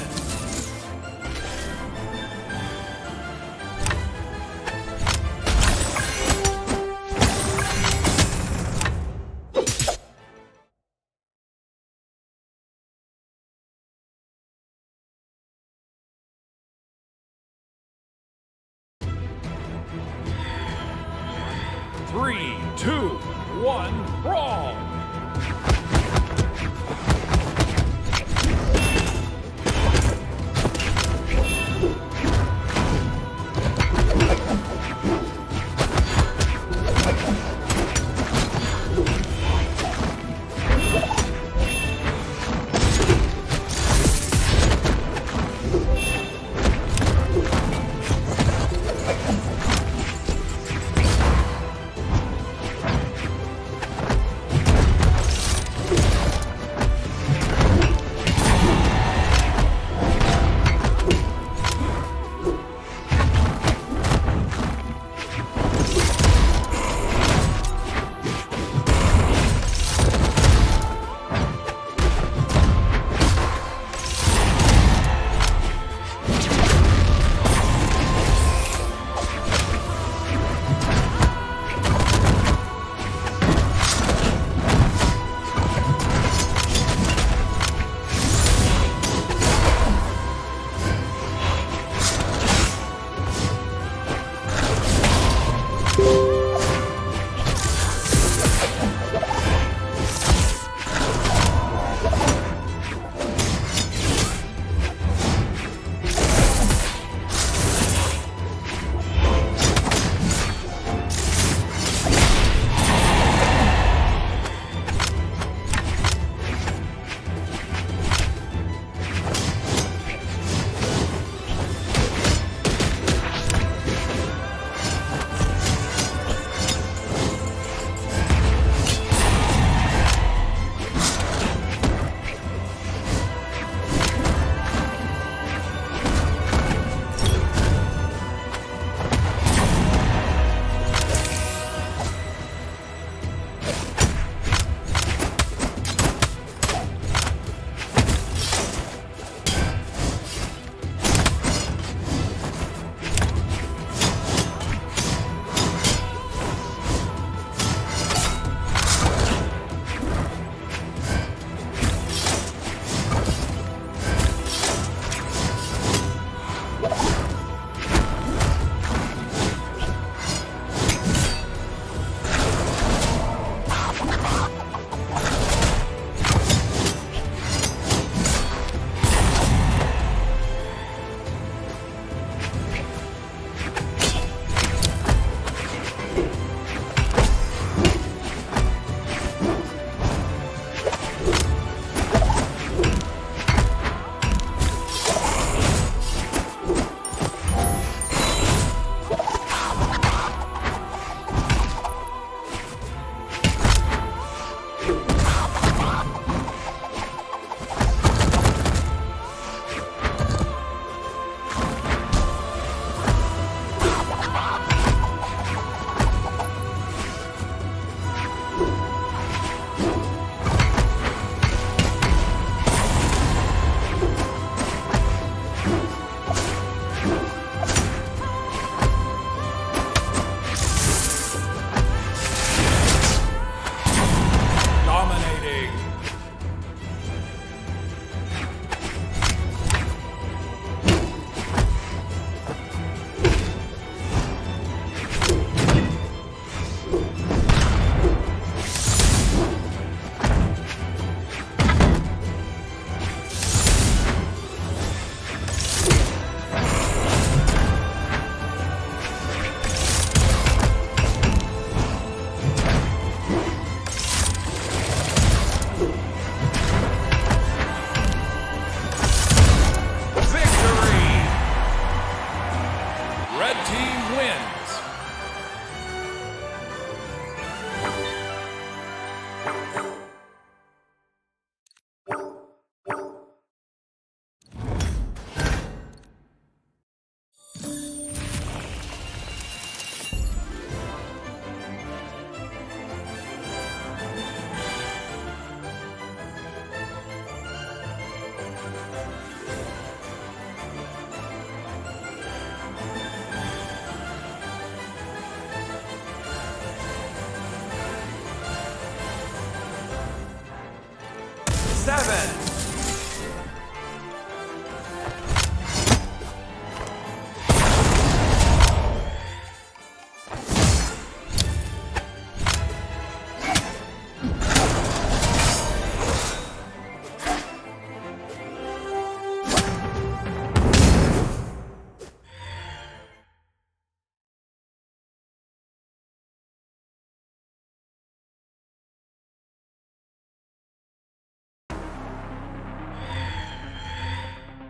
Three, two, one, brawl!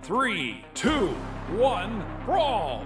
3, 2, 1, brawl!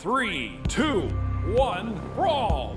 3, 2, 1, brawl!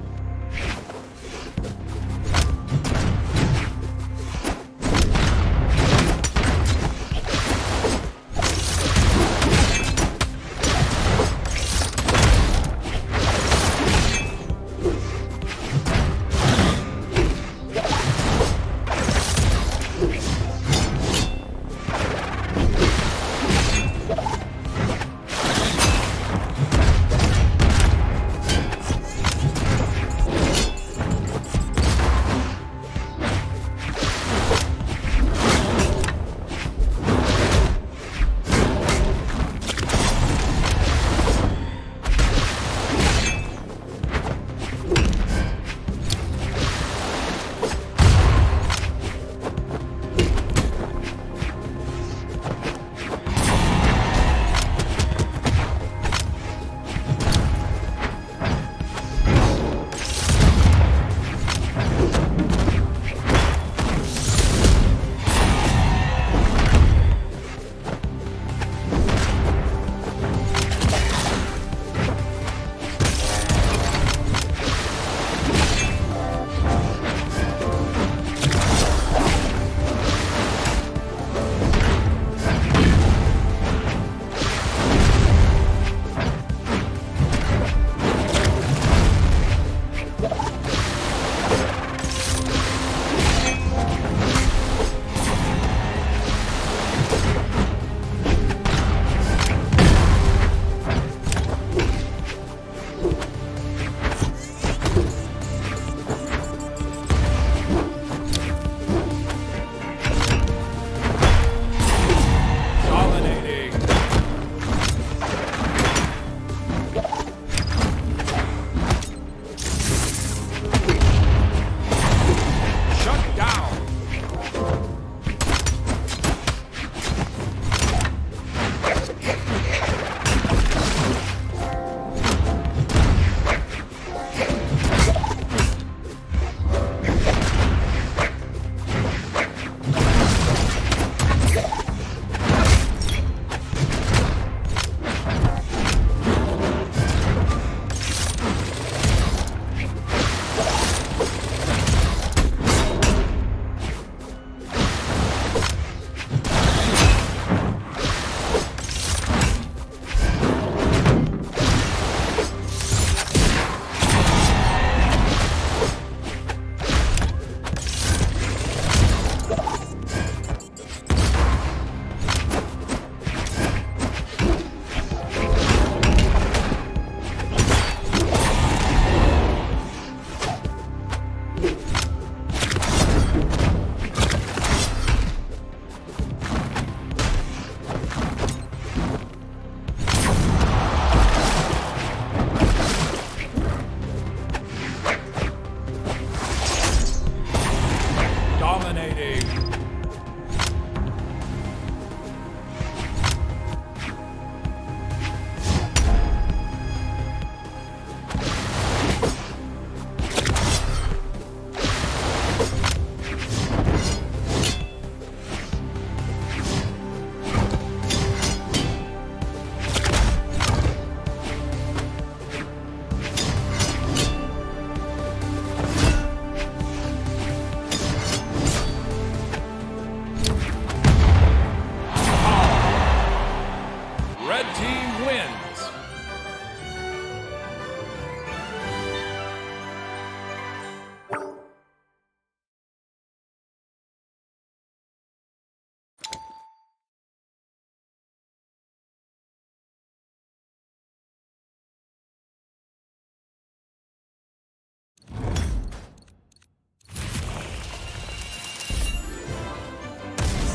wins.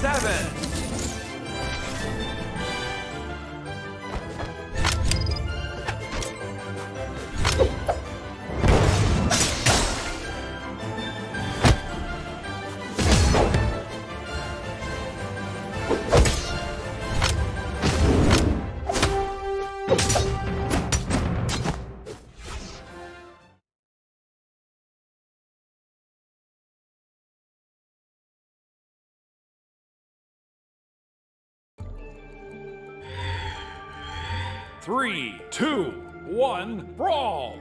Seven. Three, two, 1, Brawl!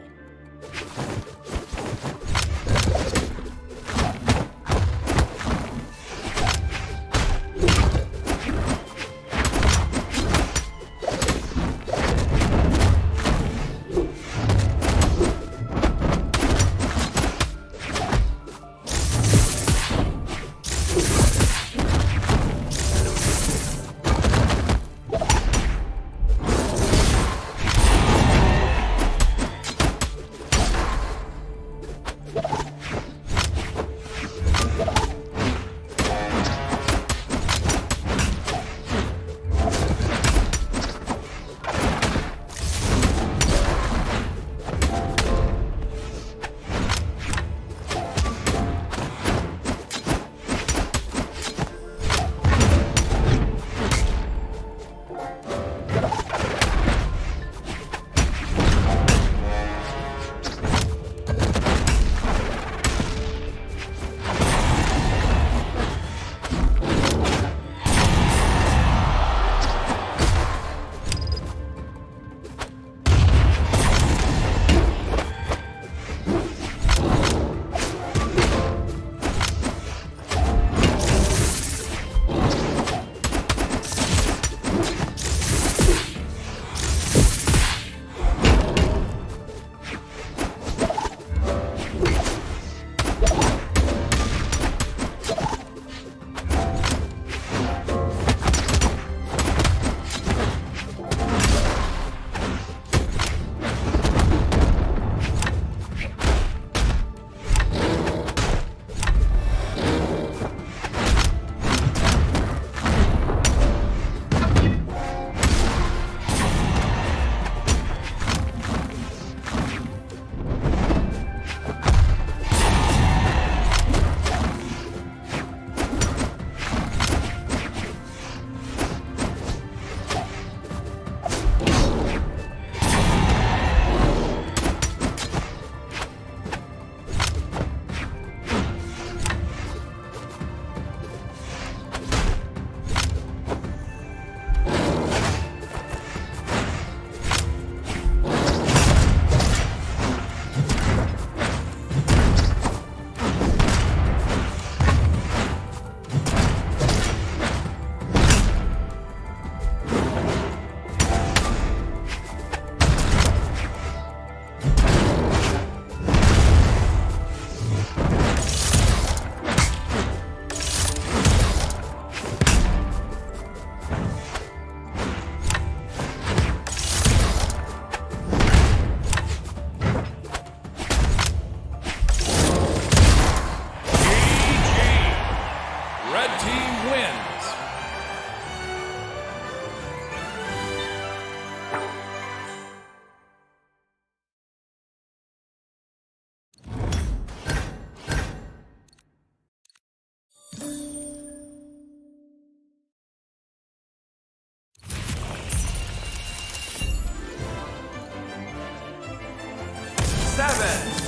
Seven.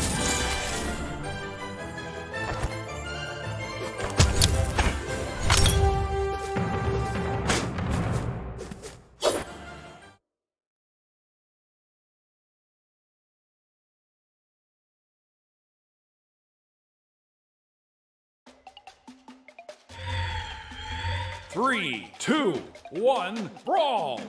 Three, two, one, brawl!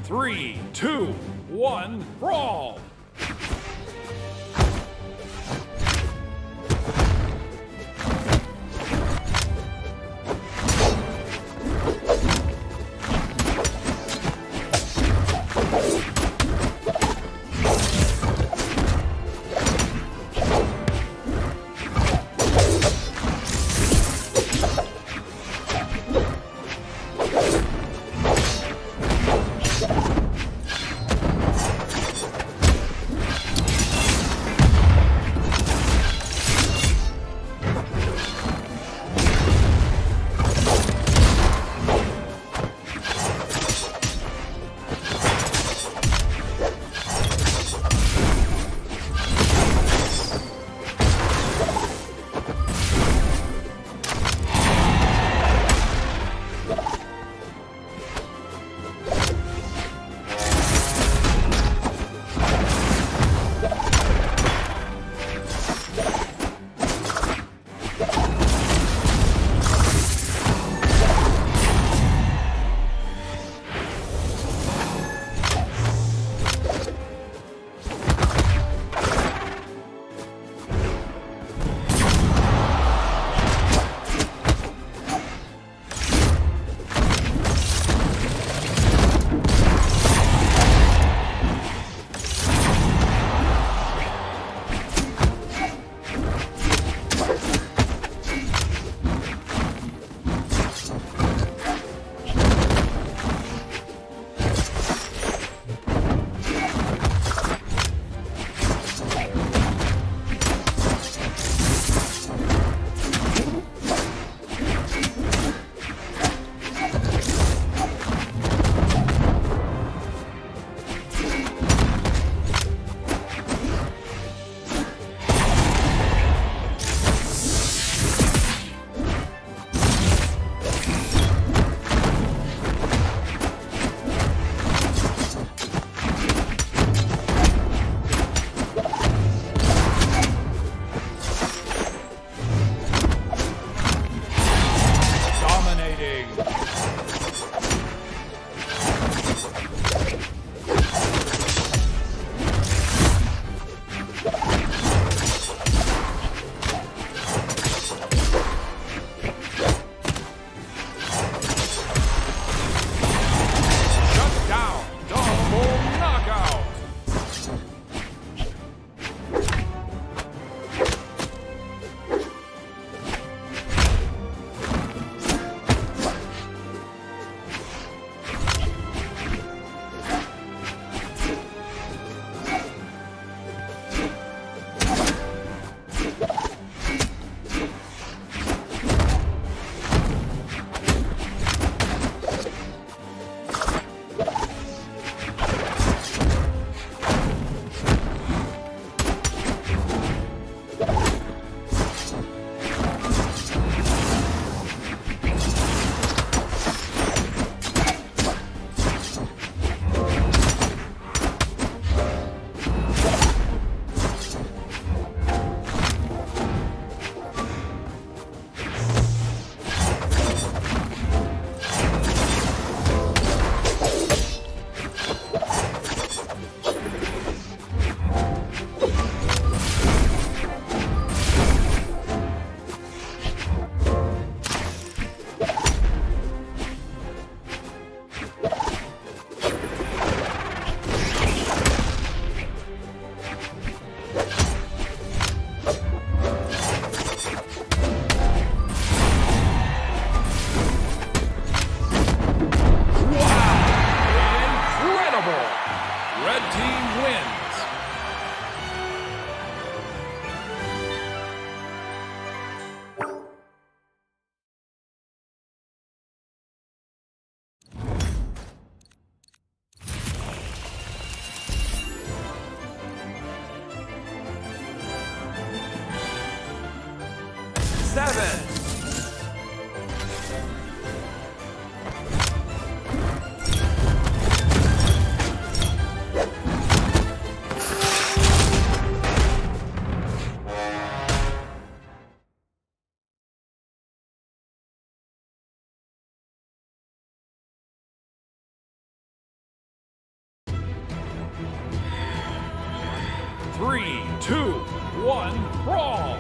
3, 2, 1, brawl! 1, Brawl!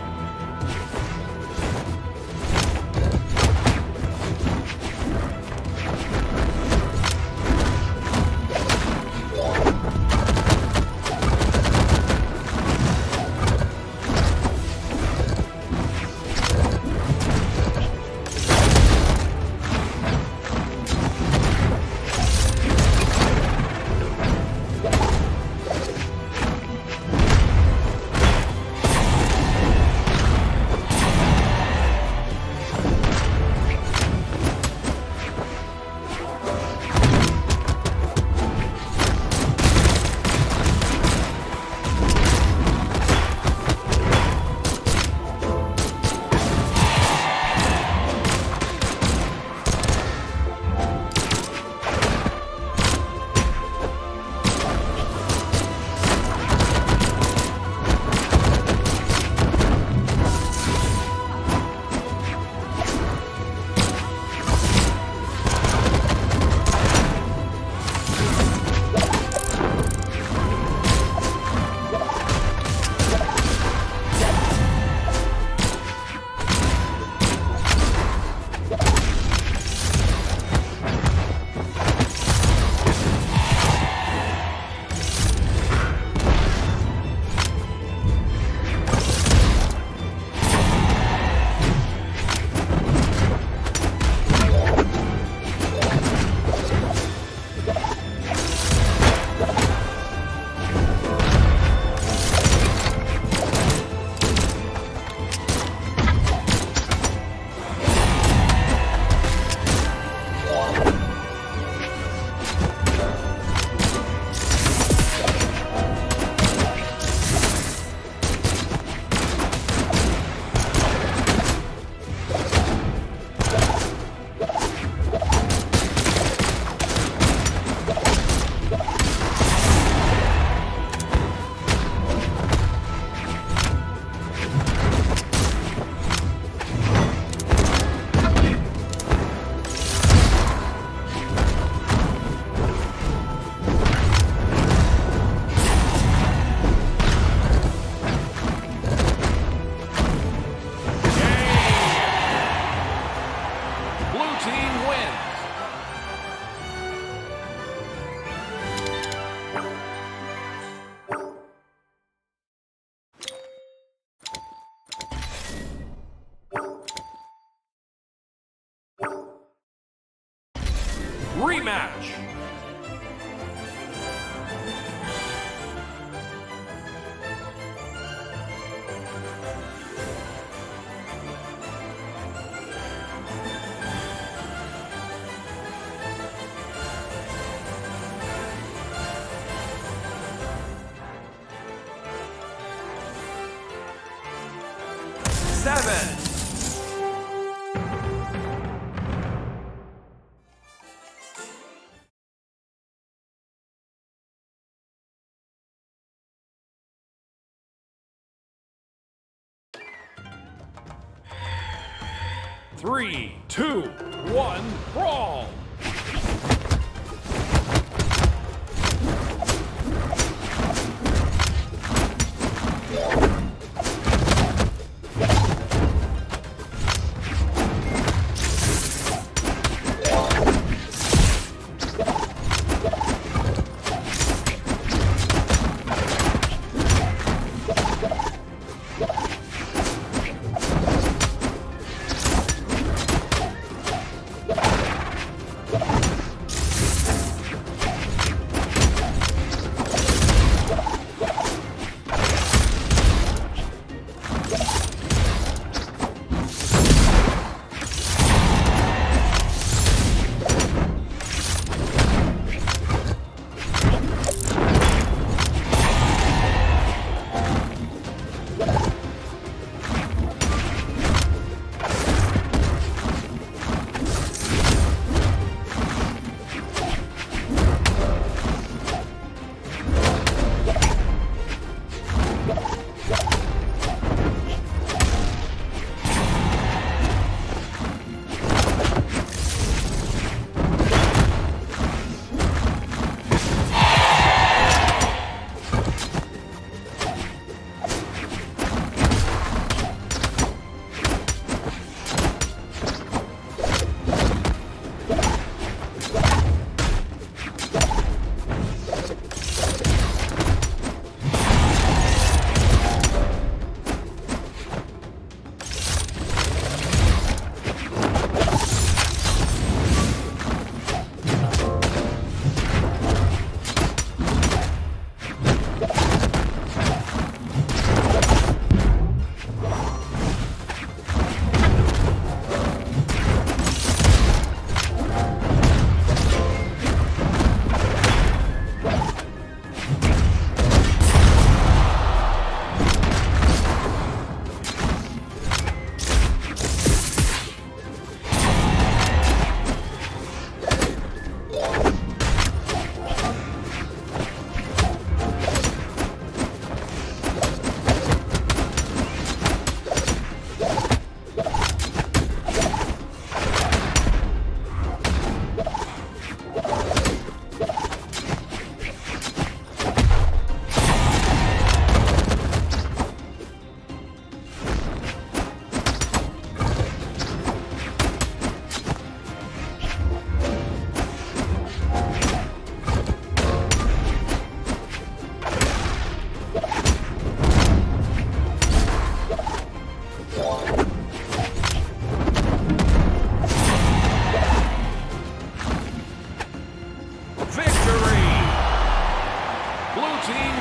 Rematch! Seven! 3, 2, 1, Brawl!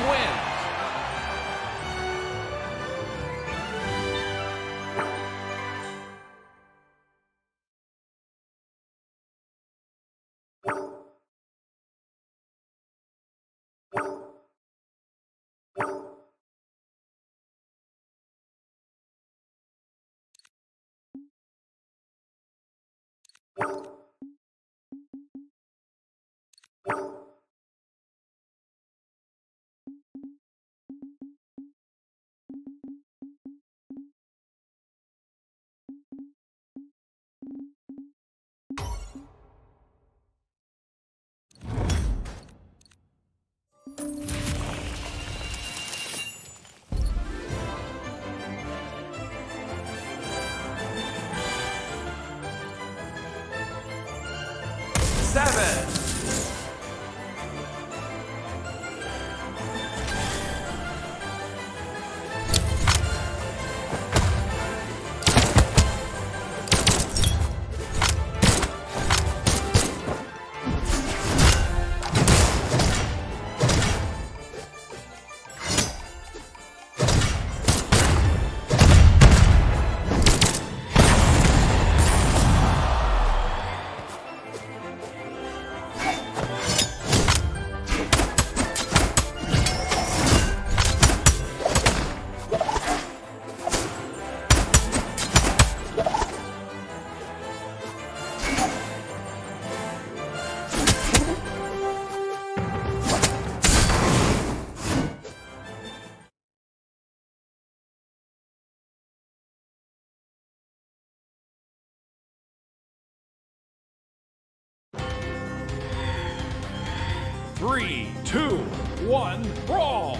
wins. Seven. Three, two, one, brawl!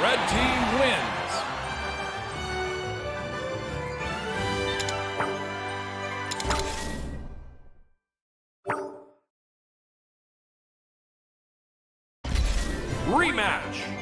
Red team wins. Rematch.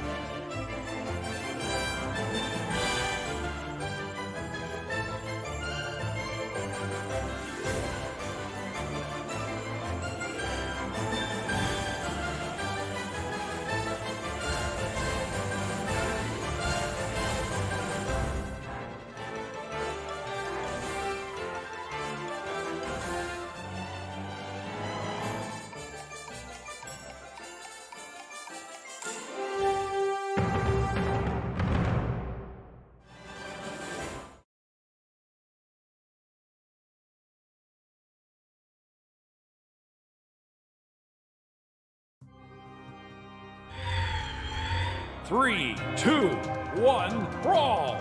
Three, two, one, brawl!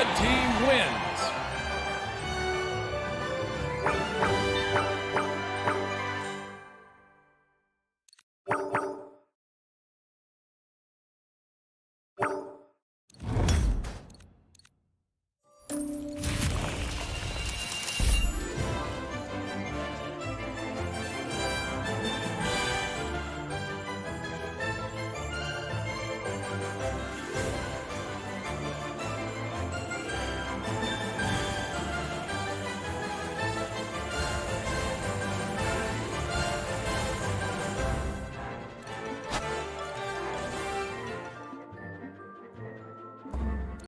Red team wins.